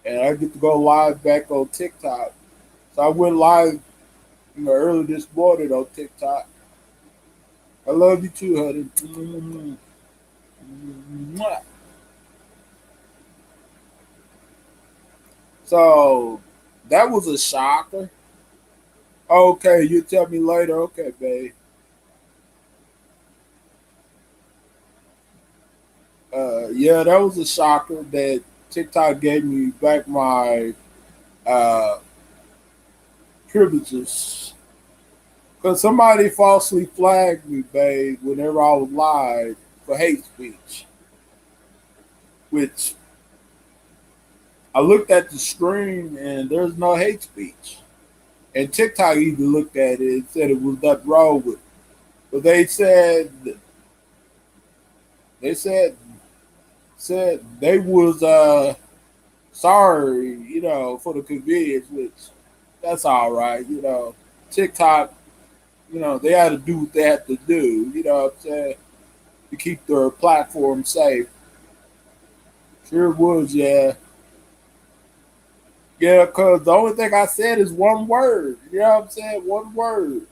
and I get to go live back on TikTok. So I went live, early this morning on TikTok. I love you too, honey. Mwah. So that was a shocker. Okay, you tell me later. Okay, babe. Yeah, that was a shocker that TikTok gave me back my uh, privileges. Because somebody falsely flagged me, babe, whenever I was live for hate speech, which I looked at the screen and there's no hate speech. And TikTok even looked at it and said it was nothing wrong with it. But they said they was sorry, for the convenience, which that's all right. TikTok, they had to do what they had to do, what I'm saying, to keep their platform safe. Sure was, yeah. Yeah, because the only thing I said is one word. You know what I'm saying? One word.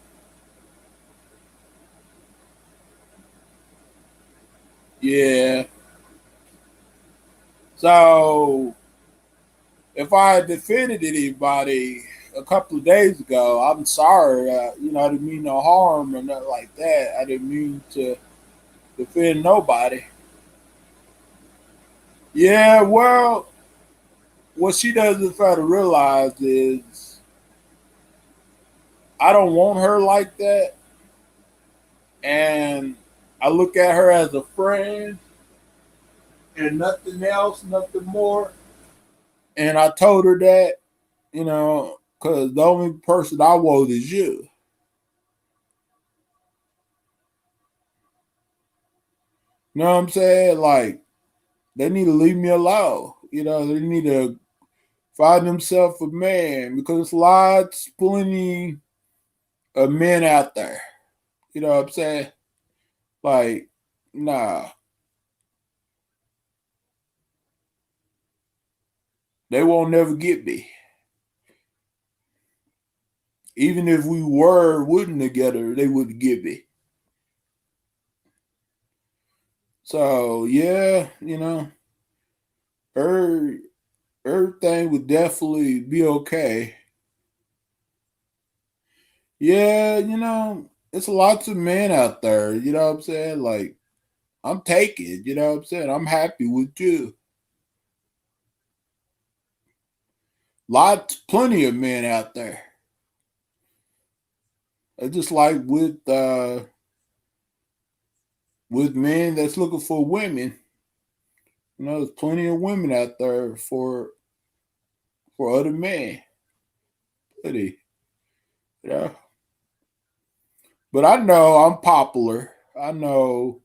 Yeah. So if I had defended anybody a couple of days ago, I'm sorry. I didn't mean no harm or nothing like that. I didn't mean to defend nobody. Yeah, well, what she doesn't try to realize is I don't want her like that. And I look at her as a friend. and nothing else, nothing more. And I told her that, because the only person I want is you. You know what I'm saying? Like, they need to leave me alone. They need to find themselves a man because there's lots, plenty of men out there. You know what I'm saying? Like, nah, they won't never get me. Even if we wouldn't together, they wouldn't get me. So yeah, her everything would definitely be okay. Yeah, it's lots of men out there, you know what I'm saying? Like, I'm taken, you know what I'm saying? I'm happy with you. Lots, plenty of men out there. It's just like with men that's looking for women. There's plenty of women out there for other men. Plenty, you know. But I know I'm popular. I know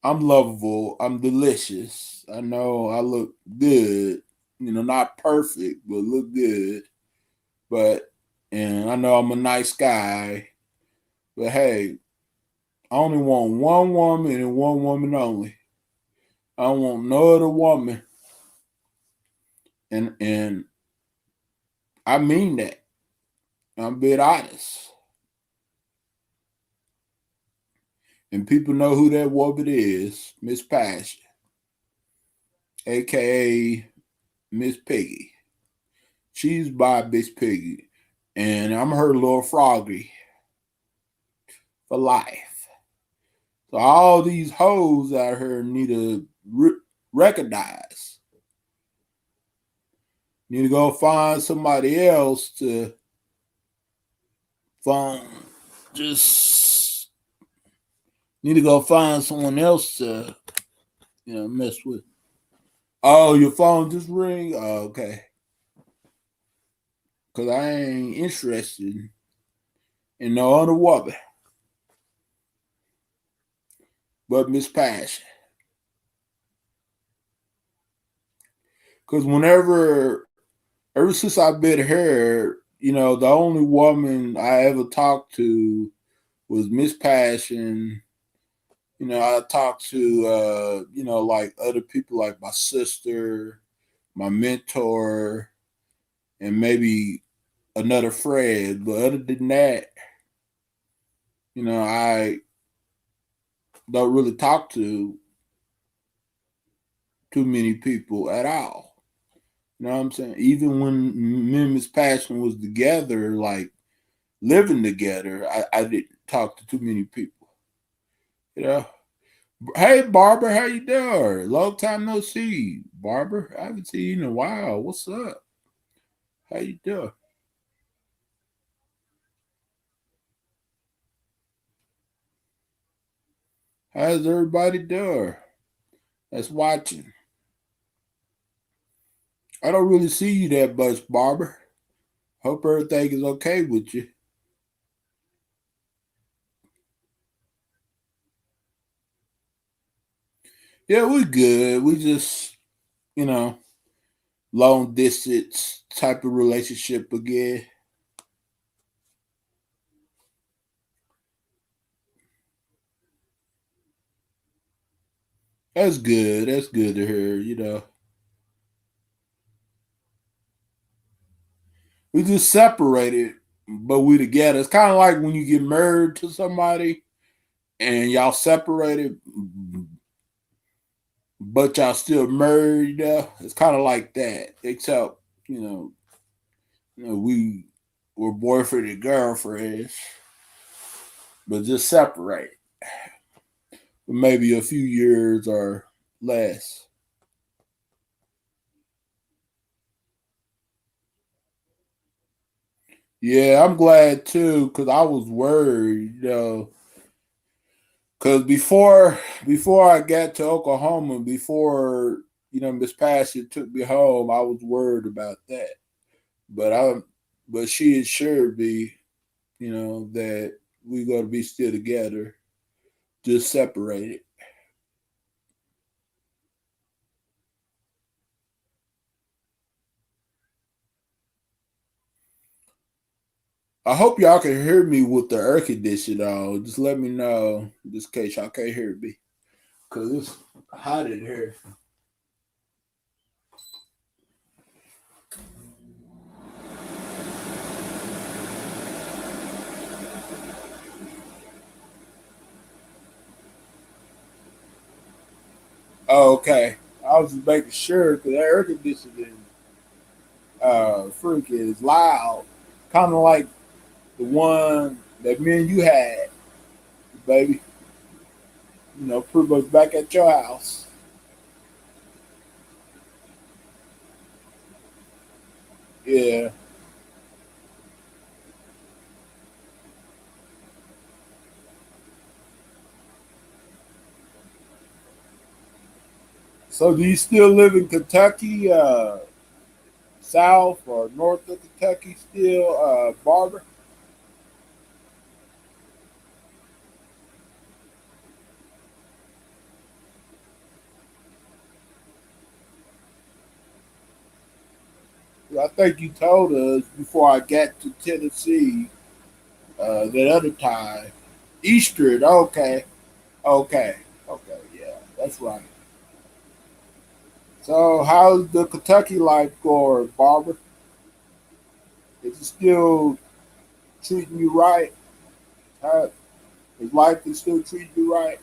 I'm lovable. I'm delicious. I know I look good. Not perfect, but look good. But and I know I'm a nice guy. But hey, I only want one woman and one woman only. I don't want no other woman. And I mean that. I'm being honest. And people know who that woman is, Miss Passion, aka Miss Piggy. She's by Miss Piggy. And I'm her little froggy for life. So all these hoes out here need to recognize. Need to go find somebody else to phone. Just need to go find someone else to mess with. Oh, your phone just ring. Oh, okay. Cause I ain't interested in no other woman but Miss Passion. Cause ever since I've been here, the only woman I ever talked to was Miss Passion. I talked to like other people like my sister, my mentor, and maybe another friend. But other than that, I don't really talk to too many people at all. You know what I'm saying? Even when me and Miss Passion was together, like living together, I didn't talk to too many people. You know? Hey Barbara, how you doing? Long time no see. Barbara, I haven't seen you in a while. What's up? How you doing? How's everybody doing? That's watching. I don't really see you that much, Barbara. Hope everything is okay with you. Yeah, we good. We just, you know, long distance type of relationship again. That's good. That's good to hear. We just separated, but we together. It's kind of like when you get married to somebody and y'all separated, but y'all still married. It's kind of like that, except you know, we were boyfriend and girlfriends, but just separate for maybe a few years or less. Yeah, I'm glad too, because I was worried. Cause before I got to Oklahoma, before Miss Passion took me home, I was worried about that. But she assured me, that we're gonna be still together, just separated. I hope y'all can hear me with the air conditioner on. Just let me know, just in case y'all can't hear me, cause it's hot in here. Oh, okay. I was just making sure because the air conditioning freak is loud, kind of like the one that me and you had, baby. Pretty much back at your house. Yeah. So do you still live in Kentucky, south or north of Kentucky still, Barbara? 'Cause I think you told us before I got to Tennessee that other time. Eastern, okay. Okay. Okay, yeah, that's right. So how's the Kentucky life going, Barbara? Is it still treating you right? How, is life is still treating you right?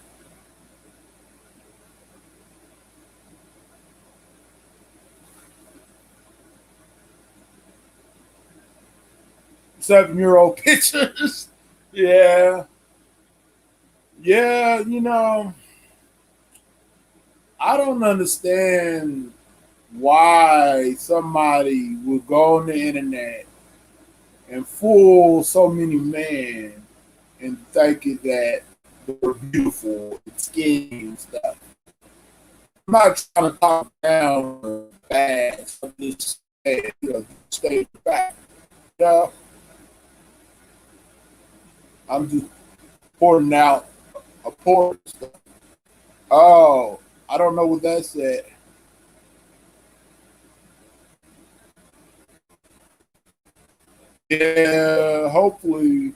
7 year old pictures. Yeah. Yeah, I don't understand why somebody would go on the internet and fool so many men and thinking that they're beautiful and skinny and stuff. I'm not trying to talk down or bad. I'm just saying, state the fact. You know, I'm just pointing out a point. Oh, I don't know what that said. Yeah, hopefully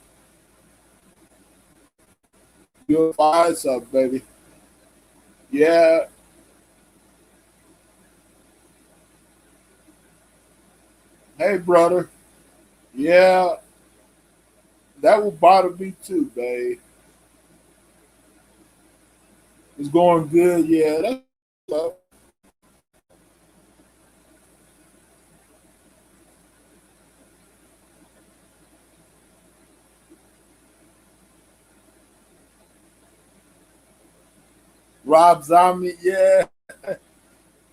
you'll find something, baby. Yeah. Hey, brother. Yeah, that will bother me too, babe. It's going good. Yeah, that's so. Rob Zombie, yeah.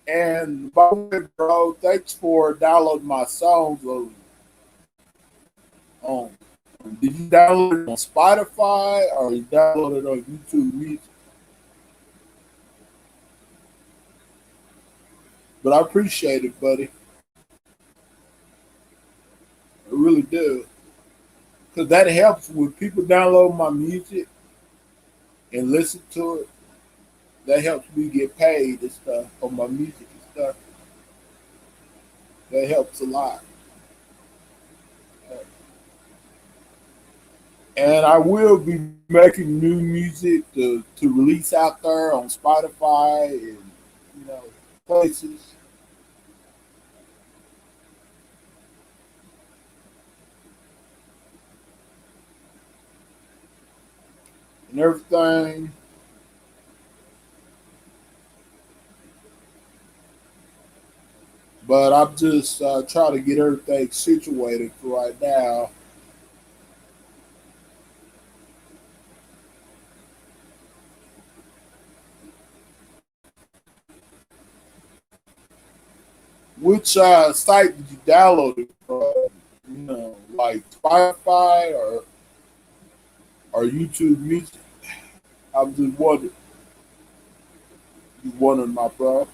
And by the way, bro, thanks for downloading my songs on. Did you download it on Spotify or you download it on YouTube Music? But I appreciate it, buddy. I really do. Because that helps when people download my music and listen to it. That helps me get paid and stuff on my music and stuff. That helps a lot. And I will be making new music to release out there on Spotify and you know places and everything. But I'm just trying to get everything situated for right now. Which site did you download it from? Like Spotify or YouTube Music? I'm just wondering, my bro.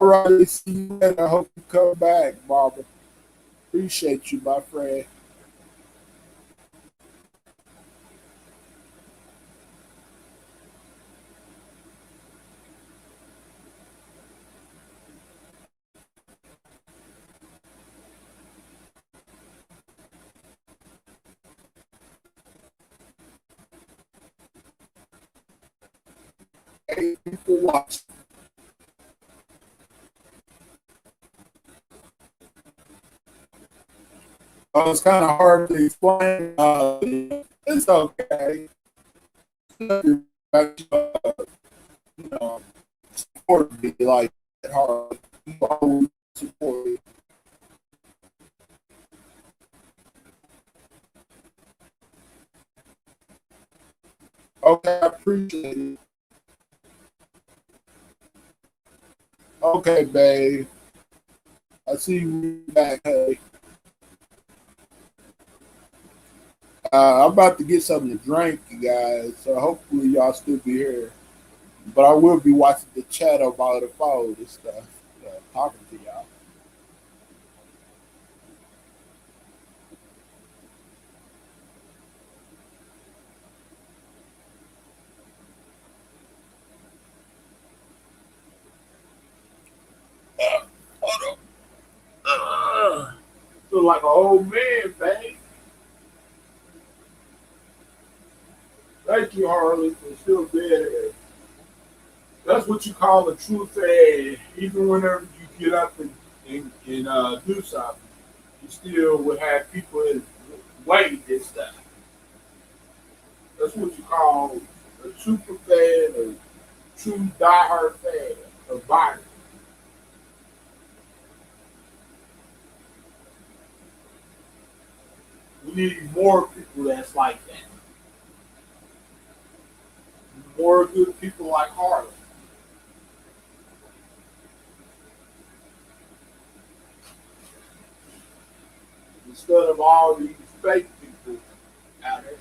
All right, see you later. I hope you come back, Barbara. Appreciate you, my friend. Hey, people watch. It's kind of hard to explain. It's okay. But, you know, support me like that hard. You always support me. Okay, I appreciate it. Okay, babe. I see you back. Hey, I'm about to get something to drink, you guys. So hopefully y'all still be here. But I will be watching the chat about the phone and stuff. Talking to y'all. Hold on. Feel like an old man, babe. Thank you, Harley, for still being here. That's what you call a true fan. Even whenever you get up and do something, you still would have people waiting and stuff. That's what you call a super fan or true diehard fan of Byron. We need more people that's like that. More good people like Harley. Instead of all these fake people out there.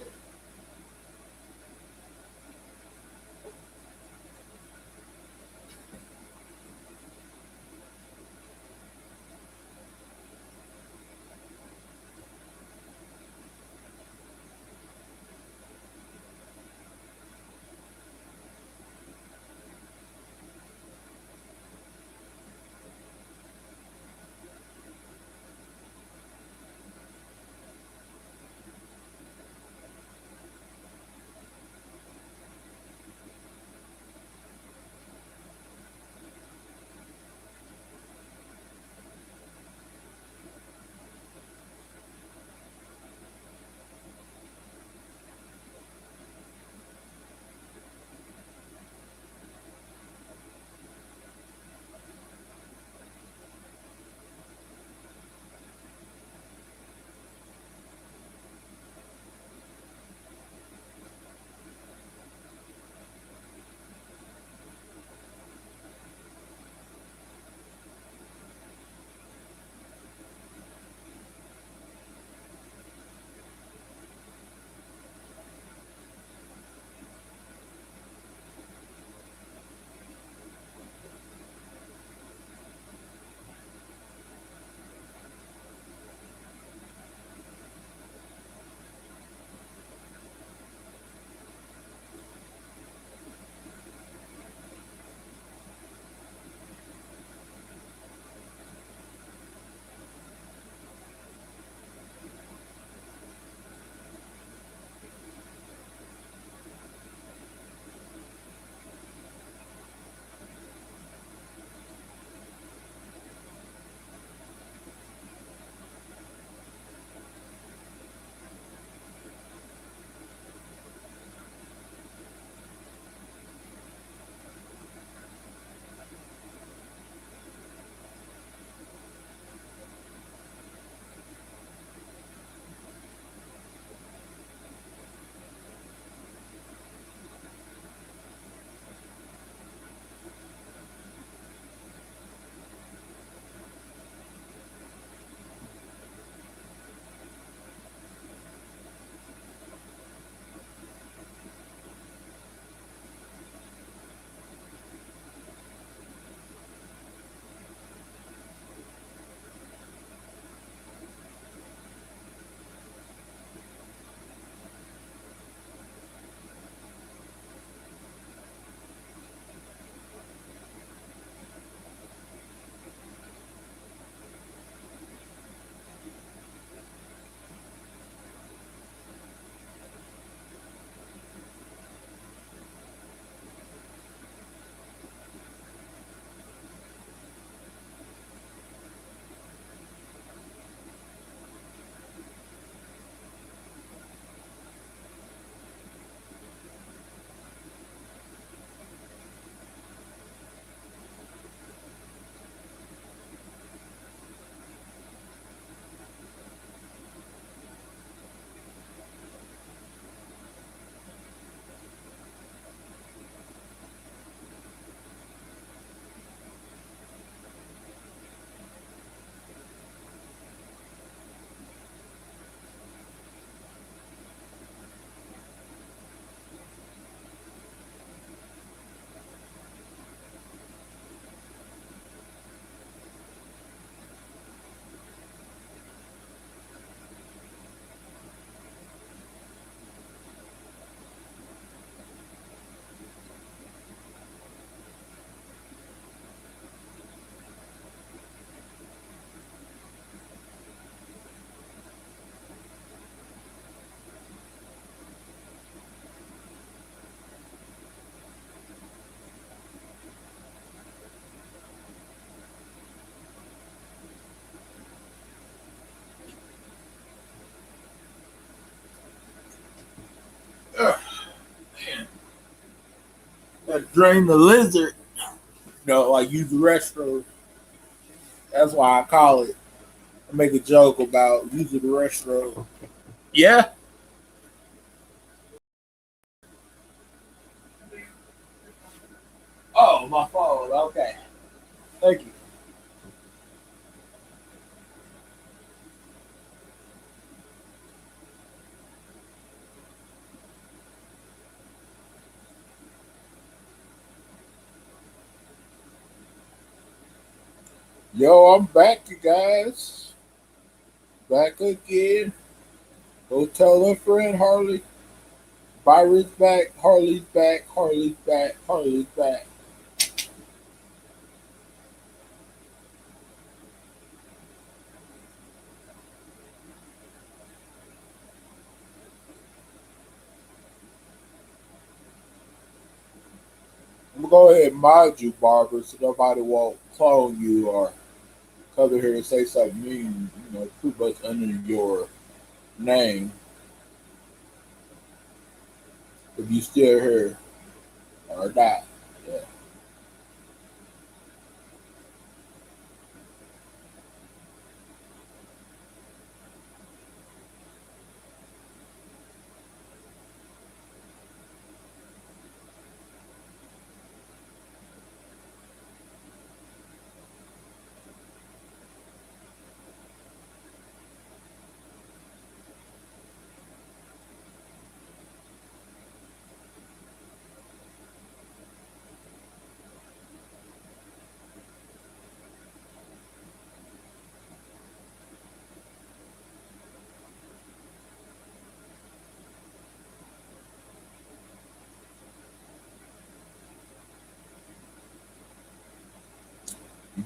Drain the lizard. Like use the restroom. That's why I call it. I make a joke about using the restroom. Yeah. Oh, my phone. Okay. Thank you. Yo, I'm back, you guys. Back again. Go tell a friend, Harley. Byron's back. Harley's back. Harley's back. Harley's back. I'm gonna go ahead and mod you, Barbara, so nobody won't clone you or come in here and say something mean, too much under your name if you still here or not. Yeah.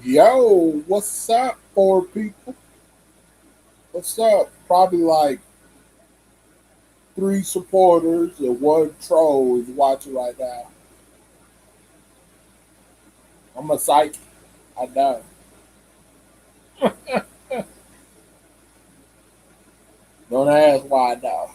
Yo, what's up, four people? What's up? Probably like three supporters and one troll is watching right now. I'm a psychic. I know. Don't ask why I know.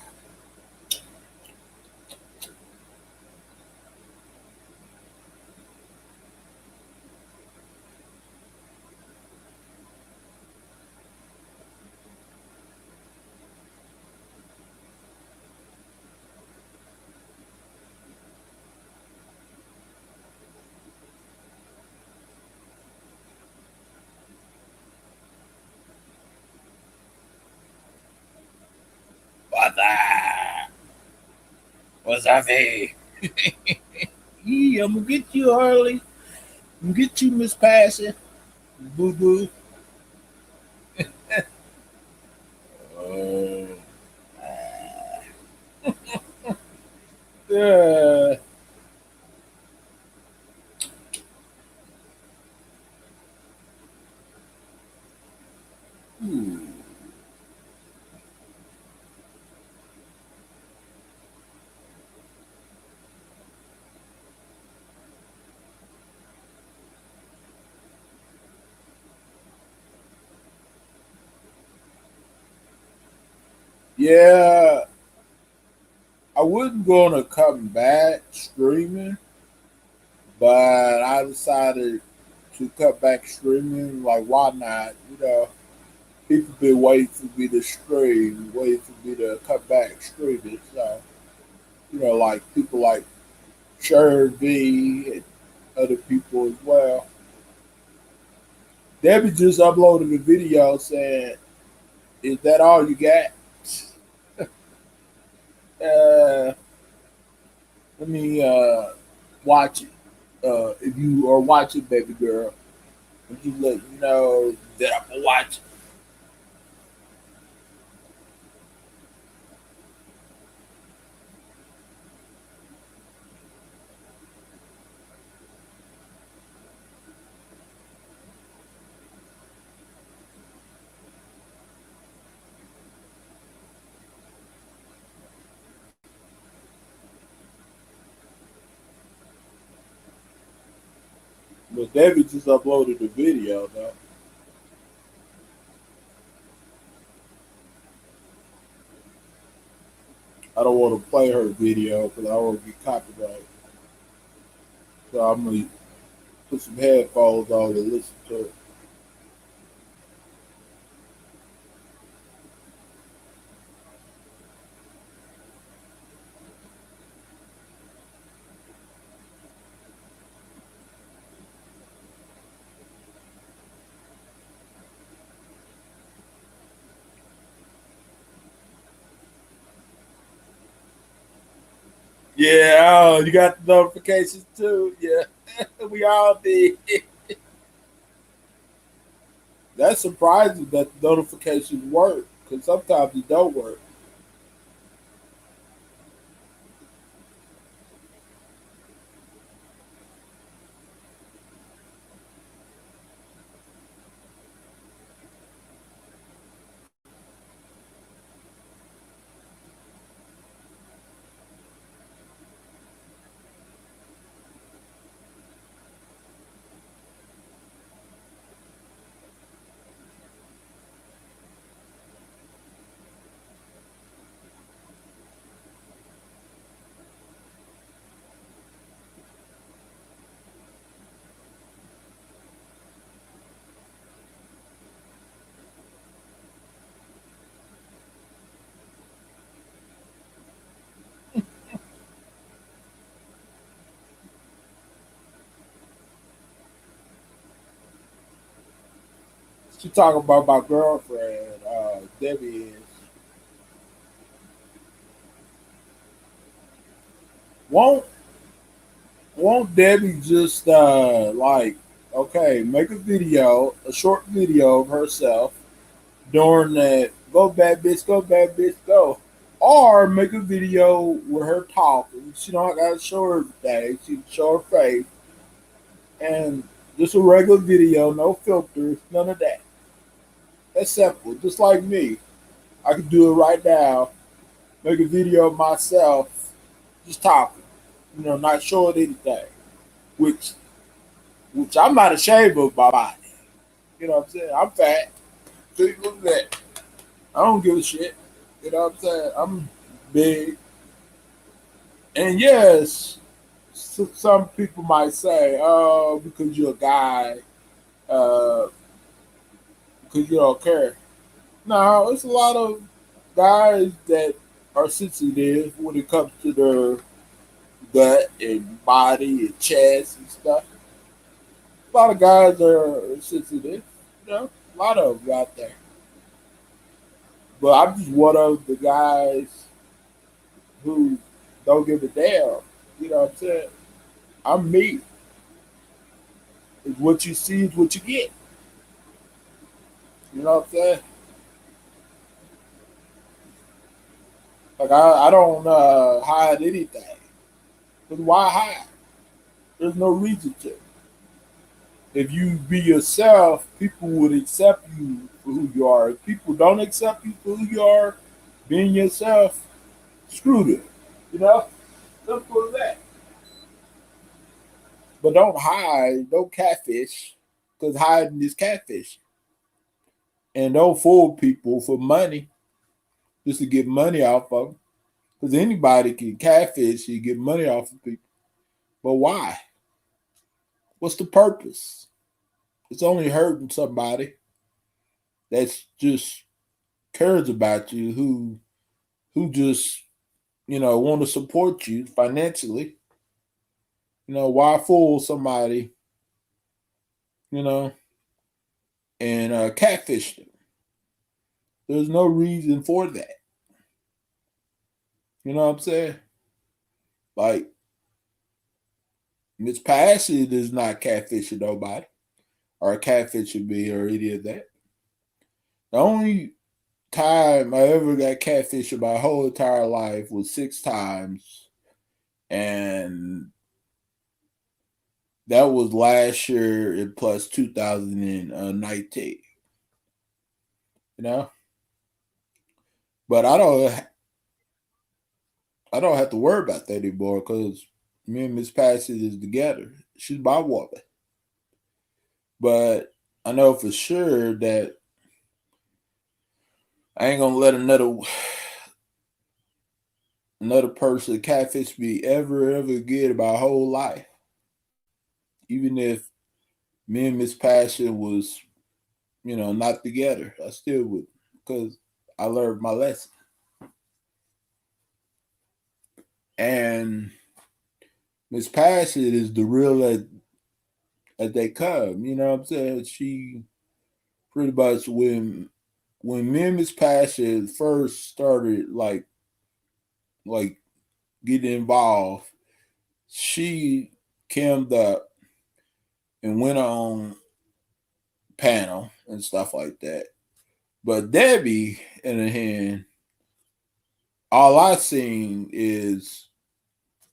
What the? What's up, hey? Yeah, I'm gonna get you, Harley. I'm gonna get you, Miss Passion. Boo boo. Uh, yeah. Ooh. Yeah, I wasn't gonna come back streaming, but I decided to cut back streaming. Like, why not? People been waiting for me to stream, waiting for me to come back streaming. So, like people like Sharon V and other people as well. Debbie just uploaded a video saying, "Is that all you got?" Uh, let me watch it. If you are watching, baby girl, would you let me know that I'm watching? But Debbie just uploaded the video, though. I don't want to play her video because I don't want to get copyrighted. So I'm gonna put some headphones on and listen to it. Yeah, oh, you got the notifications too. Yeah, we all did. That's surprising that the notifications work because sometimes it don't work. She talking about my girlfriend, Debbie is. Won't won't Debbie just like okay, make a video, a short video of herself during that go bad bitch go. Or make a video with her talking. She don't gotta show her day, she can show her face and just a regular video, no filters, none of that. That's simple. Just like me. I could do it right now, make a video of myself just talking, not showing anything. Which I'm not ashamed of my body. You know what I'm saying? I'm fat. See, look at that. I don't give a shit. You know what I'm saying? I'm big. And yes, some people might say, oh, because you're a guy, uh, because you don't care. No, it's a lot of guys that are sensitive when it comes to their gut and body and chest and stuff. A lot of guys are sensitive, a lot of them out there. But I'm just one of the guys who don't give a damn. You know what I'm saying? I'm me. It's what you see is what you get. You know what I'm saying? Like I don't hide anything. But why hide? There's no reason to. If you be yourself, people would accept you for who you are. If people don't accept you for who you are, being yourself, screw them. You know? Simple as that. But don't hide, don't catfish, because hiding is catfish. And don't fool people for money, just to get money off of them. Because anybody can catfish, you get money off of people. But why? What's the purpose? It's only hurting somebody that's just cares about you, who just want to support you financially. Why fool somebody, you know, and catfish them? There's no reason for that. You know what I'm saying? Like Miss Passy is not catfishing nobody or catfishing me or any of that. The only time I ever got catfished in my whole entire life was 6 times, and that was last year and plus 2019. You know, but I don't have to worry about that anymore because me and Miss Passy is together. She's my woman, but I know for sure that I ain't gonna let another person catfish me ever again in my whole life. Even if me and Miss Passion was, not together, I still would, because I learned my lesson. And Miss Passion is the real that they come. You know what I'm saying? She pretty much when me and Miss Passion first started like getting involved, she came up and went on panel and stuff like that. But Debbie, in her hand, all I seen is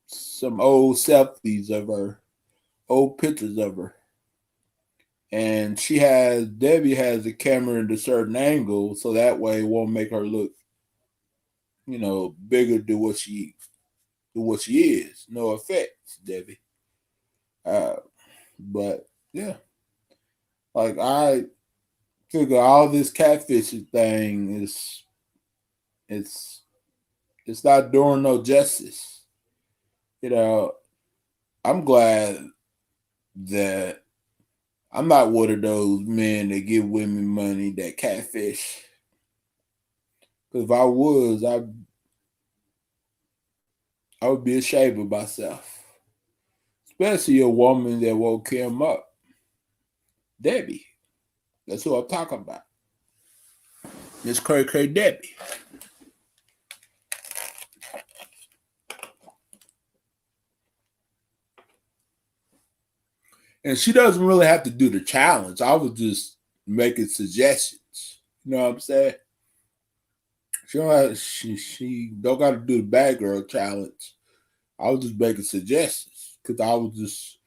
some old selfies of her, old pictures of her. And Debbie has the camera at a certain angle, so that way it won't make her look, bigger than what she is. No offense, Debbie. Uh, but yeah, like I figure all this catfishing thing it's it's not doing no justice. You know, I'm glad that I'm not one of those men that give women money that catfish. Because if I was, I would be ashamed of myself. Especially a woman that woke him up. Debbie. That's who I'm talking about. Miss Cray Debbie. And she doesn't really have to do the challenge. I was just making suggestions. You know what I'm saying? She don't got to do the bad girl challenge. I was just making suggestions because I was just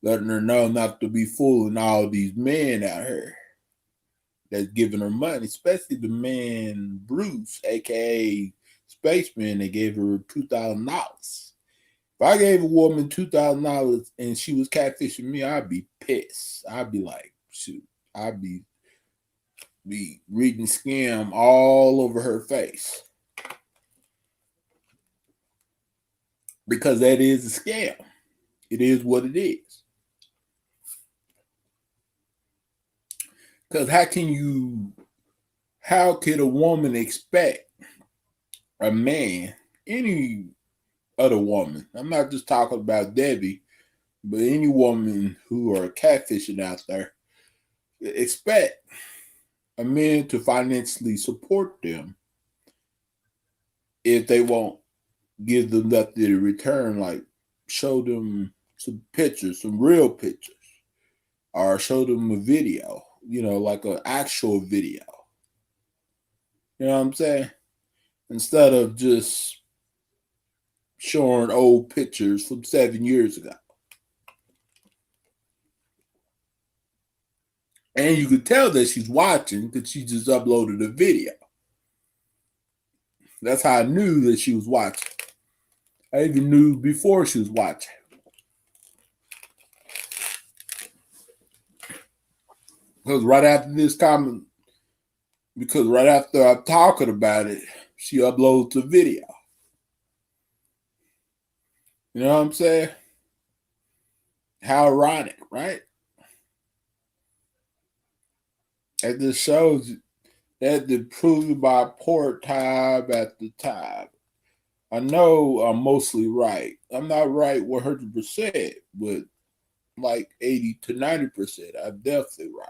letting her know not to be fooling all these men out here that's giving her money, especially the man Bruce, aka Spaceman, that gave her $2,000. If I gave a woman $2,000 and she was catfishing me, I'd be pissed. I'd be like, shoot, I'd be reading scam all over her face. Because that is a scam. It is what it is. Because how could a woman expect a man, any other woman, I'm not just talking about Debbie, but any woman who are catfishing out there, expect a man to financially support them if they won't give them nothing in return, like show them some pictures, some real pictures, or show them a video, like an actual video. You know what I'm saying? Instead of just showing old pictures from 7 years ago. And you could tell that she's watching because she just uploaded a video. That's how I knew that she was watching. I even knew before she was watching. Because right after I'm talking about it, she uploads a video. You know what I'm saying? How ironic, right? It just shows that the proving by poor time after time. I know I'm mostly right. I'm not right 100%, but like 80 to 90%, I'm definitely right.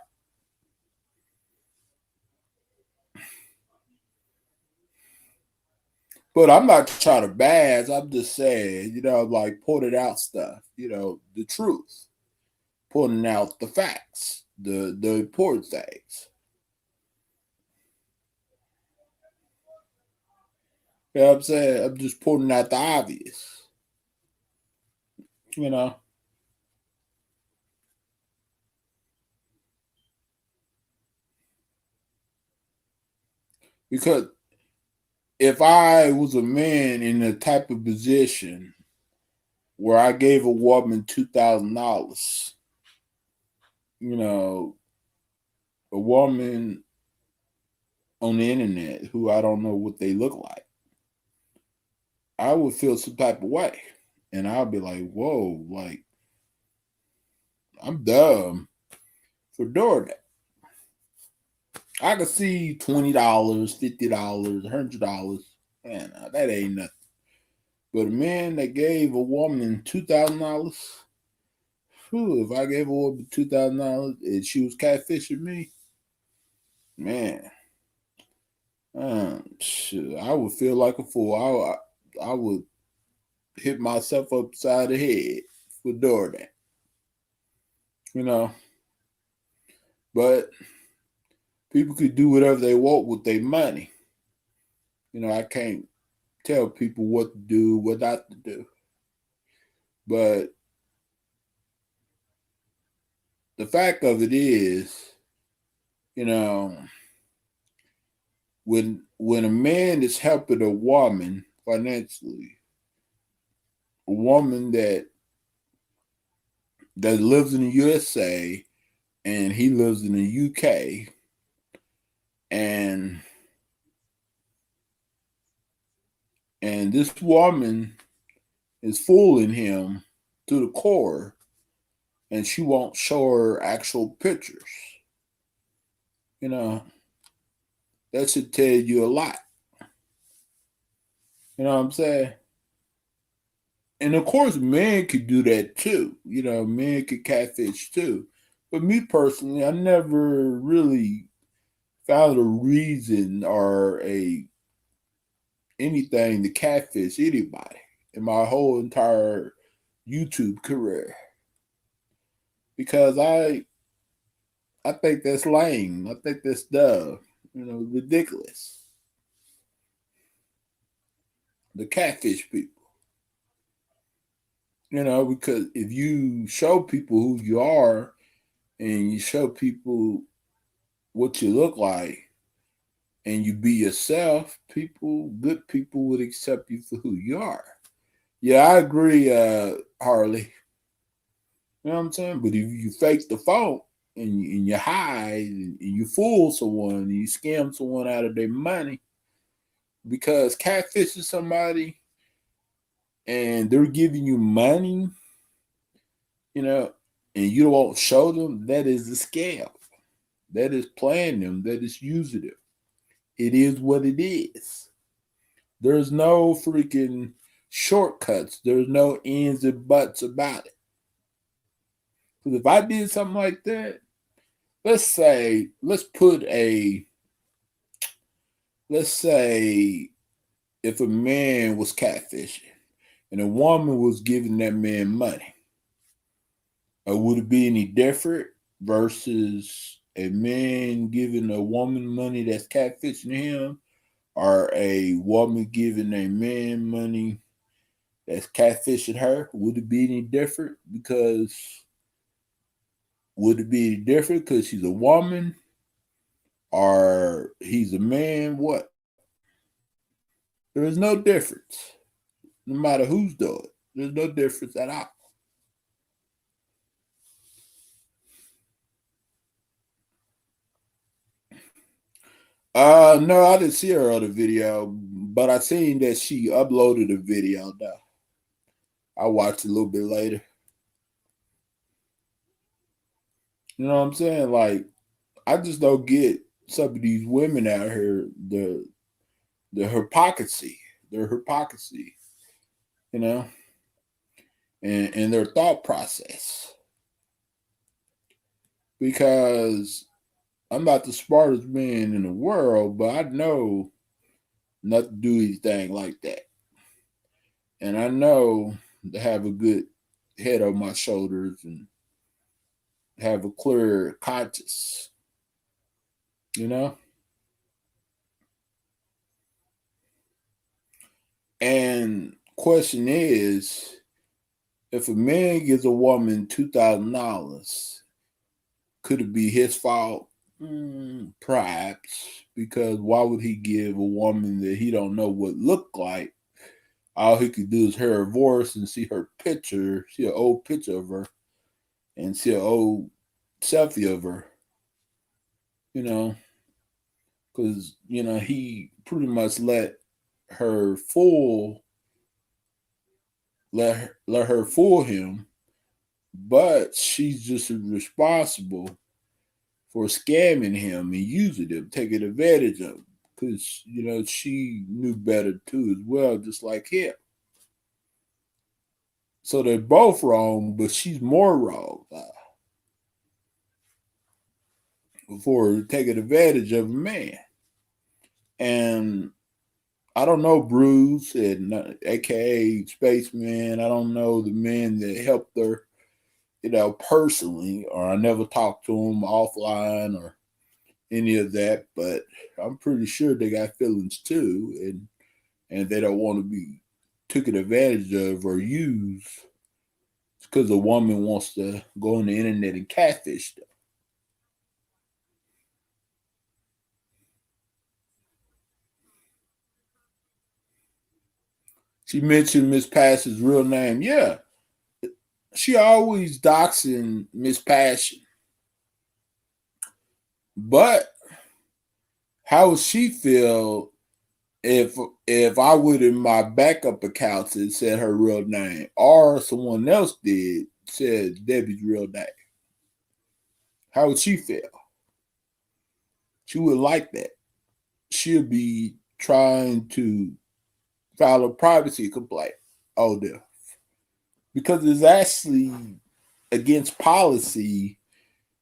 But I'm not trying to bash. I'm just saying, like pointing out stuff, the truth, pointing out the facts, the important things. You know what I'm saying? I'm just pointing out the obvious, you know. Because if I was a man in a type of position where I gave a woman $2,000, you know, a woman on the internet who I don't know what they look like, I would feel some type of way. And I'll be like, whoa, like, I'm dumb for doing that. I could see $20, $50, $100. Man, that ain't nothing. But a man that gave a woman $2,000, if I gave a woman $2,000 and she was catfishing me, man, shit, I would feel like a fool. I would hit myself upside the head for doing that. You know, but people could do whatever they want with their money. I can't tell people what to do, what not to do. But the fact of it is, you know, when a man is helping a woman financially, a woman that lives in the USA and he lives in the UK, and this woman is fooling him to the core, and she won't show her actual pictures. That should tell you a lot. You know what I'm saying? And of course, men could do that too. Men could catfish too. But me personally, I never really found a reason or anything to catfish anybody in my whole entire YouTube career, because I think that's lame. I think that's dumb. Ridiculous. The catfish people. Because if you show people who you are and you show people what you look like and you be yourself, good people would accept you for who you are. Yeah, I agree, Harley. You know what I'm saying? But if you fake the phone and you hide and you fool someone and you scam someone out of their money, because catfish is somebody and they're giving you money, and you won't show them, that is a scam. That is playing them. That is using them. It is what it is. There's no freaking shortcuts. There's no ends and buts about it. Because if I did something like that, let's say if a man was catfishing and a woman was giving that man money, would it be any different versus a man giving a woman money that's catfishing him, or a woman giving a man money that's catfishing her? Would it be any different? Would it be any different because she's a woman or he's a man? What? There is no difference. No matter who's doing it, there's no difference at all. No, I didn't see her other video, but I seen that she uploaded a video though. I watched a little bit later. You know what I'm saying? Like, I just don't get some of these women out here, the hypocrisy, their hypocrisy, you know, and their thought process. Because I'm not the smartest man in the world, but I know not to do anything like that. And I know to have a good head on my shoulders and have a clear conscience, you know? And question is, if a man gives a woman $2,000, could it be his fault? Perhaps, because why would he give a woman that he don't know what look like? All he could do is hear her voice and see her picture, see an old picture of her, and see an old selfie of her. Because he pretty much let her fool him but she's just responsible for scamming him and using him, taking advantage of him. Because, she knew better too, as well, just like him. So they're both wrong, but she's more wrong for taking advantage of a man. And I don't know Bruce and AKA Spaceman. I don't know the men that helped her, personally, or I never talked to them offline or any of that. But I'm pretty sure they got feelings too, and they don't want to be taken advantage of or used because a woman wants to go on the internet and catfish them. She mentioned Miss Passion's real name. Yeah, she always doxing Miss Passion. But how would she feel if I would in my backup accounts and said her real name, or someone else did said Debbie's real name? How would she feel? She would like that. She'll be trying to file a privacy complaint. Oh, dear. Because it's actually against policy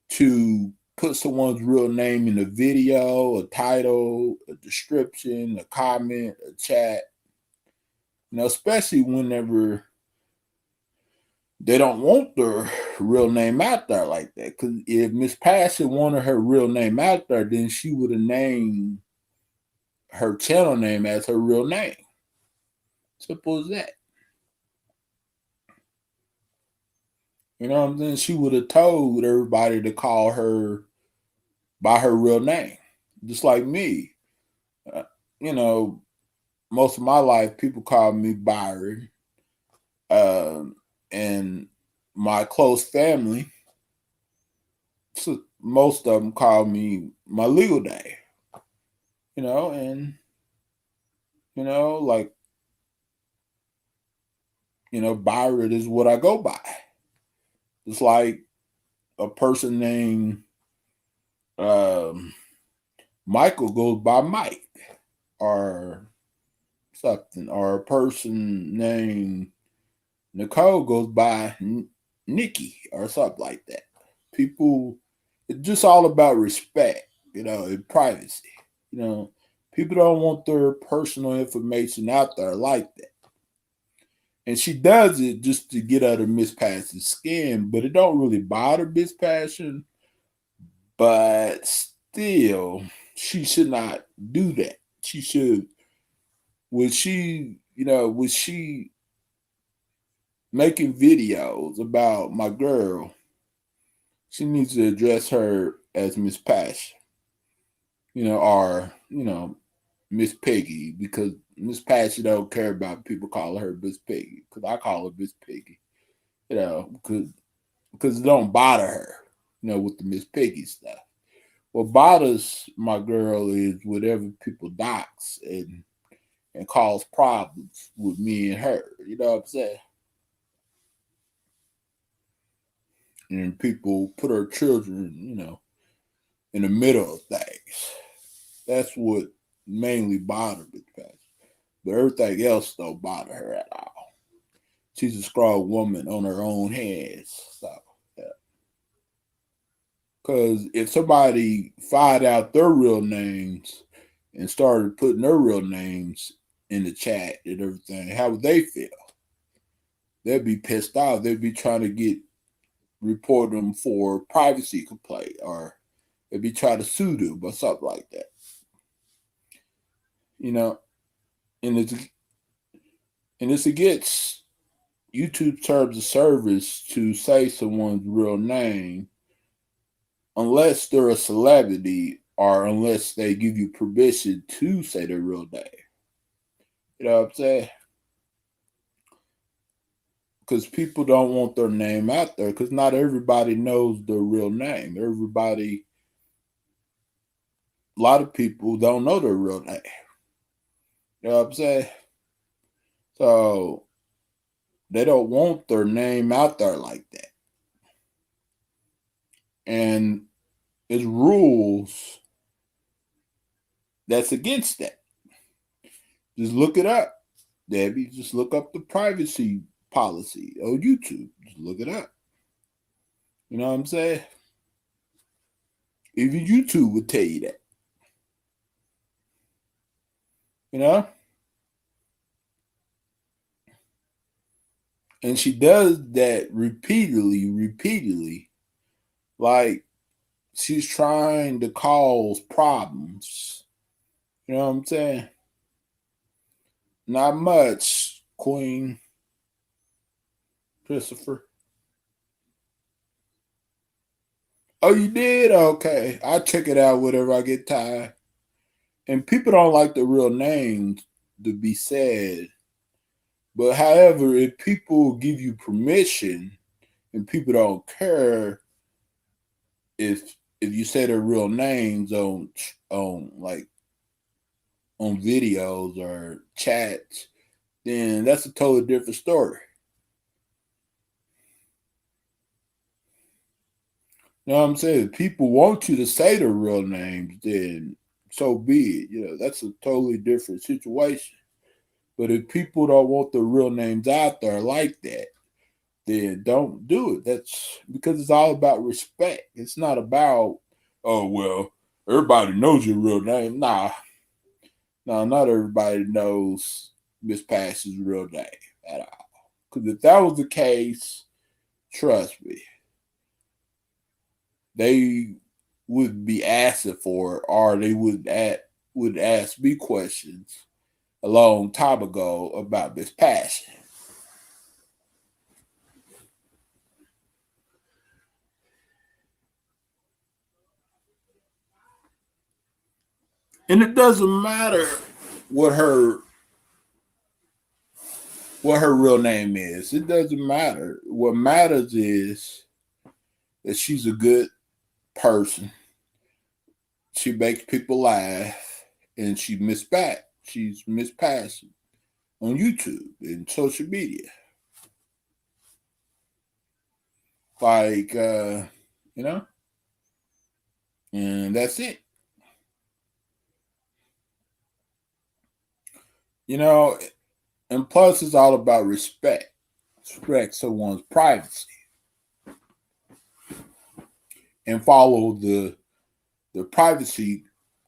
to put someone's real name in a video, a title, a description, a comment, a chat. Especially whenever they don't want their real name out there like that. Because if Miss Passion wanted her real name out there, then she would have named her channel name as her real name. Simple as that. You know what I'm saying? She would have told everybody to call her by her real name. Just like me. Uh, you know, most of my life, people call me Byron. And my close family, so most of them call me my legal name. And, like, Byron is what I go by. It's like a person named Michael goes by Mike or something, or a person named Nicole goes by Nikki or something like that. People, it's just all about respect, and privacy. You know, People don't want their personal information out there like that. And she does it just to get under Miss Passion's skin, but it don't really bother Miss Passion. But still, she should not do that. She should, was she making videos about my girl, she needs to address her as Miss Passion, or, Miss Piggy, because Miss Passion don't care about people calling her Miss Piggy, because I call her Miss Piggy, because it don't bother her, with the Miss Piggy stuff. What bothers my girl is whatever people dox and cause problems with me and her. You know what I'm saying? And people put her children, in the middle of things. That's what mainly bothered Miss Passion. But everything else don't bother her at all. She's a strong woman on her own hands. So, yeah. Because if somebody find out their real names and started putting their real names in the chat and everything, how would they feel? They'd be pissed off. They'd be trying to report them for privacy complaint, or they'd be trying to sue them or something like that. You know, and it's against YouTube terms of service to say someone's real name unless they're a celebrity or unless they give you permission to say their real name. You know what I'm saying? Because people don't want their name out there, because not everybody knows their real name. A lot of people don't know their real name. You know what I'm saying? So they don't want their name out there like that. And there's rules that's against that. Just look it up, Debbie. Just look up the privacy policy on YouTube. Just look it up. You know what I'm saying? Even YouTube would tell you that. You know? And she does that repeatedly. Like she's trying to cause problems. You know what I'm saying? Not much, Queen Christopher. Oh, you did? Okay. I'll check it out whenever I get time. And people don't like the real names to be said. But however, if people give you permission and people don't care if you say their real names on like on videos or chats, then that's a totally different story. You know what I'm saying? If people want you to say their real names, then so be it. You know, that's a totally different situation. But if people don't want the real names out there like that, then don't do it. That's because it's all about respect. It's not about, oh well, everybody knows your real name. Nah, no, not everybody knows Miss Pass's real name at all. Because if that was the case, trust me, they would be asking for it, or they would ask me questions a long time ago about Miss Pass. And it doesn't matter what her what her real name is. It doesn't matter. What matters is that she's a good person. She makes people laugh, and she miss back. She's Miss Pass on YouTube and social media. Like you know, and that's it. You know, and plus it's all about respect. Respect someone's privacy and follow the privacy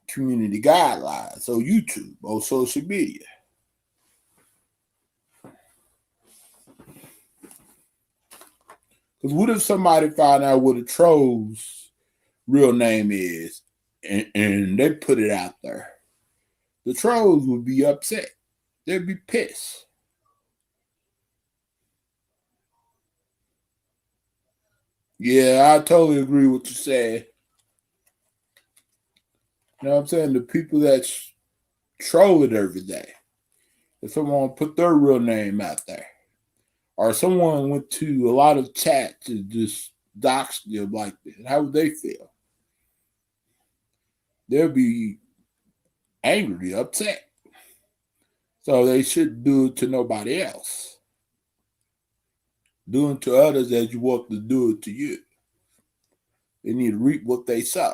community guidelines on YouTube or social media. Because what if somebody found out what a troll's real name is and they put it out there? The trolls would be upset. They'd be pissed. Yeah, I totally agree with what you said. You know what I'm saying? The people that troll it every day. If someone put their real name out there, or someone went to a lot of chats to just dox them like this, how would they feel? They'll be angry, upset. So they shouldn't do it to nobody else. Do it to others as you want to do it to you. They need to reap what they sow.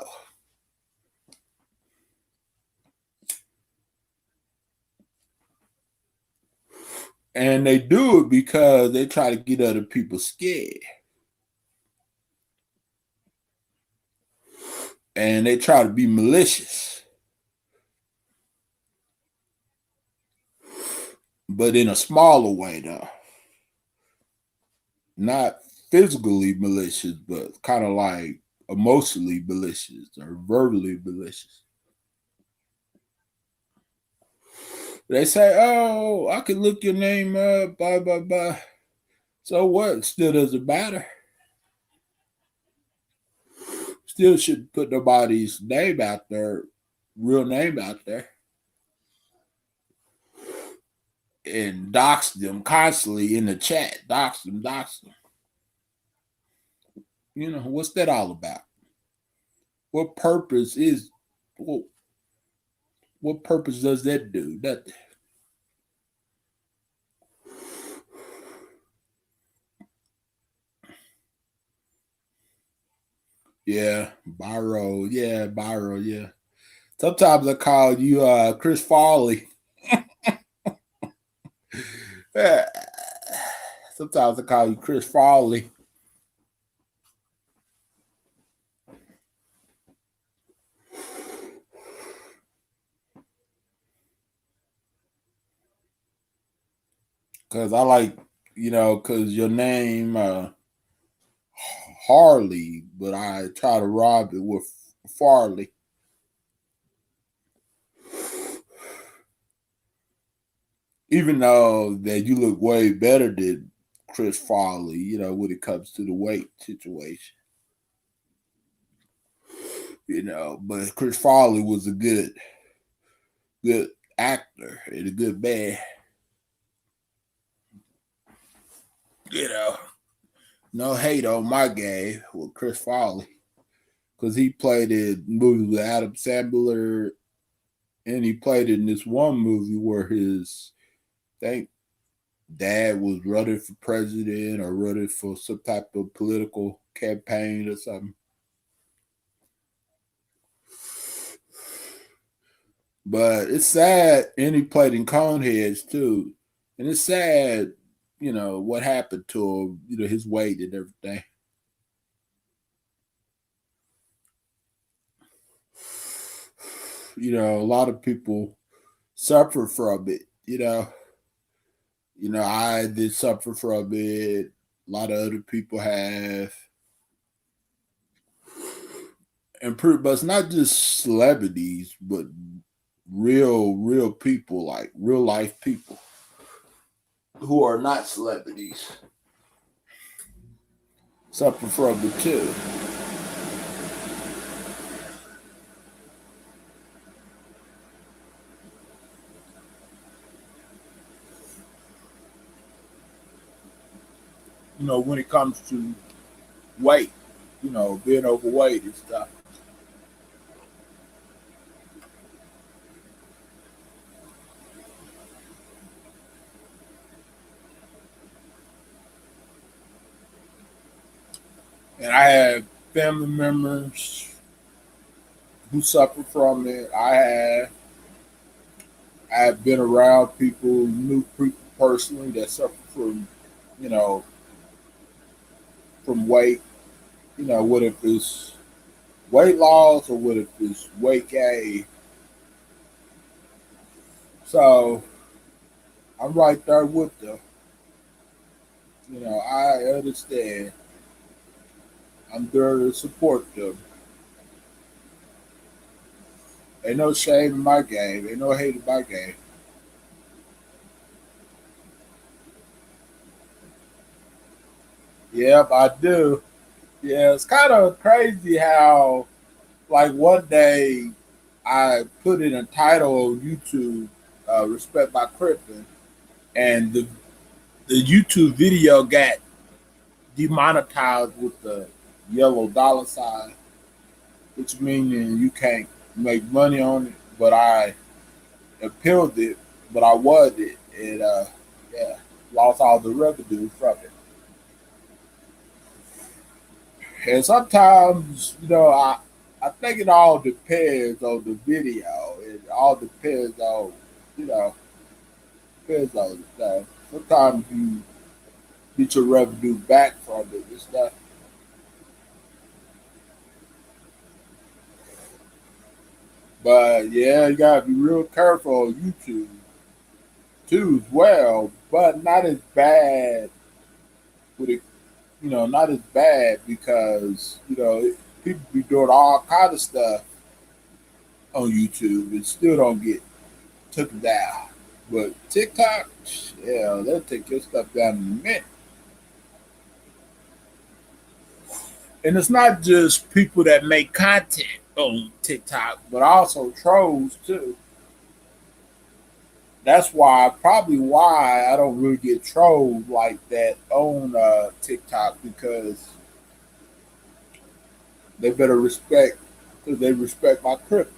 And they do it because they try to get other people scared. And they try to be malicious, but in a smaller way, though. Not physically malicious, but kind of like emotionally malicious or verbally malicious. They say, "Oh, I can look your name up, blah blah blah." So what? Still doesn't matter. Still shouldn't put nobody's name out there, real name out there, and dox them constantly in the chat. Dox them, dox them. You know what's that all about? What purpose is? What, what purpose does that do? Nothing. Yeah, Byron. Yeah, Byron. Yeah. Sometimes I call you Chris Farley. Sometimes I call you Chris Farley because I like, because your name Harley, but I try to rob it with Farley. Even though that you look way better than Chris Farley, when it comes to the weight situation, but Chris Farley was a good actor and a good man, you know. No hate on my game with Chris Farley because he played in movies with Adam Sandler, and he played in this one movie where his, I think, dad was running for president or running for some type of political campaign or something. But it's sad, and he played in Coneheads too, and it's sad, what happened to him, his weight and everything. A lot of people suffer from it. I did suffer from it. A lot of other people have, but it's not just celebrities, but real people, like real life people who are not celebrities, suffer from it too. When it comes to weight, being overweight and stuff. And I have family members who suffer from it. I've been around people, knew people personally that suffer from, you know, from weight. What if it's weight loss or what if it's weight gain? So I'm right there with them. I understand. I'm there to support them. Ain't no shame in my game. Ain't no hate in my game. Yep, I do. Yeah, it's kind of crazy how, like, one day I put in a title on YouTube, Respect by Crippin, and the YouTube video got demonetized with the yellow dollar sign, which means you can't make money on it. But I appealed it, but I won it, and yeah, lost all the revenue from it. And sometimes, I think it all depends on the video. It all depends on, you know, depends on the stuff. Sometimes you get your revenue back from it and stuff. But yeah, you gotta be real careful on YouTube too as well. But not as bad with it, not as bad because people be doing all kind of stuff on YouTube and still don't get took down. But TikTok, yeah, they'll take your stuff down in a minute. And it's not just people that make content on TikTok, but also trolls too. That's probably why I don't really get trolled like that on TikTok because they better respect because they respect my crypto.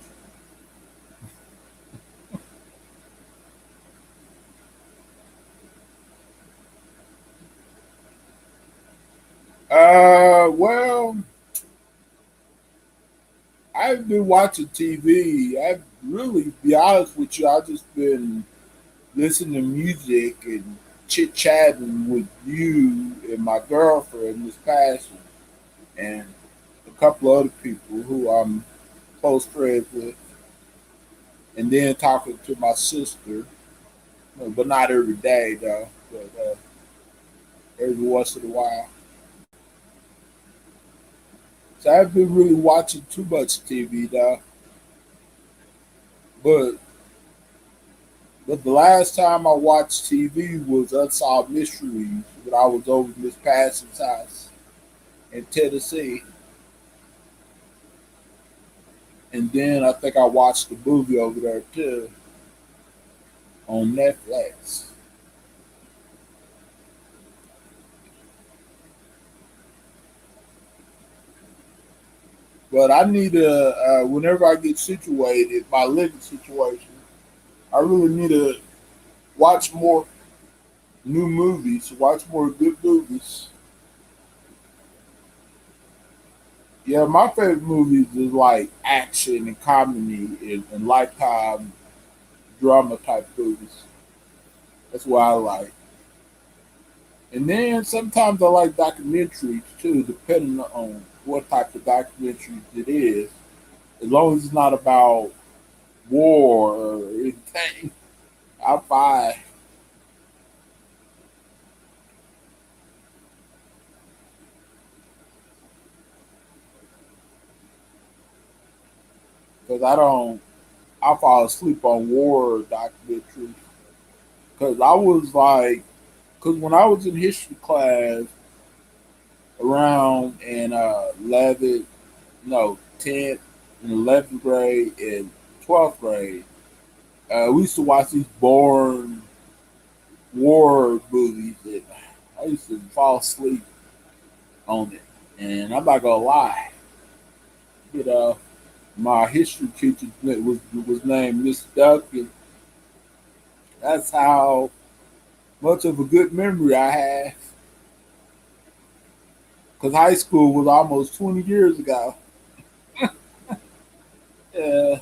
Well, I've been watching TV. I've really, be honest with you, I've just been listening to music and chit chatting with you and my girlfriend this past one, and a couple other people who I'm close friends with, and then talking to my sister, but not every day though, but every once in a while. So I've been really watching too much TV though, but the last time I watched TV was Unsolved Mysteries when I was over Miss Patterson's house in Tennessee. And then I think I watched the movie over there too on Netflix. But I need to, whenever I get situated, my living situation, I really need to watch more new movies, watch more good movies. Yeah, my favorite movies is like action and comedy and lifetime drama type movies. That's what I like. And then sometimes I like documentaries too, depending on what type of documentary it is. As long as it's not about war or anything, I'm fine. Because I fall asleep on war documentaries. Because I was like, because when I was in history class around in 11th, no, 10th and 11th grade and 12th grade, we used to watch these boring war movies that I used to fall asleep on it. And I'm not gonna lie, you know, my history teacher was named Miss Duncan. That's how much of a good memory I have. Because high school was almost 20 years ago. Yeah,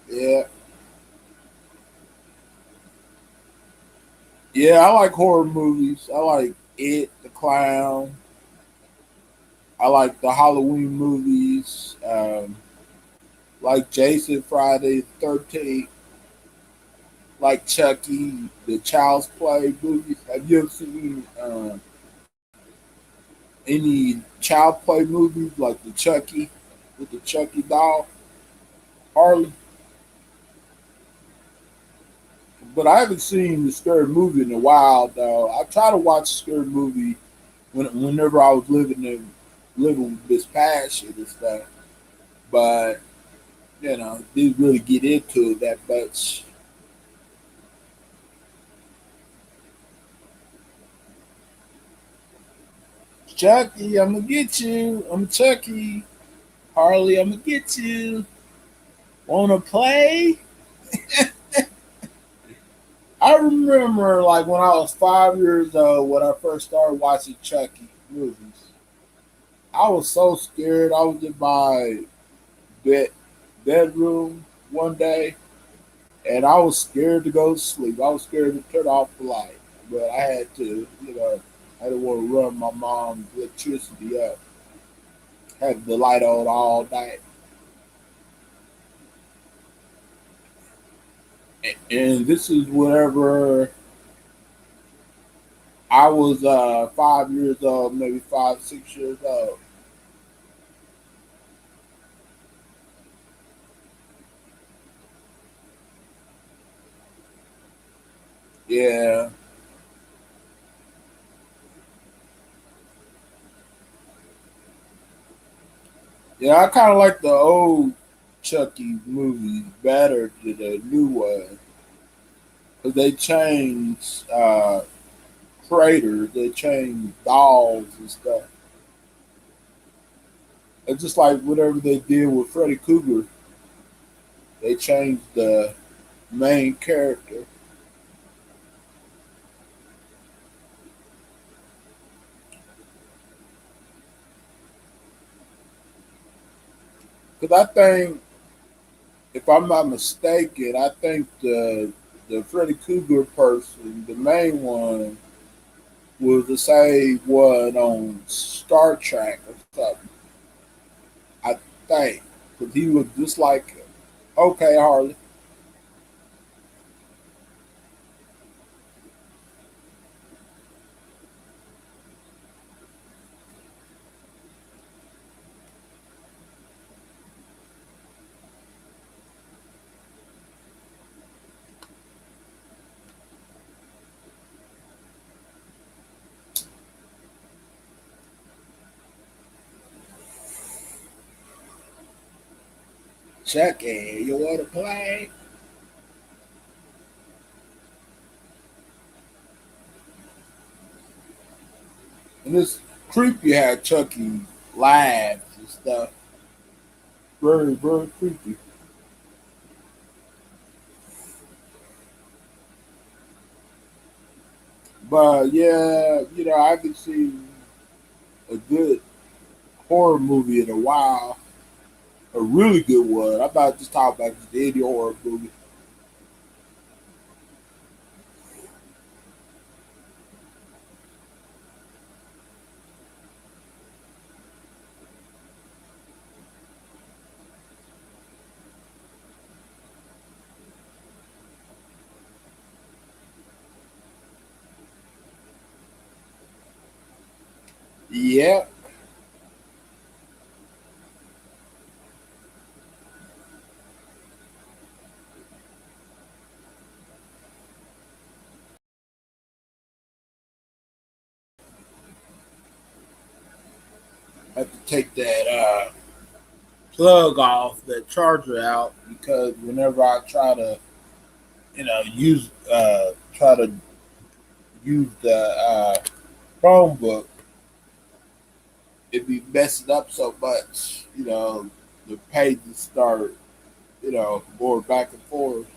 yeah, yeah. I like horror movies. I like It, the Clown. I like the Halloween movies. Like Jason, Friday the 13th. Like Chucky, the Child's Play movies. Have you ever seen any Child Play movies like the Chucky with the Chucky doll, Harley? But I haven't seen the scary movie in a while though. I try to watch a scary movie whenever I was living with this passion and stuff. But didn't really get into it that much. Chucky, I'm gonna get you. I'm Chucky. Harley, I'm gonna get you. Wanna play? I remember like when I was 5 years old when I first started watching Chucky movies. I was so scared. I was in my bed bedroom one day and I was scared to go to sleep. I was scared to turn off the light. But I had to, I didn't want to run my mom's electricity up. Had the light on all night. And this is whenever I was 5 years old, maybe 5, 6 years old. Yeah. Yeah, I kind of like the old Chucky movies better than the new one because they changed creators, they changed dolls and stuff. It's just like whatever they did with Freddy Krueger, they changed the main character. Because I think, if I'm not mistaken, I think the Freddy Krueger person, the main one, was the same one on Star Trek or something. I think because he looked just like him. Okay, Harley. Chucky, you want to play? And it's creepy how Chucky laughs and stuff. Very, very creepy. But yeah, I haven't seen a good horror movie in a while. A really good one. I'm about to talk about just any horror movie. Yeah, I have to take that plug off, that charger out, because whenever I try to, try to use the Chromebook, it be messing up so much. The pages start, going back and forth.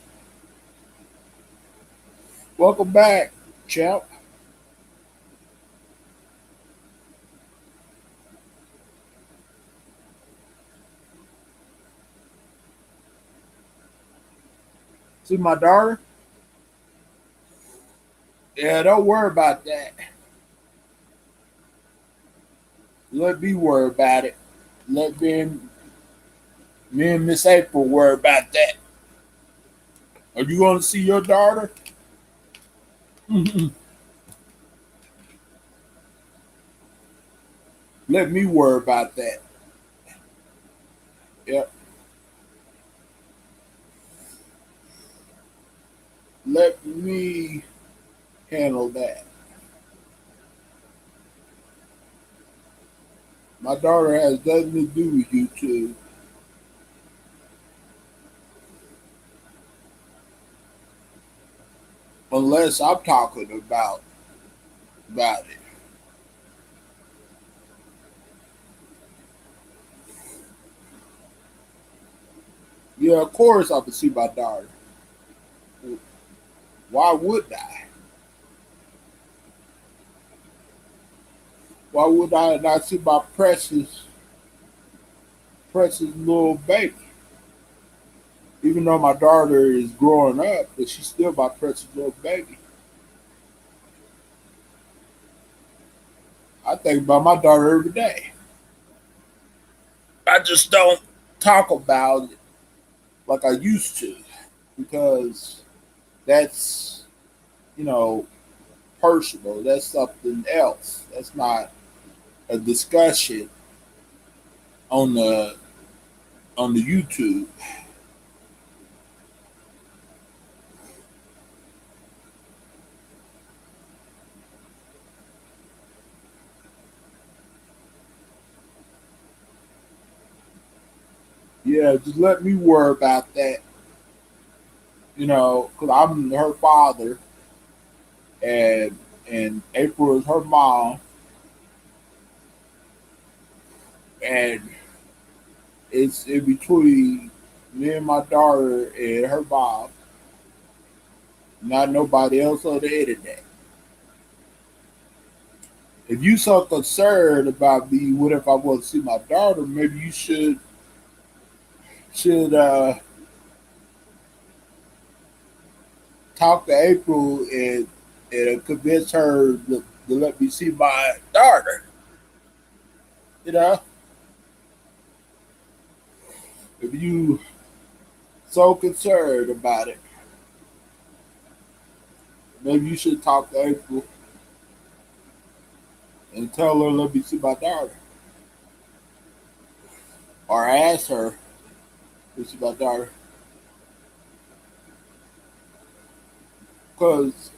Welcome back, champ. See my daughter? Yeah, don't worry about that. Let me worry about it. Let me and Miss April worry about that. Are you going to see your daughter? Let me worry about that. Yep. Let me handle that. My daughter has nothing to do with YouTube unless I'm talking about it. Yeah, of course I can see my daughter. Why would I? Why would I not see my precious little baby? Even though my daughter is growing up, but she's still my precious little baby. I think about my daughter every day. I just don't talk about it like I used to because that's, you know, personal. That's something else. That's not a discussion on the YouTube. Yeah, just let me worry about that. Because I'm her father and April is her mom, and it's in between me and my daughter and her mom, not nobody else on the internet. If you so concerned about me, what if I want to see my daughter? Maybe you should should talk to April and convince her to let me see my daughter. You know, if you so concerned about it, maybe you should talk to April and tell her let me see my daughter, or ask her to see my daughter. Because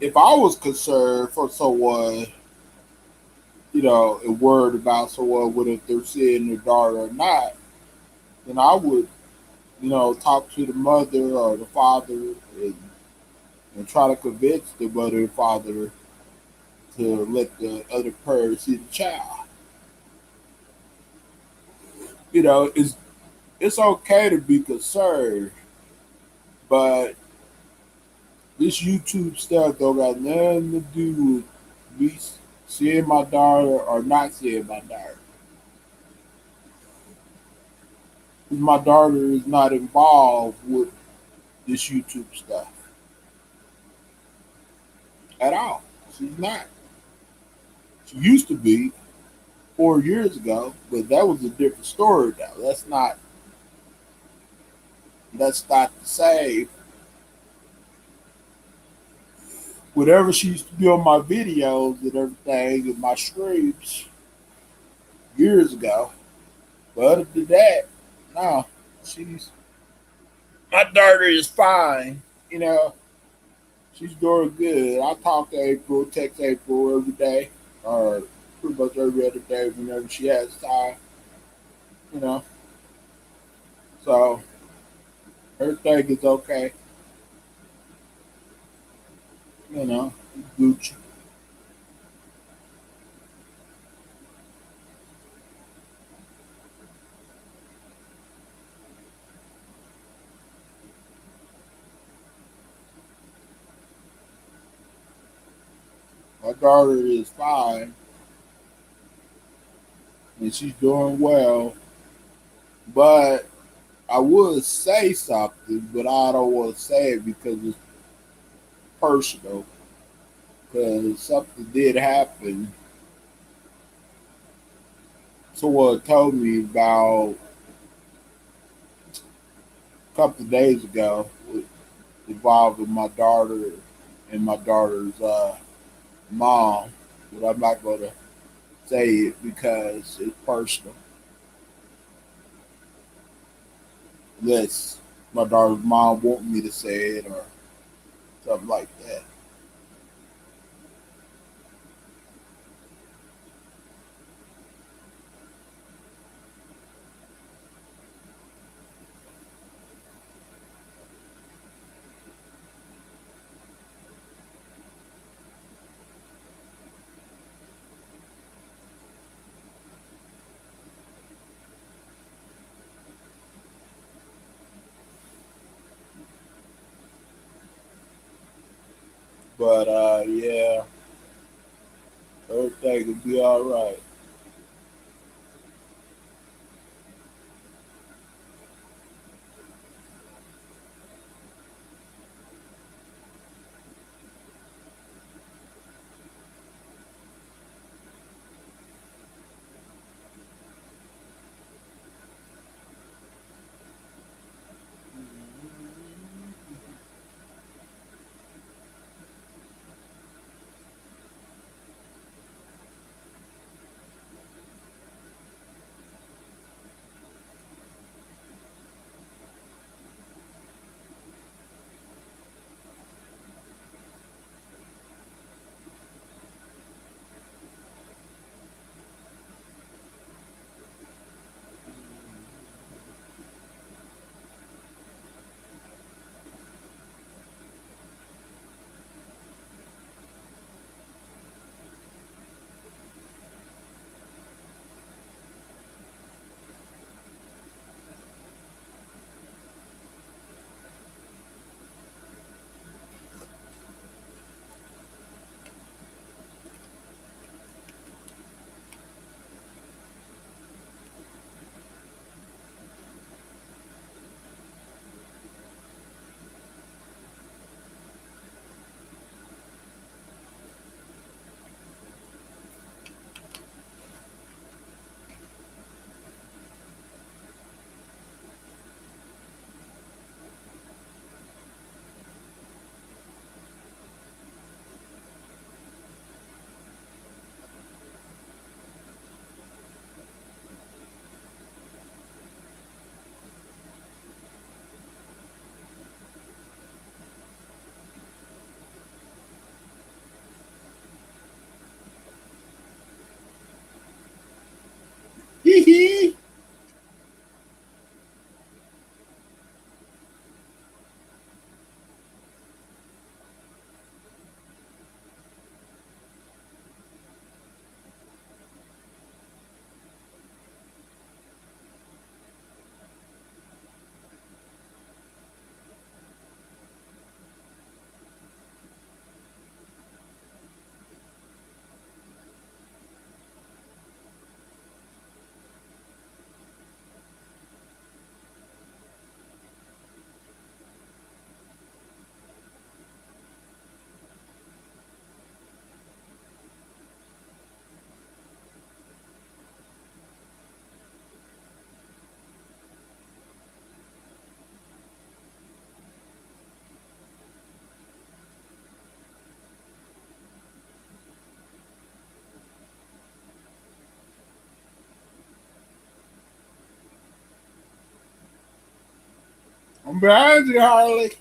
if I was concerned for someone, and worried about someone, whether if they're seeing their daughter or not, then I would, talk to the mother or the father and try to convince the mother and father to let the other parent see the child. It's okay to be concerned, but this YouTube stuff don't got nothing to do with me seeing my daughter or not seeing my daughter. My daughter is not involved with this YouTube stuff at all. She's not. She used to be 4 years ago, but that was a different story now. That's not the same. Whatever she used to be on my videos and everything and my streams years ago. But other than that, no. She's my daughter is fine. You know, she's doing good. I talk to April, text April every day, or pretty much every other day whenever she has time. You know, so everything is okay. You know, Gucci. My daughter is fine and she's doing well. But I would say something, but I don't want to say it because it's personal. Because something did happen. Someone told me about a couple of days ago involving my daughter and my daughter's mom. But I'm not going to say it because it's personal. Unless my daughter's mom want me to say it or something like that. But yeah, everything will be all right. I'm behind you, Harley.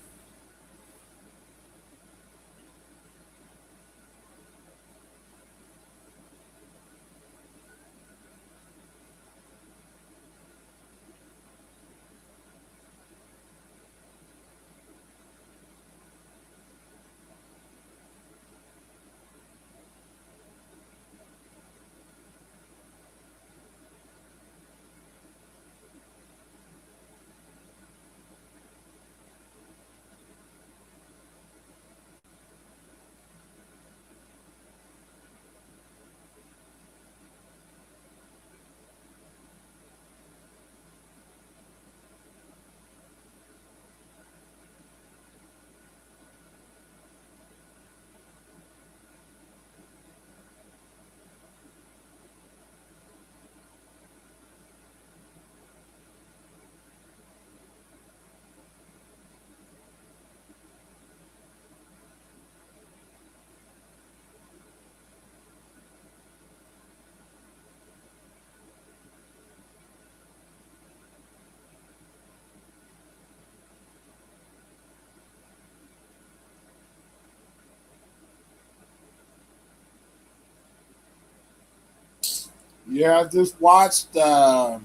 Yeah, I just watched because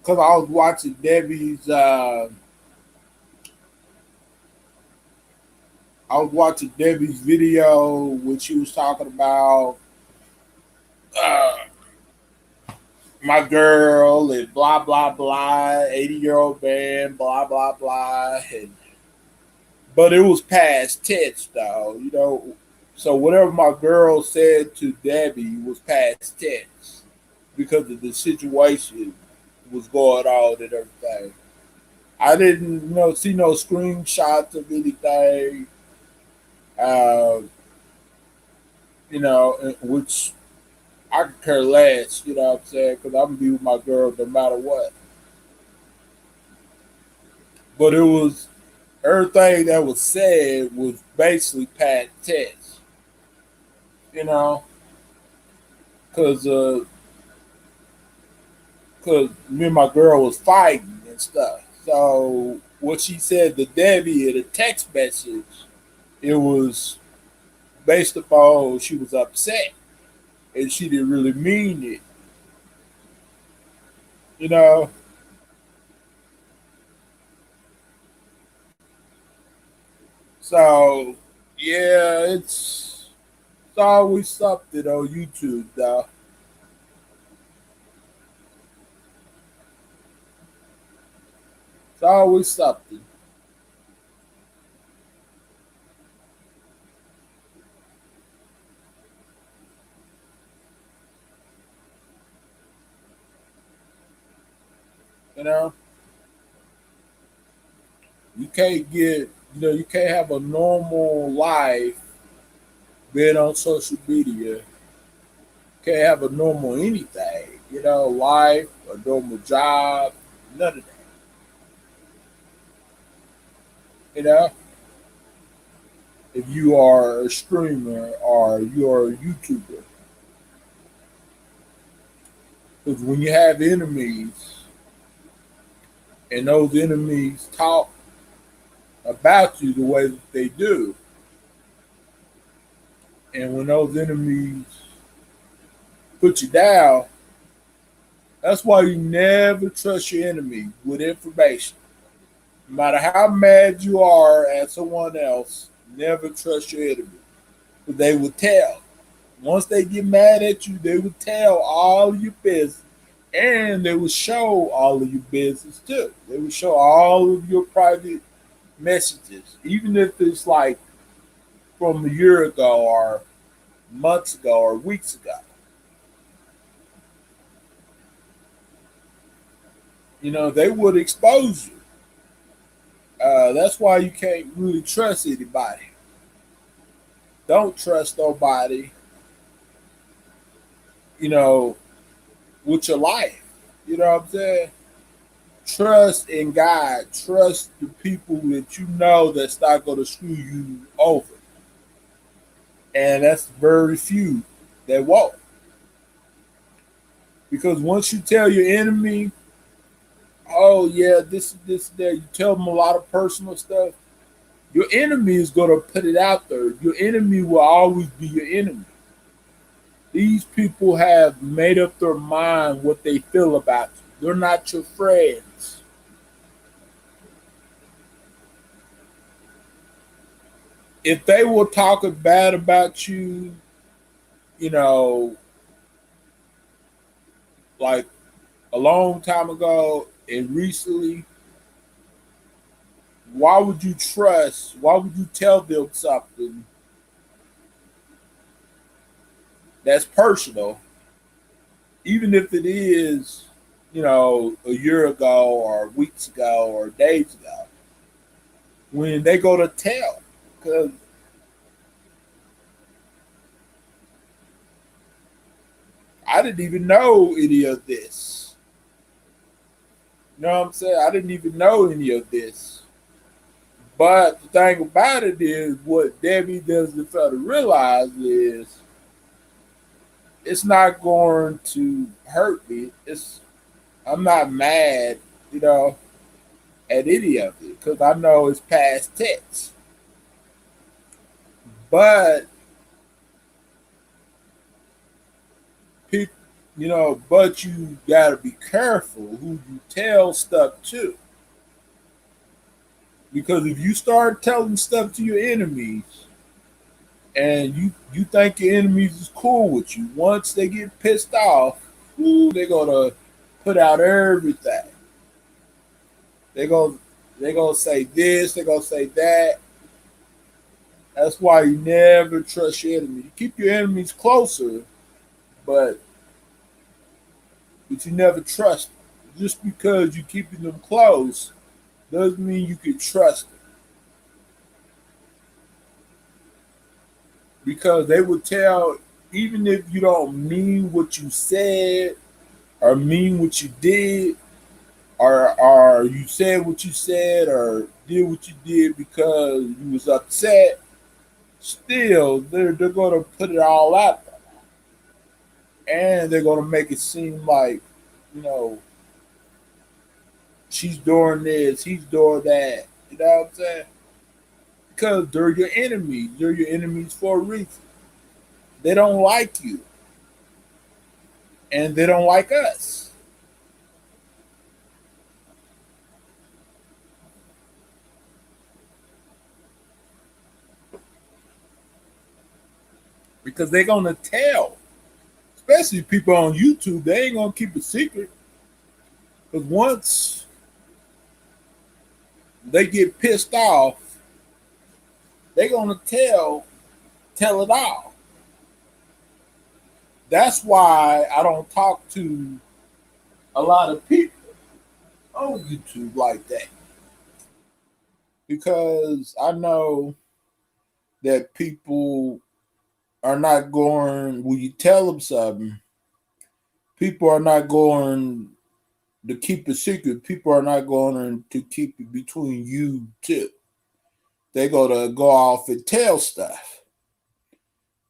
I was watching Debbie's. I was watching Debbie's video when she was talking about uh, my girl and blah blah blah, 80-year-old man, blah blah blah, and but it was past tense though, you know. So whatever my girl said to Debbie was past tense because of the situation was going on and everything. I didn't, see no screenshots of anything, uh, which I could care less, you know what I'm saying? Because I'm gonna be with my girl no matter what. But it was everything that was said was basically past tense, you know, because me and my girl was fighting and stuff. So what she said to Debbie in a text message, it was based upon she was upset and she didn't really mean it, you know. So yeah, it's always something on YouTube, though. It's always something, you know. You can't have a normal life being on social media. Can't have a normal anything, life, a normal job, none of that, you know. If you are a streamer or you are a YouTuber, because when you have enemies and those enemies talk about you the way that they do, and when those enemies put you down, that's why you never trust your enemy with information. No matter how mad you are at someone else, never trust your enemy. They will tell. Once they get mad at you, they will tell all of your business and they will show all of your business too. They will show all of your private messages, even if it's like from a year ago or months ago or weeks ago. They would expose you. That's why you can't really trust anybody. Don't trust nobody, you know, with your life. You know what I'm saying? Trust in God. Trust the people that you know that's not going to screw you over. And that's very few that won't. Because once you tell your enemy oh yeah, this there. You tell them a lot of personal stuff. Your enemy is gonna put it out there. Your enemy will always be your enemy. These people have made up their mind what they feel about you. They're not your friends. If they were talking bad about you, you know, like a long time ago and recently, why would you trust? Why would you tell them something that's personal, even if it is, a year ago or weeks ago or days ago, when they go to tell? Because I didn't even know any of this. You know what I'm saying? I didn't even know any of this. But the thing about it is, what Debbie doesn't fail to realize is it's not going to hurt me. I'm not mad, you know, at any of it because I know it's past tense. But people, but you gotta be careful who you tell stuff to because if you start telling stuff to your enemies and you think your enemies is cool with you, once they get pissed off, they're gonna put out everything. They go they gonna say this, they gonna say that. That's why you never trust your enemy. You keep your enemies closer, but you never trust them. Just because you keeping them close doesn't mean you can trust them. Because they will tell, even if you don't mean what you said or mean what you did, or you said what you said or did what you did because you was upset, still they're gonna put it all out there. And they're gonna make it seem like, you know, she's doing this, he's doing that. You know what I'm saying? Because they're your enemies. They're your enemies for a reason. They don't like you. And they don't like us. Because they're gonna tell. Especially people on YouTube, they ain't gonna keep a secret. Because once they get pissed off, they're gonna tell it all. That's why I don't talk to a lot of people on YouTube like that. Because I know that people are not going, when you tell them something, people are not going to keep a secret. People are not going to keep it between you two. They're going to go off and tell stuff.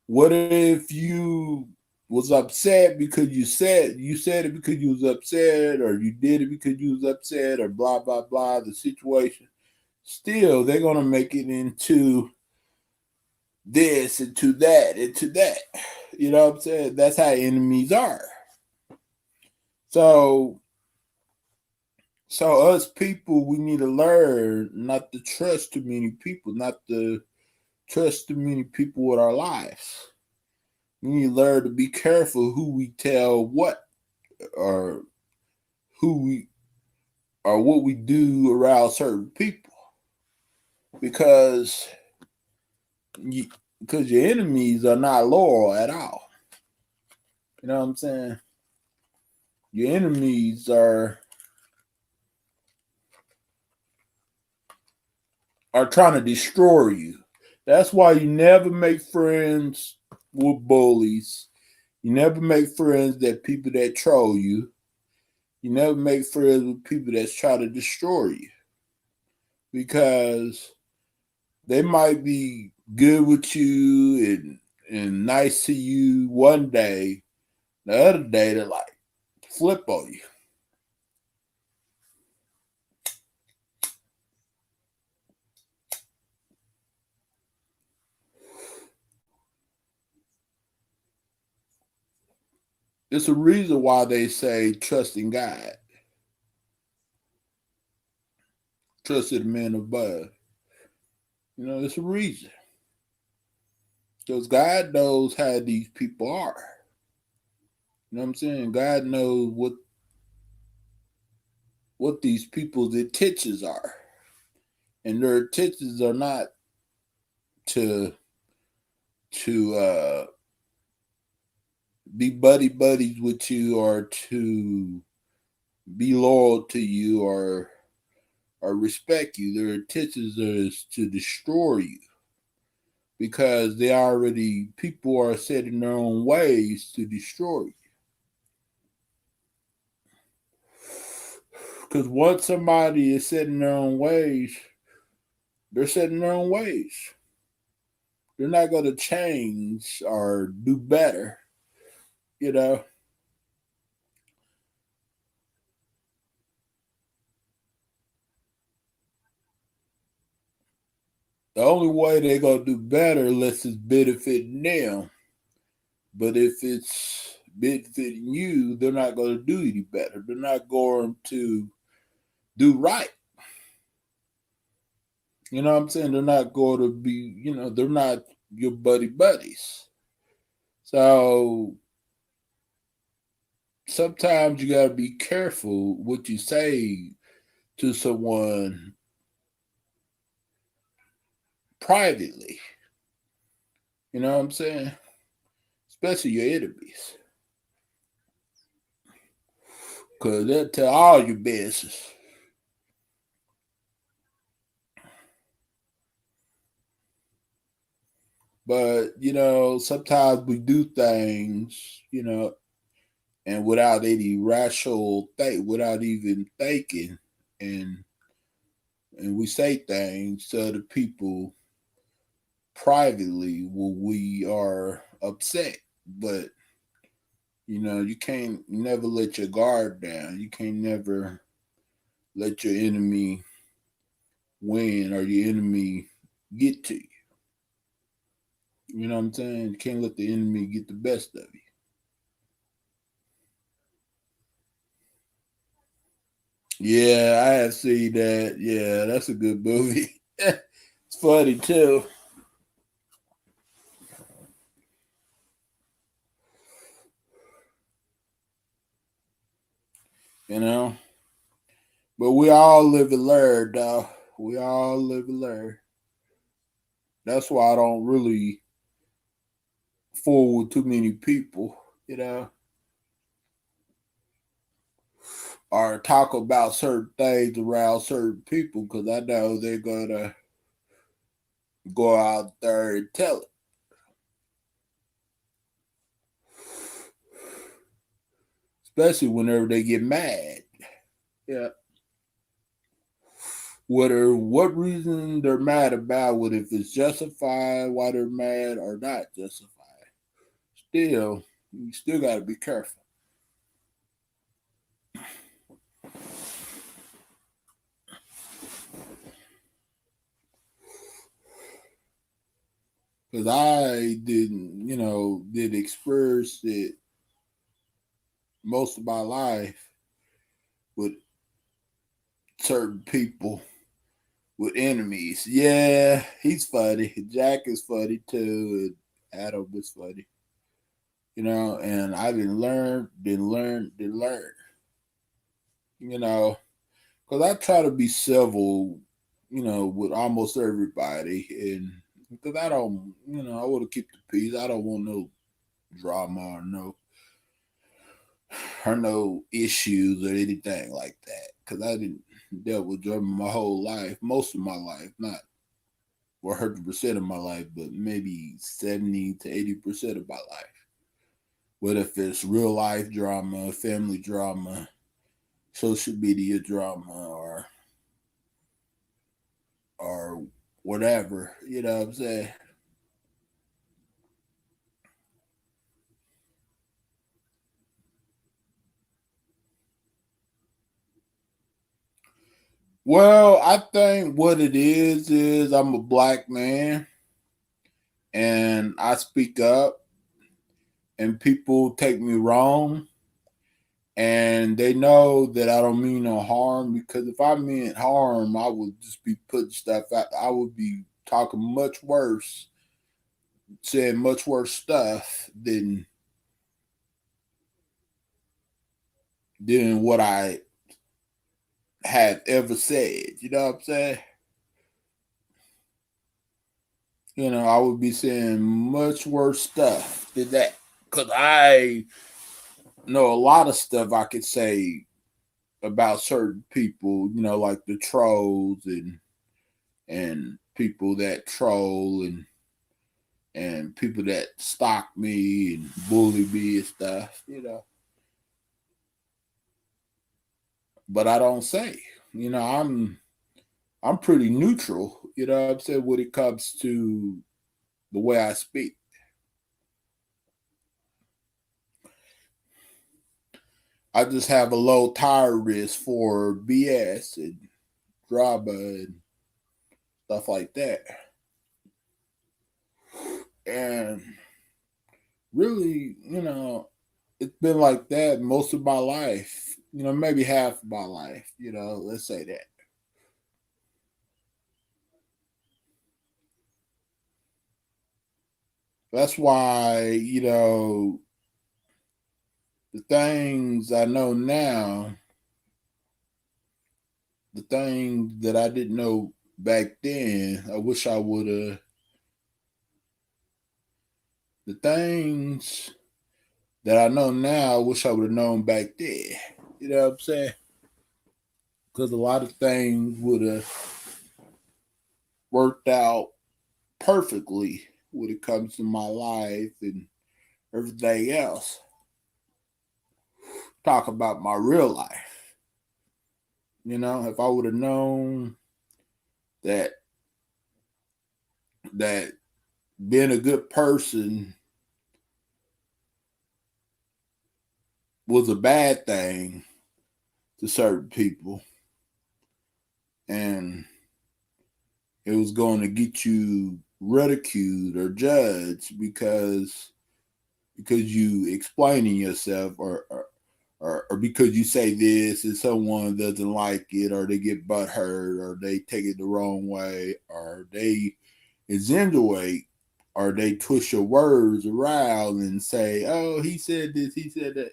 What if you was upset because you said it because you was upset, or you did it because you was upset, or blah blah blah the situation? Still, they're gonna make it into this, into that, into that. You know what I'm saying? That's how enemies are. So, so us people, we need to learn not to trust too many people, not to trust too many people with our lives. We need to learn to be careful who we tell what, or who we, or what we do around certain people, because you, because your enemies are not loyal at all. You know what I'm saying? Your enemies are trying to destroy you. That's why you never make friends with bullies. You never make friends that people that troll you. You never make friends with people that's trying to destroy you, because they might be good with you and nice to you one day. The other day they're like flip on you. It's a reason why they say trust in God, trust in the man above. It's a reason. Because God knows how these people are. You know what I'm saying? God knows what these people's intentions are. And their intentions are not to to be buddy buddies with you, or to be loyal to you, or respect you. Their intentions is to destroy you, because people are set in their own ways to destroy you. Because once somebody is set in their own ways, they're set in their own ways. They're not going to change or do better. You know, the only way they're going to do better unless it's benefiting them. But if it's benefiting you, they're not going to do any better. They're not going to do right. You know what I'm saying? They're not going to be, they're not your buddies. So sometimes you got to be careful what you say to someone privately. You know what I'm saying? Especially your enemies. Because they'll tell all your business. But, sometimes we do things, and without any rational without even thinking, and we say things to other people privately when we are upset. But you can't never let your guard down. You can't never let your enemy win, or your enemy get to you. You know what I'm saying? You can't let the enemy get the best of you. Yeah, I have seen that. Yeah, that's a good movie. It's funny too. You know, but we all live and learn, though. We all live and learn. That's why I don't really fool with too many people. You know, or talk about certain things around certain people, because I know they're gonna go out there and tell it. Especially whenever they get mad. Yeah. What reason they're mad about it, if it's justified why they're mad or not justified. Still, you still gotta be careful. Because I didn't, did experience it most of my life with certain people, with enemies. Yeah, he's funny. Jack is funny too, and Adam is funny. And I didn't learn. You know, because I try to be civil, with almost everybody, and because I don't, I want to keep the peace. I don't want no drama or no issues or anything like that. Because I didn't deal with drama my whole life, most of my life, not 100% of my life, but maybe 70 to 80% of my life. What if it's real life drama, family drama, social media drama, or whatever, you know what I'm saying? Well, I think what it is I'm a black man, and I speak up, and people take me wrong, and they know that I don't mean no harm, because if I meant harm, I would just be putting stuff out. I would be talking much worse, saying much worse stuff than what I had ever said. You know what I'm saying? I would be saying much worse stuff than that, because I know a lot of stuff I could say about certain people, like the trolls and people that troll and people that stalk me and bully me and stuff. But I don't say. I'm pretty neutral, what I'm saying, when it comes to the way I speak. I just have a low tolerance for BS and drama and stuff like that. And really, it's been like that most of my life, maybe half of my life, let's say that. That's why, the things I know now, the things that I didn't know back then, I wish I would have. The things that I know now, I wish I would have known back then. You know what I'm saying? Because a lot of things would have worked out perfectly when it comes to my life and everything else. Talk about my real life. If I would have known that that being a good person was a bad thing to certain people, and it was going to get you ridiculed or judged because you explaining yourself, or because you say this and someone doesn't like it, or they get butthurt, or they take it the wrong way, or they insinuate, or they twist your words around and say, oh, he said this, he said that.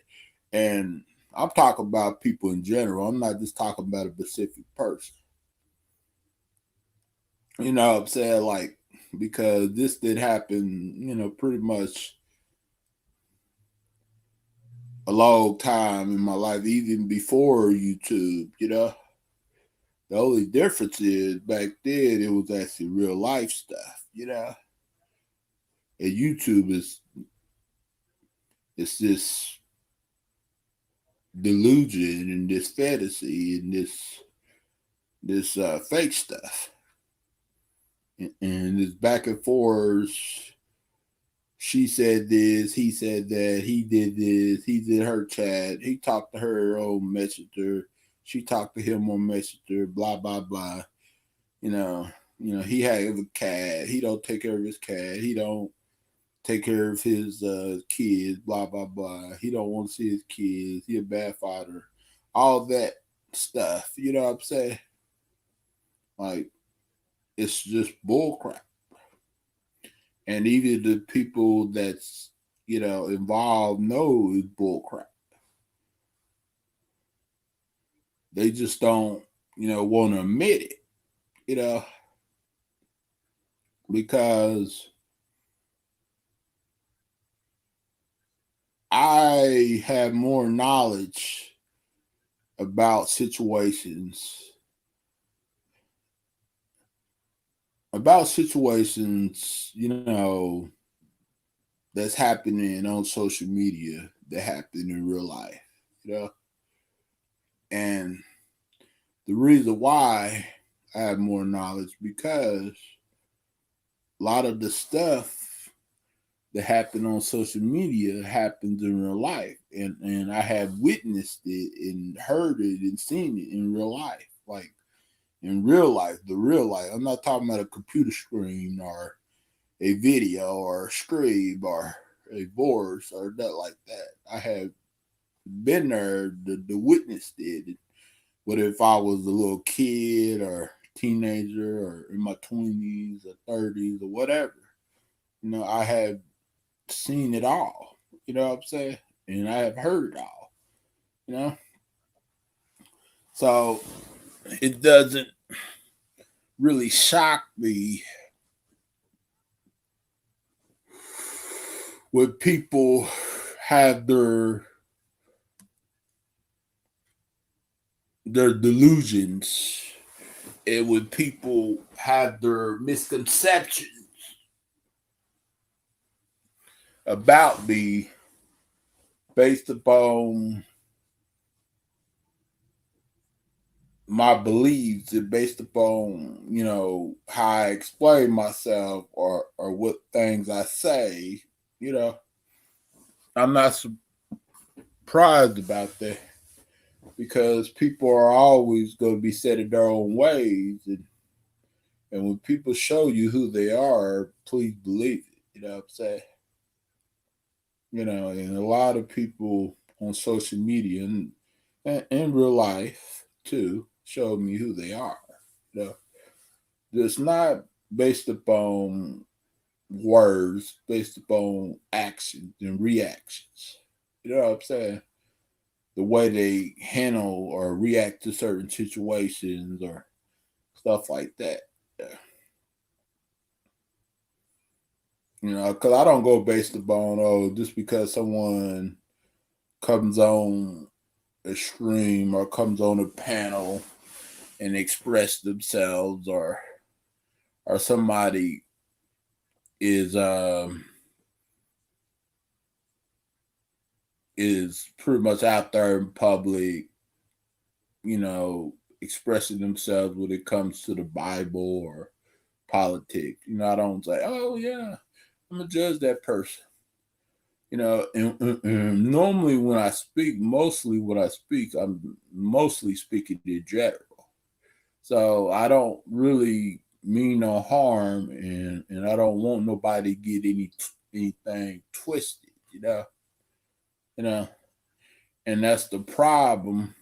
And I'm talking about people in general. I'm not just talking about a specific person. You know what I'm saying? Like, because this did happen, pretty much a long time in my life, even before YouTube. The only difference is back then it was actually real life stuff. And YouTube is it's this delusion and this fantasy and this fake stuff. And this back and forth. She said this, he said that, he did this, he did her chat, he talked to her on Messenger, she talked to him on Messenger, blah blah blah. You know, he had a cat, he don't take care of his cat, he don't take care of his kids, blah blah blah. He don't want to see his kids, he a bad father, all that stuff. You know what I'm saying? Like, it's just bullcrap. And even the people that's involved know it's bullcrap. They just don't want to admit it, you know, because I have more knowledge about situations, that's happening on social media that happen in real life, you know. And the reason why I have more knowledge, because a lot of the stuff that happen on social media happens in real life, and I have witnessed it and heard it and seen it in real life, like in real life, the real life. I'm not talking about a computer screen or a video or a screen or a divorce or nothing like that. I have been there, the witness did it. But if I was a little kid or teenager or in my 20s or 30s or whatever, I have seen it all. You know what I'm saying? And I have heard it all. You know? So it doesn't really shock me when people have their delusions and when people have their misconceptions about me based upon my beliefs and based upon, how I explain myself or what things I say, you know, I'm not surprised about that because people are always going to be set in their own ways. And when people show you who they are, please believe it. You know what I'm saying? And a lot of people on social media and in real life too show me who they are. You know, it's not based upon words, based upon actions and reactions. You know what I'm saying? The way they handle or react to certain situations or stuff like that. Yeah. Because I don't go based upon, just because someone comes on a stream or comes on a panel and express themselves or somebody is pretty much out there in public, expressing themselves when it comes to the Bible or politics. I don't say, oh yeah, I'm gonna judge that person. And normally mostly when I speak, I'm mostly speaking in general. So I don't really mean no harm, and I don't want nobody to get anything twisted. You know, and that's the problem.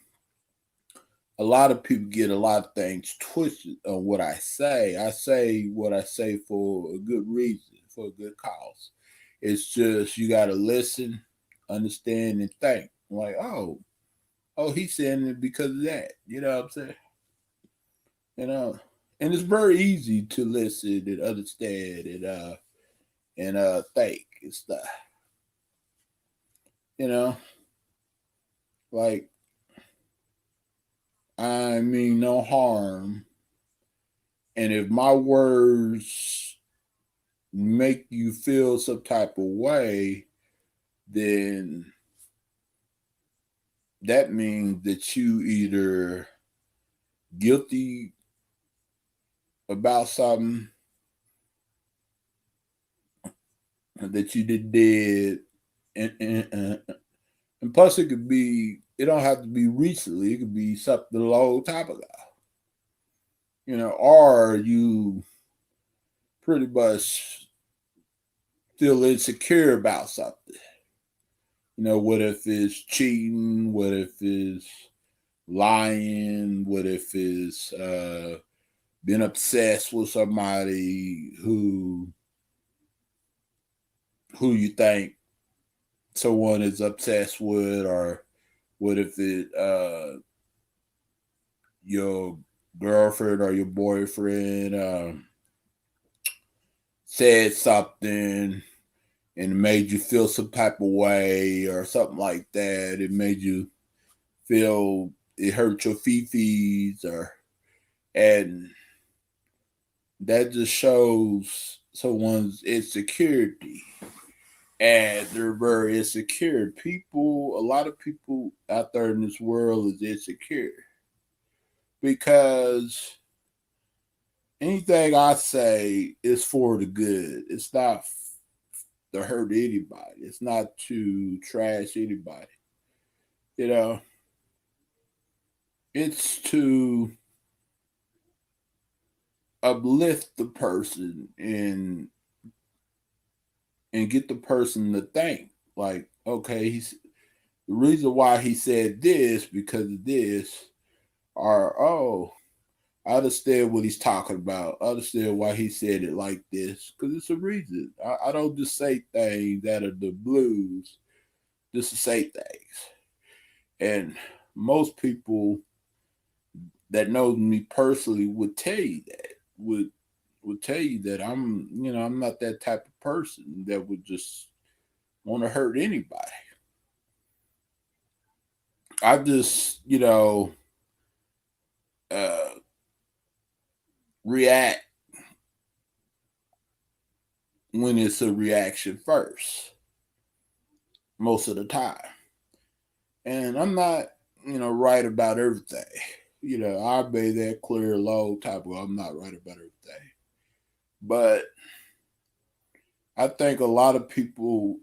A lot of people get a lot of things twisted on what I say. I say what I say for a good reason, for a good cause. It's just you got to listen, understand, and think. Like, he's saying it because of that. You know what I'm saying? And it's very easy to listen and understand and think and stuff. You know, like I mean no harm, and if my words make you feel some type of way, then that means that you either guilty about something that you did, and plus it don't have to be recently. It could be something a long time ago. Or you pretty much feel insecure about something. What if it's cheating? What if it's lying? What if it's been obsessed with somebody who you think someone is obsessed with, or what if it your girlfriend or your boyfriend said something and it made you feel some type of way or something like that. It made you feel it hurt your fifis and that just shows someone's insecurity. And they're very insecure. A lot of people out there in this world is insecure because anything I say is for the good. It's not to hurt anybody. It's not to trash anybody. It's to uplift the person and and get the person to think like, okay, he's the reason why he said this because of this, or oh, I understand what he's talking about. I understand why he said it like this because it's a reason. I don't just say things that are the blues just to say things. And most people that know me personally would tell you that would tell you that I'm not that type of person that would just want to hurt anybody. I just uh, react when it's a reaction first, most of the time. And I'm not right about everything. I made that clear a long time ago. I'm not right about everything, but I think a lot of people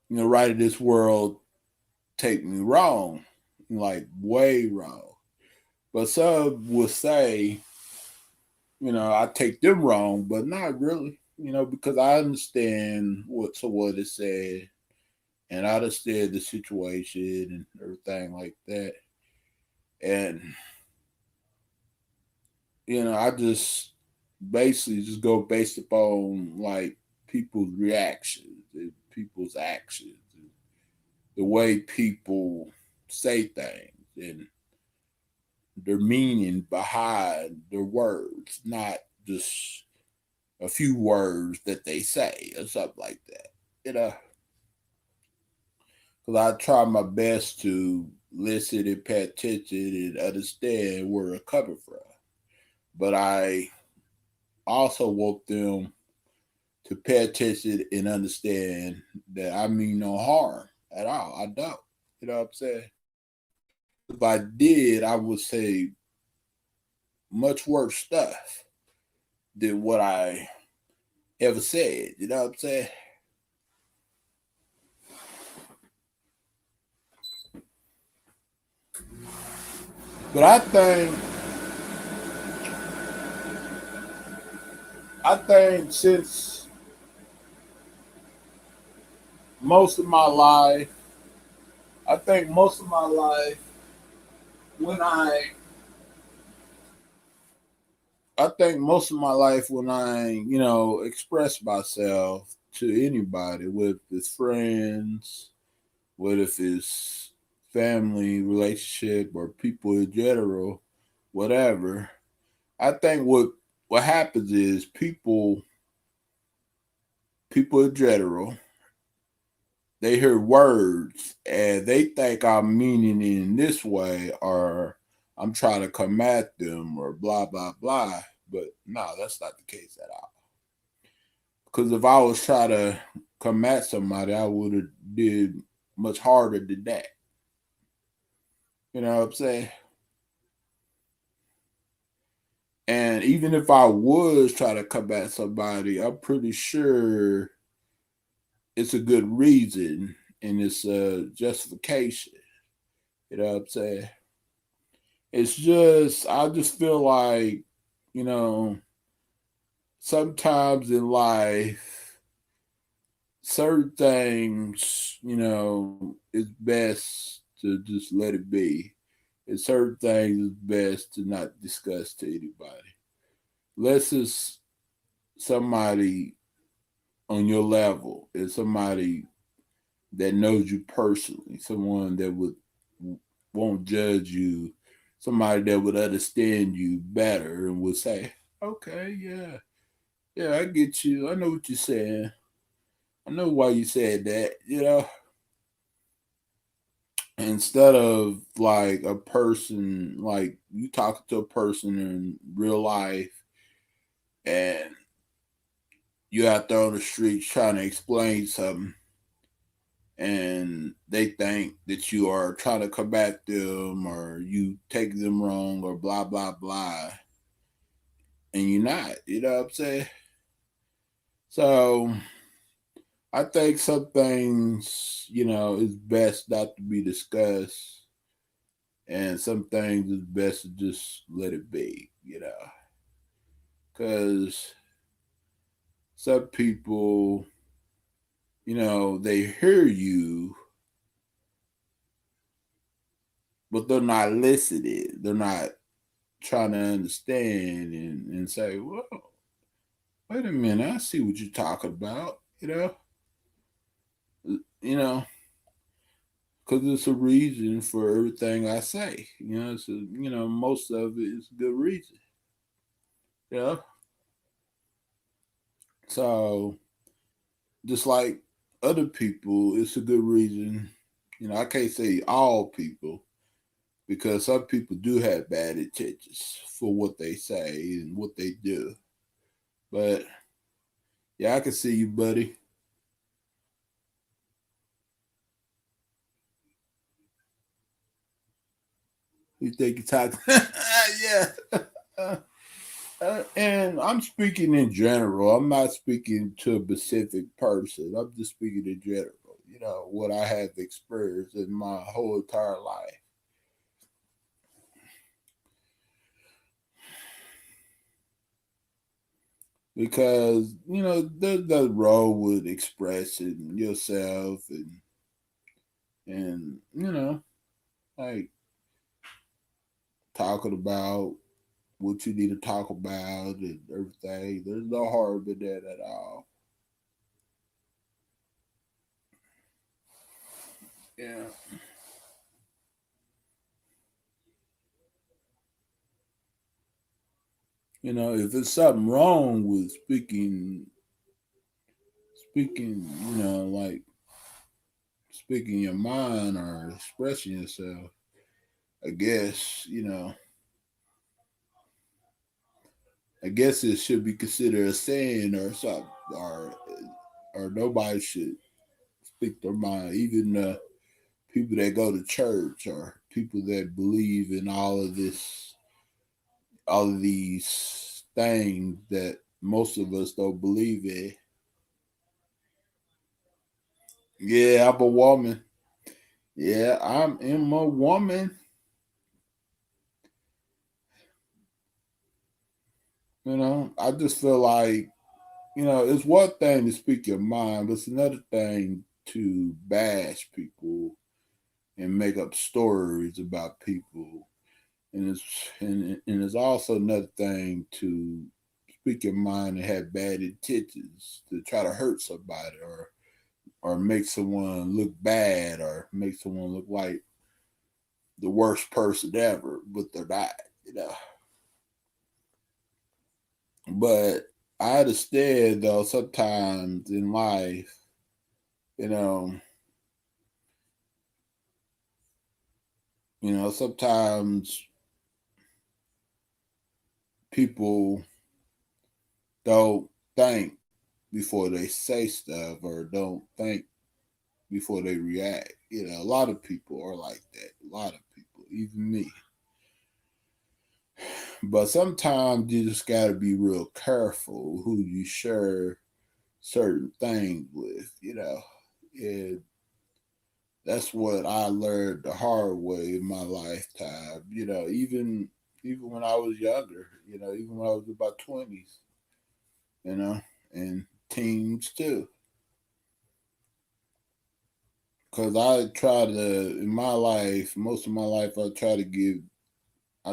right in this world take me wrong, like way wrong. But some will say, I take them wrong, but not really, because I understand what it said and I understand the situation and everything like that. And, I just basically just go based upon like people's reactions and people's actions and the way people say things and their meaning behind their words, not just a few words that they say or something like that. Because I try my best to listen and pay attention and understand where they're coming from. But I also want them to pay attention and understand that I mean no harm at all. I don't. You know what I'm saying? If I did, I would say much worse stuff than what I ever said. You know what I'm saying? But I think since most of my life, I think most of my life when I think most of my life when I express myself to anybody, with his friends, whether if it's family, relationship, or people in general, whatever. I think what happens is people in general, they hear words and they think I'm meaning it in this way or I'm trying to come at them or blah blah blah. But no, that's not the case at all. Because if I was trying to come at somebody, I would have did much harder than that. You know what I'm saying? And even if I was trying to come at somebody, I'm pretty sure it's a good reason and it's a justification. You know what I'm saying? It's just I just feel like, you know, sometimes in life certain things, it's best to just let it be. And certain things it's best to not discuss to anybody. Unless it's somebody on your level, it's somebody that knows you personally, someone that won't judge you, somebody that would understand you better and would say, "Okay, yeah, yeah, I get you. I know what you're saying. I know why you said that." Instead of like a person, like you talking to a person in real life, and you out there on the streets trying to explain something and they think that you are trying to combat them or you take them wrong or blah blah blah, and you're not. You know what I'm saying? So I think some things, is best not to be discussed, and some things is best to just let it be. Because some people, they hear you, but they're not listening. They're not trying to understand and say, well, wait a minute, I see what you're talking about, you know, because it's a reason for everything I say. It's most of it is a good reason. Yeah. So just like other people, it's a good reason. I can't say all people because some people do have bad intentions for what they say and what they do. But yeah, I can see you, buddy. You think you're talking? Yeah. And I'm speaking in general. I'm not speaking to a specific person. I'm just speaking in general. What I have experienced in my whole entire life. Because, there's nothing wrong with expressing yourself and like talking about what you need to talk about and everything. There's no harm in that at all. Yeah. If there's something wrong with speaking, like speaking your mind or expressing yourself, I guess, I guess it should be considered a sin or something, or nobody should speak their mind, even people that go to church or people that believe in all of these things that most of us don't believe in. Yeah, I'm a woman. Yeah, I'm a woman. I just feel like, it's one thing to speak your mind, but it's another thing to bash people and make up stories about people. And it's also another thing to speak your mind and have bad intentions to try to hurt somebody or make someone look bad or make someone look like the worst person ever, but they're not. But I understand though sometimes in life, you know, sometimes people don't think before they say stuff or don't think before they react. A lot of people are like that. A lot of people, even me. But sometimes you just got to be real careful who you share certain things with. And that's what I learned the hard way in my lifetime. Even when I was younger, even when I was about 20s, you know, and teens too. Because I try to, in my life, most of my life, I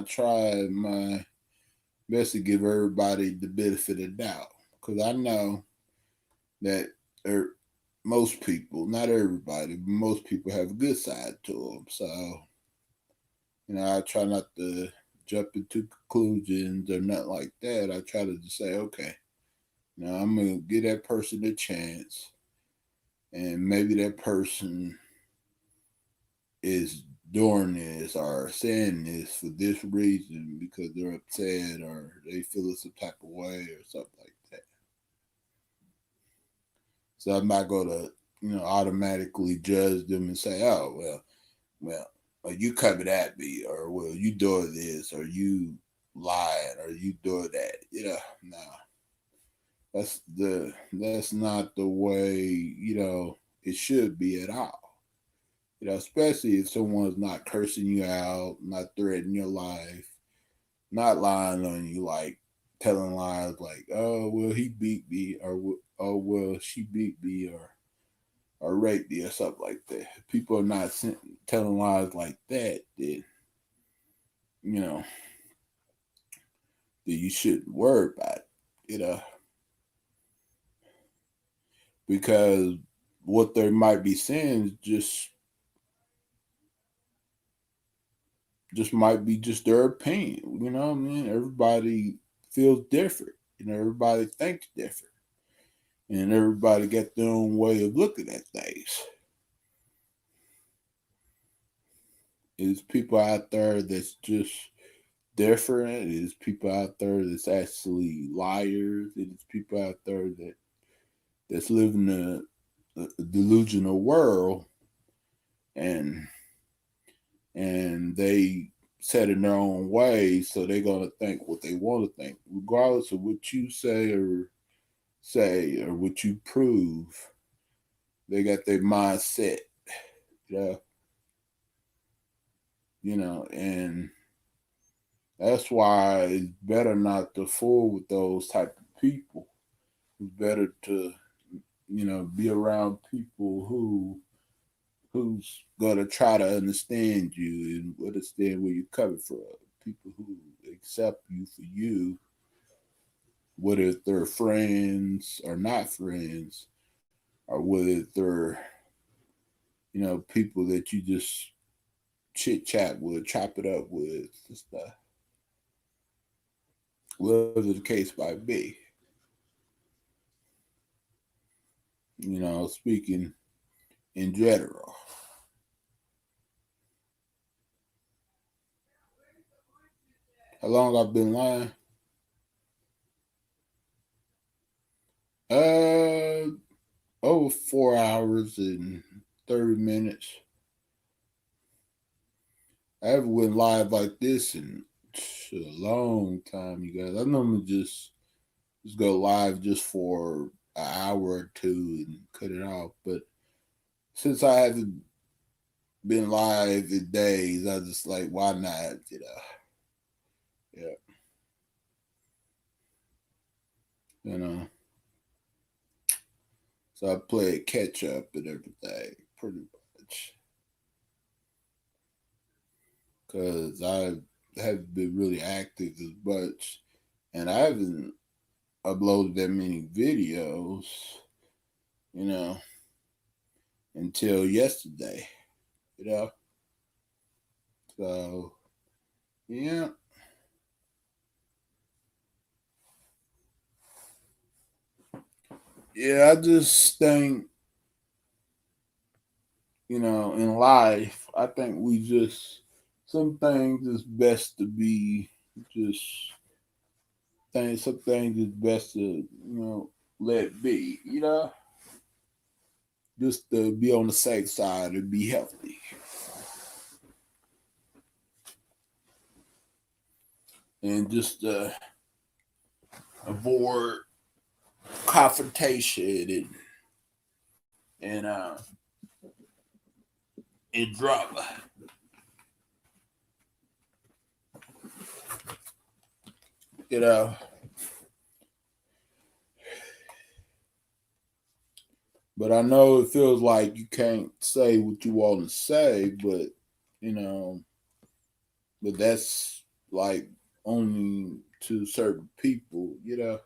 try my best to give everybody the benefit of doubt. Because I know that er, most people, not everybody, but most people have a good side to them. So, I try not to jump into conclusions or nothing like that. I try to just say, okay, I'm going to give that person a chance. And maybe that person is doing this or saying this for this reason because they're upset or they feel some type of way or something like that. So I'm not going to, automatically judge them and say, oh, well, or you coming at me, or well, you doing this, or you lying, or you doing that. No, that's not the way it should be at all. Especially if someone's not cursing you out, not threatening your life, not lying on you like telling lies like, oh well, he beat me, or oh well, she beat me, or raped me, or something like that. If people are not telling lies like that, then you know that you shouldn't worry about it, you know, because what they might be saying is just might be just their opinion. You know what I mean? Everybody feels different. You know, everybody thinks different. And everybody got their own way of looking at things. There's people out there that's just different. There's people out there that's actually liars. There's people out there that's living a delusional world, and they set in their own way, so they're gonna think what they want to think, regardless of what you say or what you prove. They got their mindset, yeah, and that's why it's better not to fool with those type of people. It's better to, be around people who's gonna try to understand you and understand where you're coming from. People who accept you for you, whether they're friends or not friends, or whether they're, people that you just chit chat with, chop it up with, and stuff. Whatever the case might be. Speaking in general. How long I've been lying? Uh, over 4 hours and 30 minutes. I haven't went live like this in a long time, you guys. I normally just go live just for an hour or two and cut it off. But since I haven't been live in days, I just like, why not? Yeah. You know. So I played catch up and everything, pretty much. Because I haven't been really active as much. And I haven't uploaded that many videos, you know, until yesterday, you know. So, yeah. Yeah, I just think, in life, I think some things is best to be just, some things is best to, let be, just to be on the safe side and be healthy. And just avoid confrontation and drama. You know, but I know it feels like you can't say what you want to say, but you know, but that's like only to certain people, you know,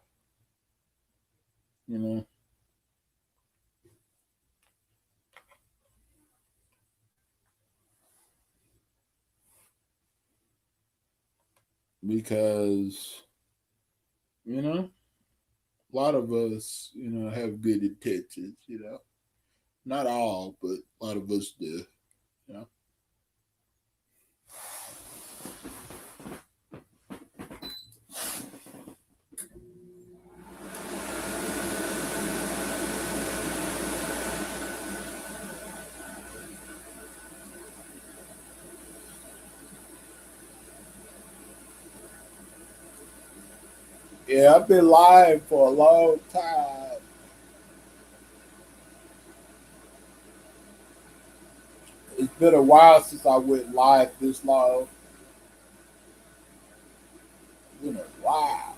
because you know, a lot of us, have good intentions, not all, but a lot of us do, you know. Yeah, I've been live for a long time. It's been a while since I went live this long. It's been a while.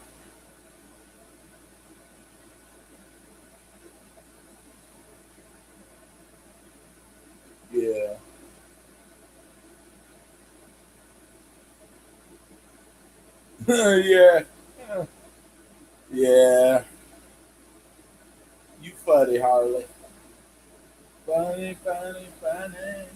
Yeah, yeah. You funny, Harley. Funny, funny, funny.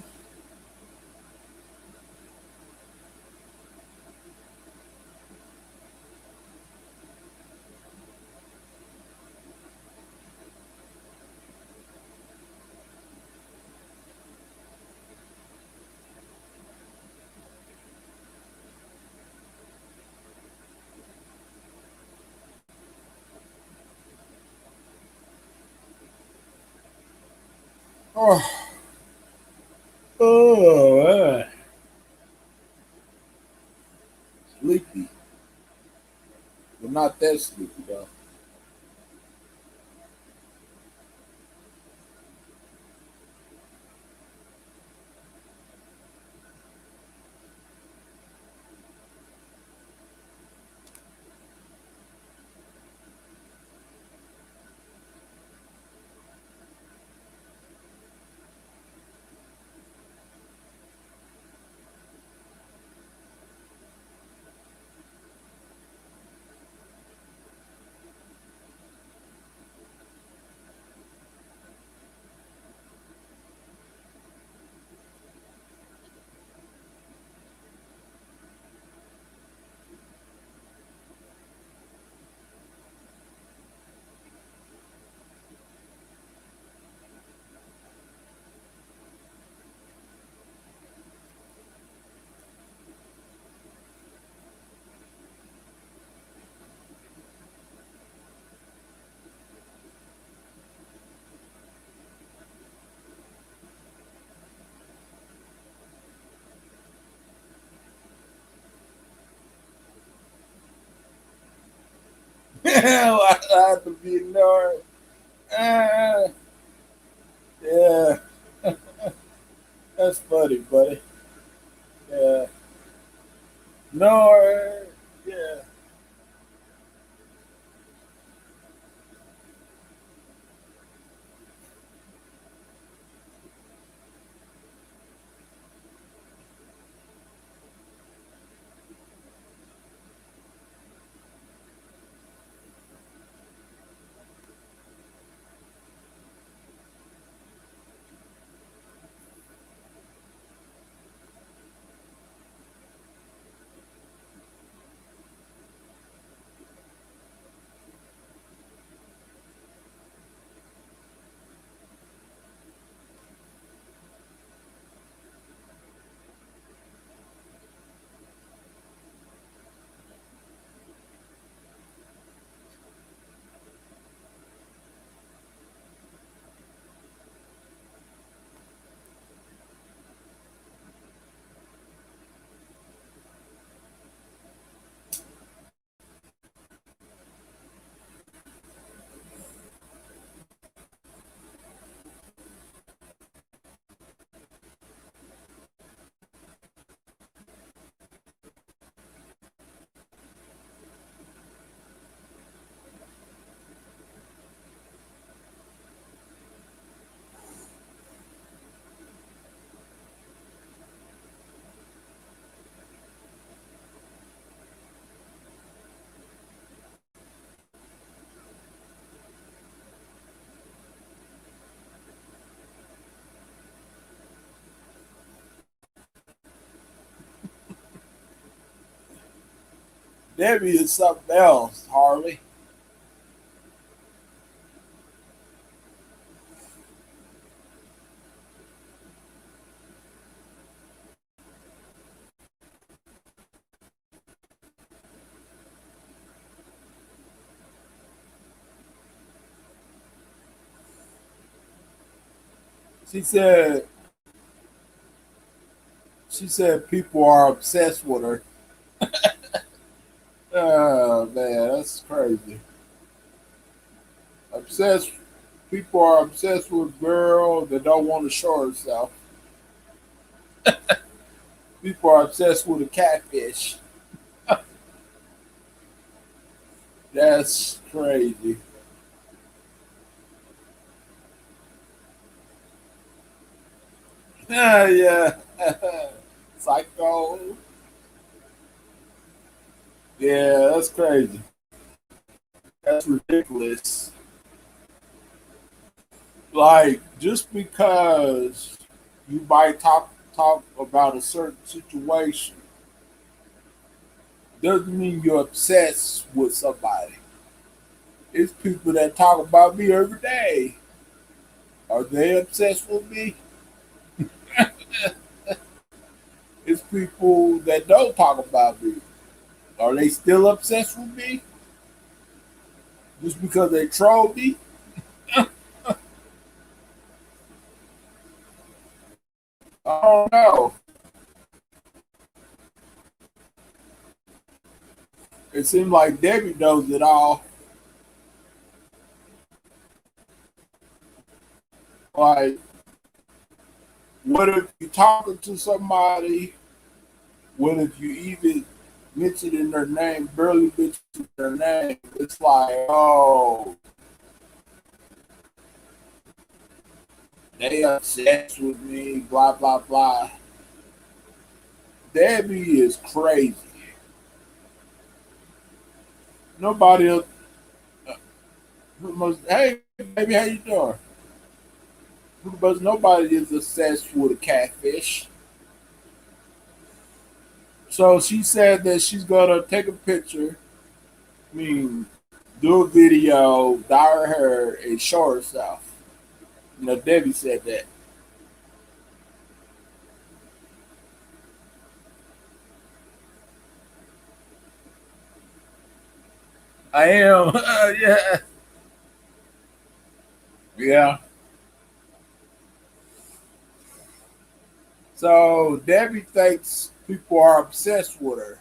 Oh, oh, sleepy, but not that sleepy though. I have to be ignored. Uh, yeah, that's funny, buddy. Yeah, no, yeah. Debbie is something else, Harley. She said, she said people are obsessed with her. Oh man, that's crazy. Obsessed. People are obsessed with girls that don't want to show herself. People are obsessed with a catfish. That's crazy. Yeah. Psycho. Yeah, that's crazy. That's ridiculous. Like just because you might talk about a certain situation doesn't mean you're obsessed with somebody. It's people that talk about me every day. Are they obsessed with me? It's people that don't talk about me. Are they still obsessed with me? Just because they troll me? I don't know. It seems like Debbie knows it all. Like, what if you're talking to somebody? What if you even mention in their name, barely mention their name? It's like, oh, they obsessed with me, blah, blah, blah. Debbie is crazy. Nobody else, hey, baby, how you doing? But nobody is obsessed with a catfish. So she said that she's gonna take a picture, I mean, do a video, dye her hair, and show herself. You know, Debbie said that. I am. Yeah. Yeah. So Debbie thinks people are obsessed with her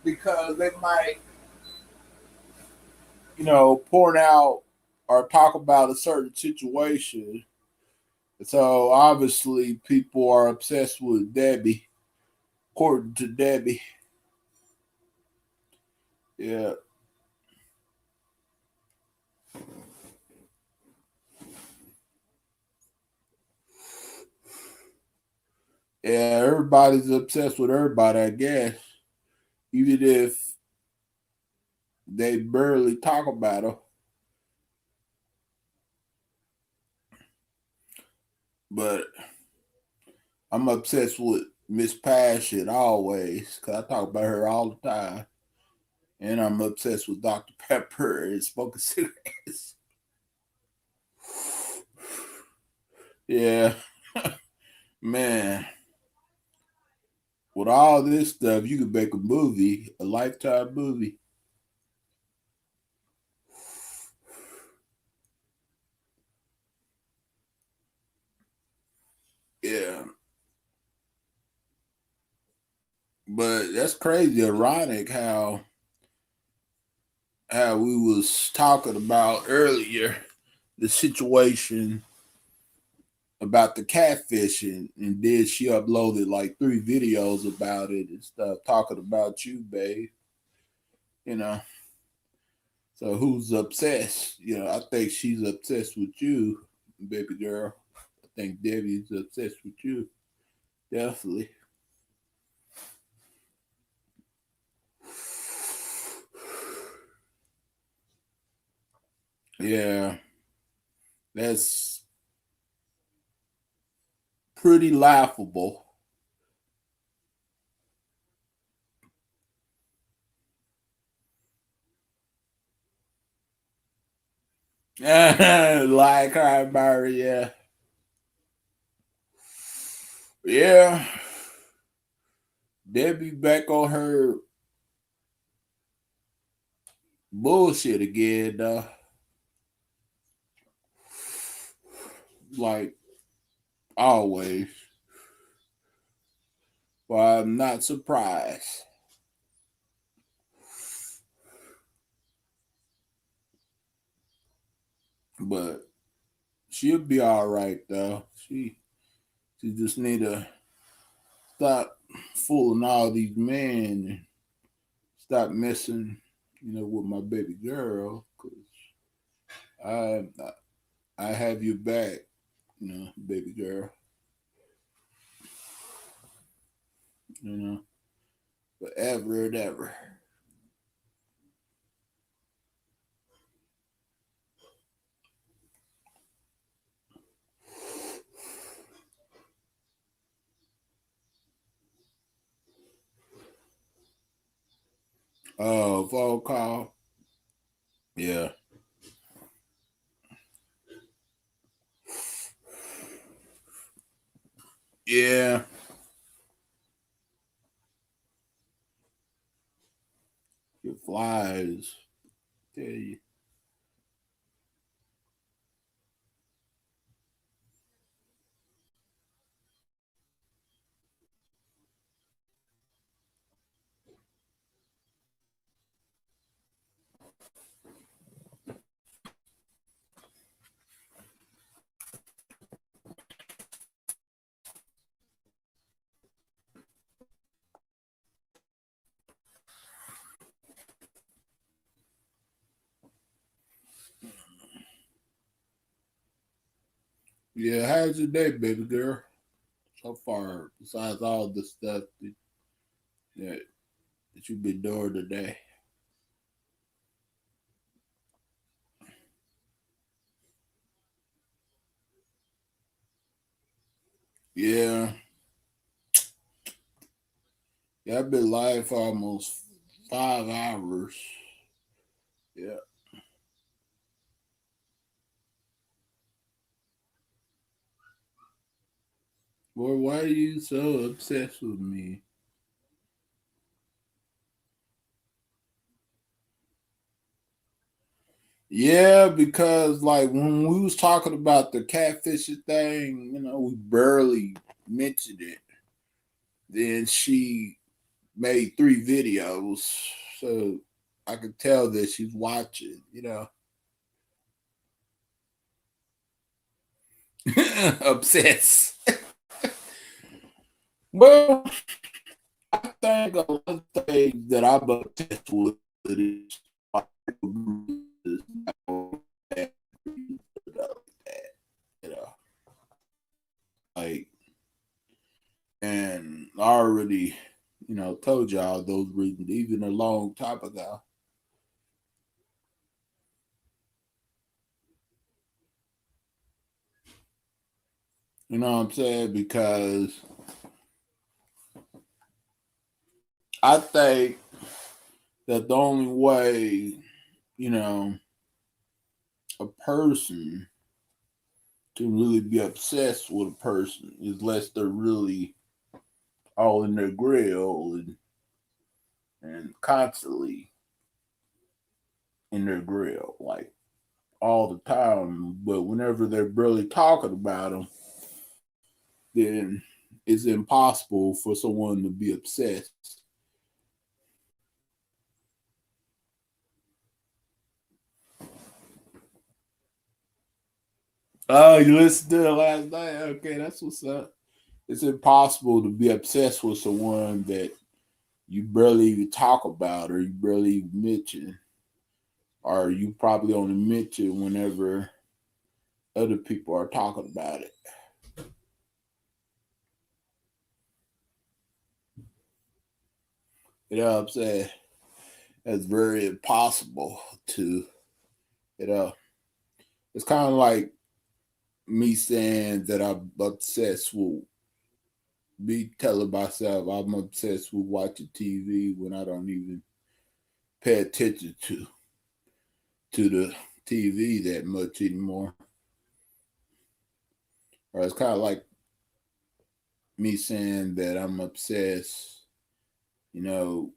because they might, point out or talk about a certain situation. So obviously people are obsessed with Debbie, according to Debbie. Yeah. Yeah, everybody's obsessed with everybody, I guess. Even if they barely talk about her. But I'm obsessed with Miss Passion always, because I talk about her all the time. And I'm obsessed with Dr. Pepper and smoking cigarettes. Yeah, man. With all this stuff, you could make a movie, a lifetime movie. Yeah, but that's crazy, ironic how we was talking about earlier the situation about the catfishing, and then she uploaded like 3 videos about it and stuff, talking about you, babe. You know, so who's obsessed? I think she's obsessed with you, baby girl. I think Debbie's obsessed with you, definitely. Yeah, that's pretty laughable. Like her, Barry. Yeah, yeah. Debbie back on her bullshit again, like always. Well, I'm not surprised, but she'll be all right though. She just need to stop fooling all these men and stop messing, with my baby girl. Cause I I have your back, baby girl. You know. forever and ever. Oh, phone call. Yeah. Yeah. It flies. Tell you. Yeah, how's your day, baby girl? So far, besides all the stuff that, that you've been doing today. Yeah. Yeah, I've been live for almost 5 hours. Yeah. Boy, why are you so obsessed with me? Yeah, because like when we was talking about the catfishing thing, we barely mentioned it. Then she made 3 videos, so I could tell that she's watching. Obsessed. Well, I think a lot of things that I'm obsessed with is like, you know, like, and I already, told y'all those reasons even a long time ago. You know what I'm saying? Because I think that the only way, you know, a person can really be obsessed with a person is unless they're really all in their grill and constantly in their grill, like all the time. But whenever they're barely talking about them, then it's impossible for someone to be obsessed. Oh, you listened to it last night? Okay, that's what's up. It's impossible to be obsessed with someone that you barely even talk about or you barely even mention, or you probably only mention whenever other people are talking about it. You know what I'm saying? That's very impossible to, you know. It's kind of like me saying that I'm obsessed with me telling myself I'm obsessed with watching TV when I don't even pay attention to the TV that much anymore. Or it's kind of like me saying that I'm obsessed, you know,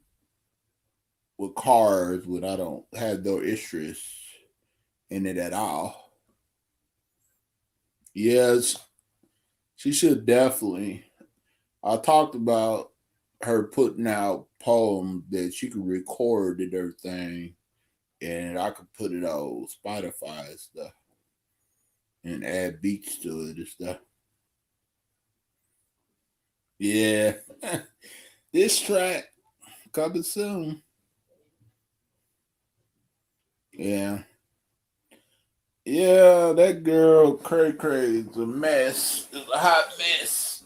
with cars when I don't have no interest in it at all. Yes, she should definitely. I talked about her putting out poems that she could record and everything, and I could put it on Spotify and stuff and add beats to it and stuff. Yeah, this track coming soon. Yeah. Yeah, that girl Cray Cray is a mess. It's a hot mess.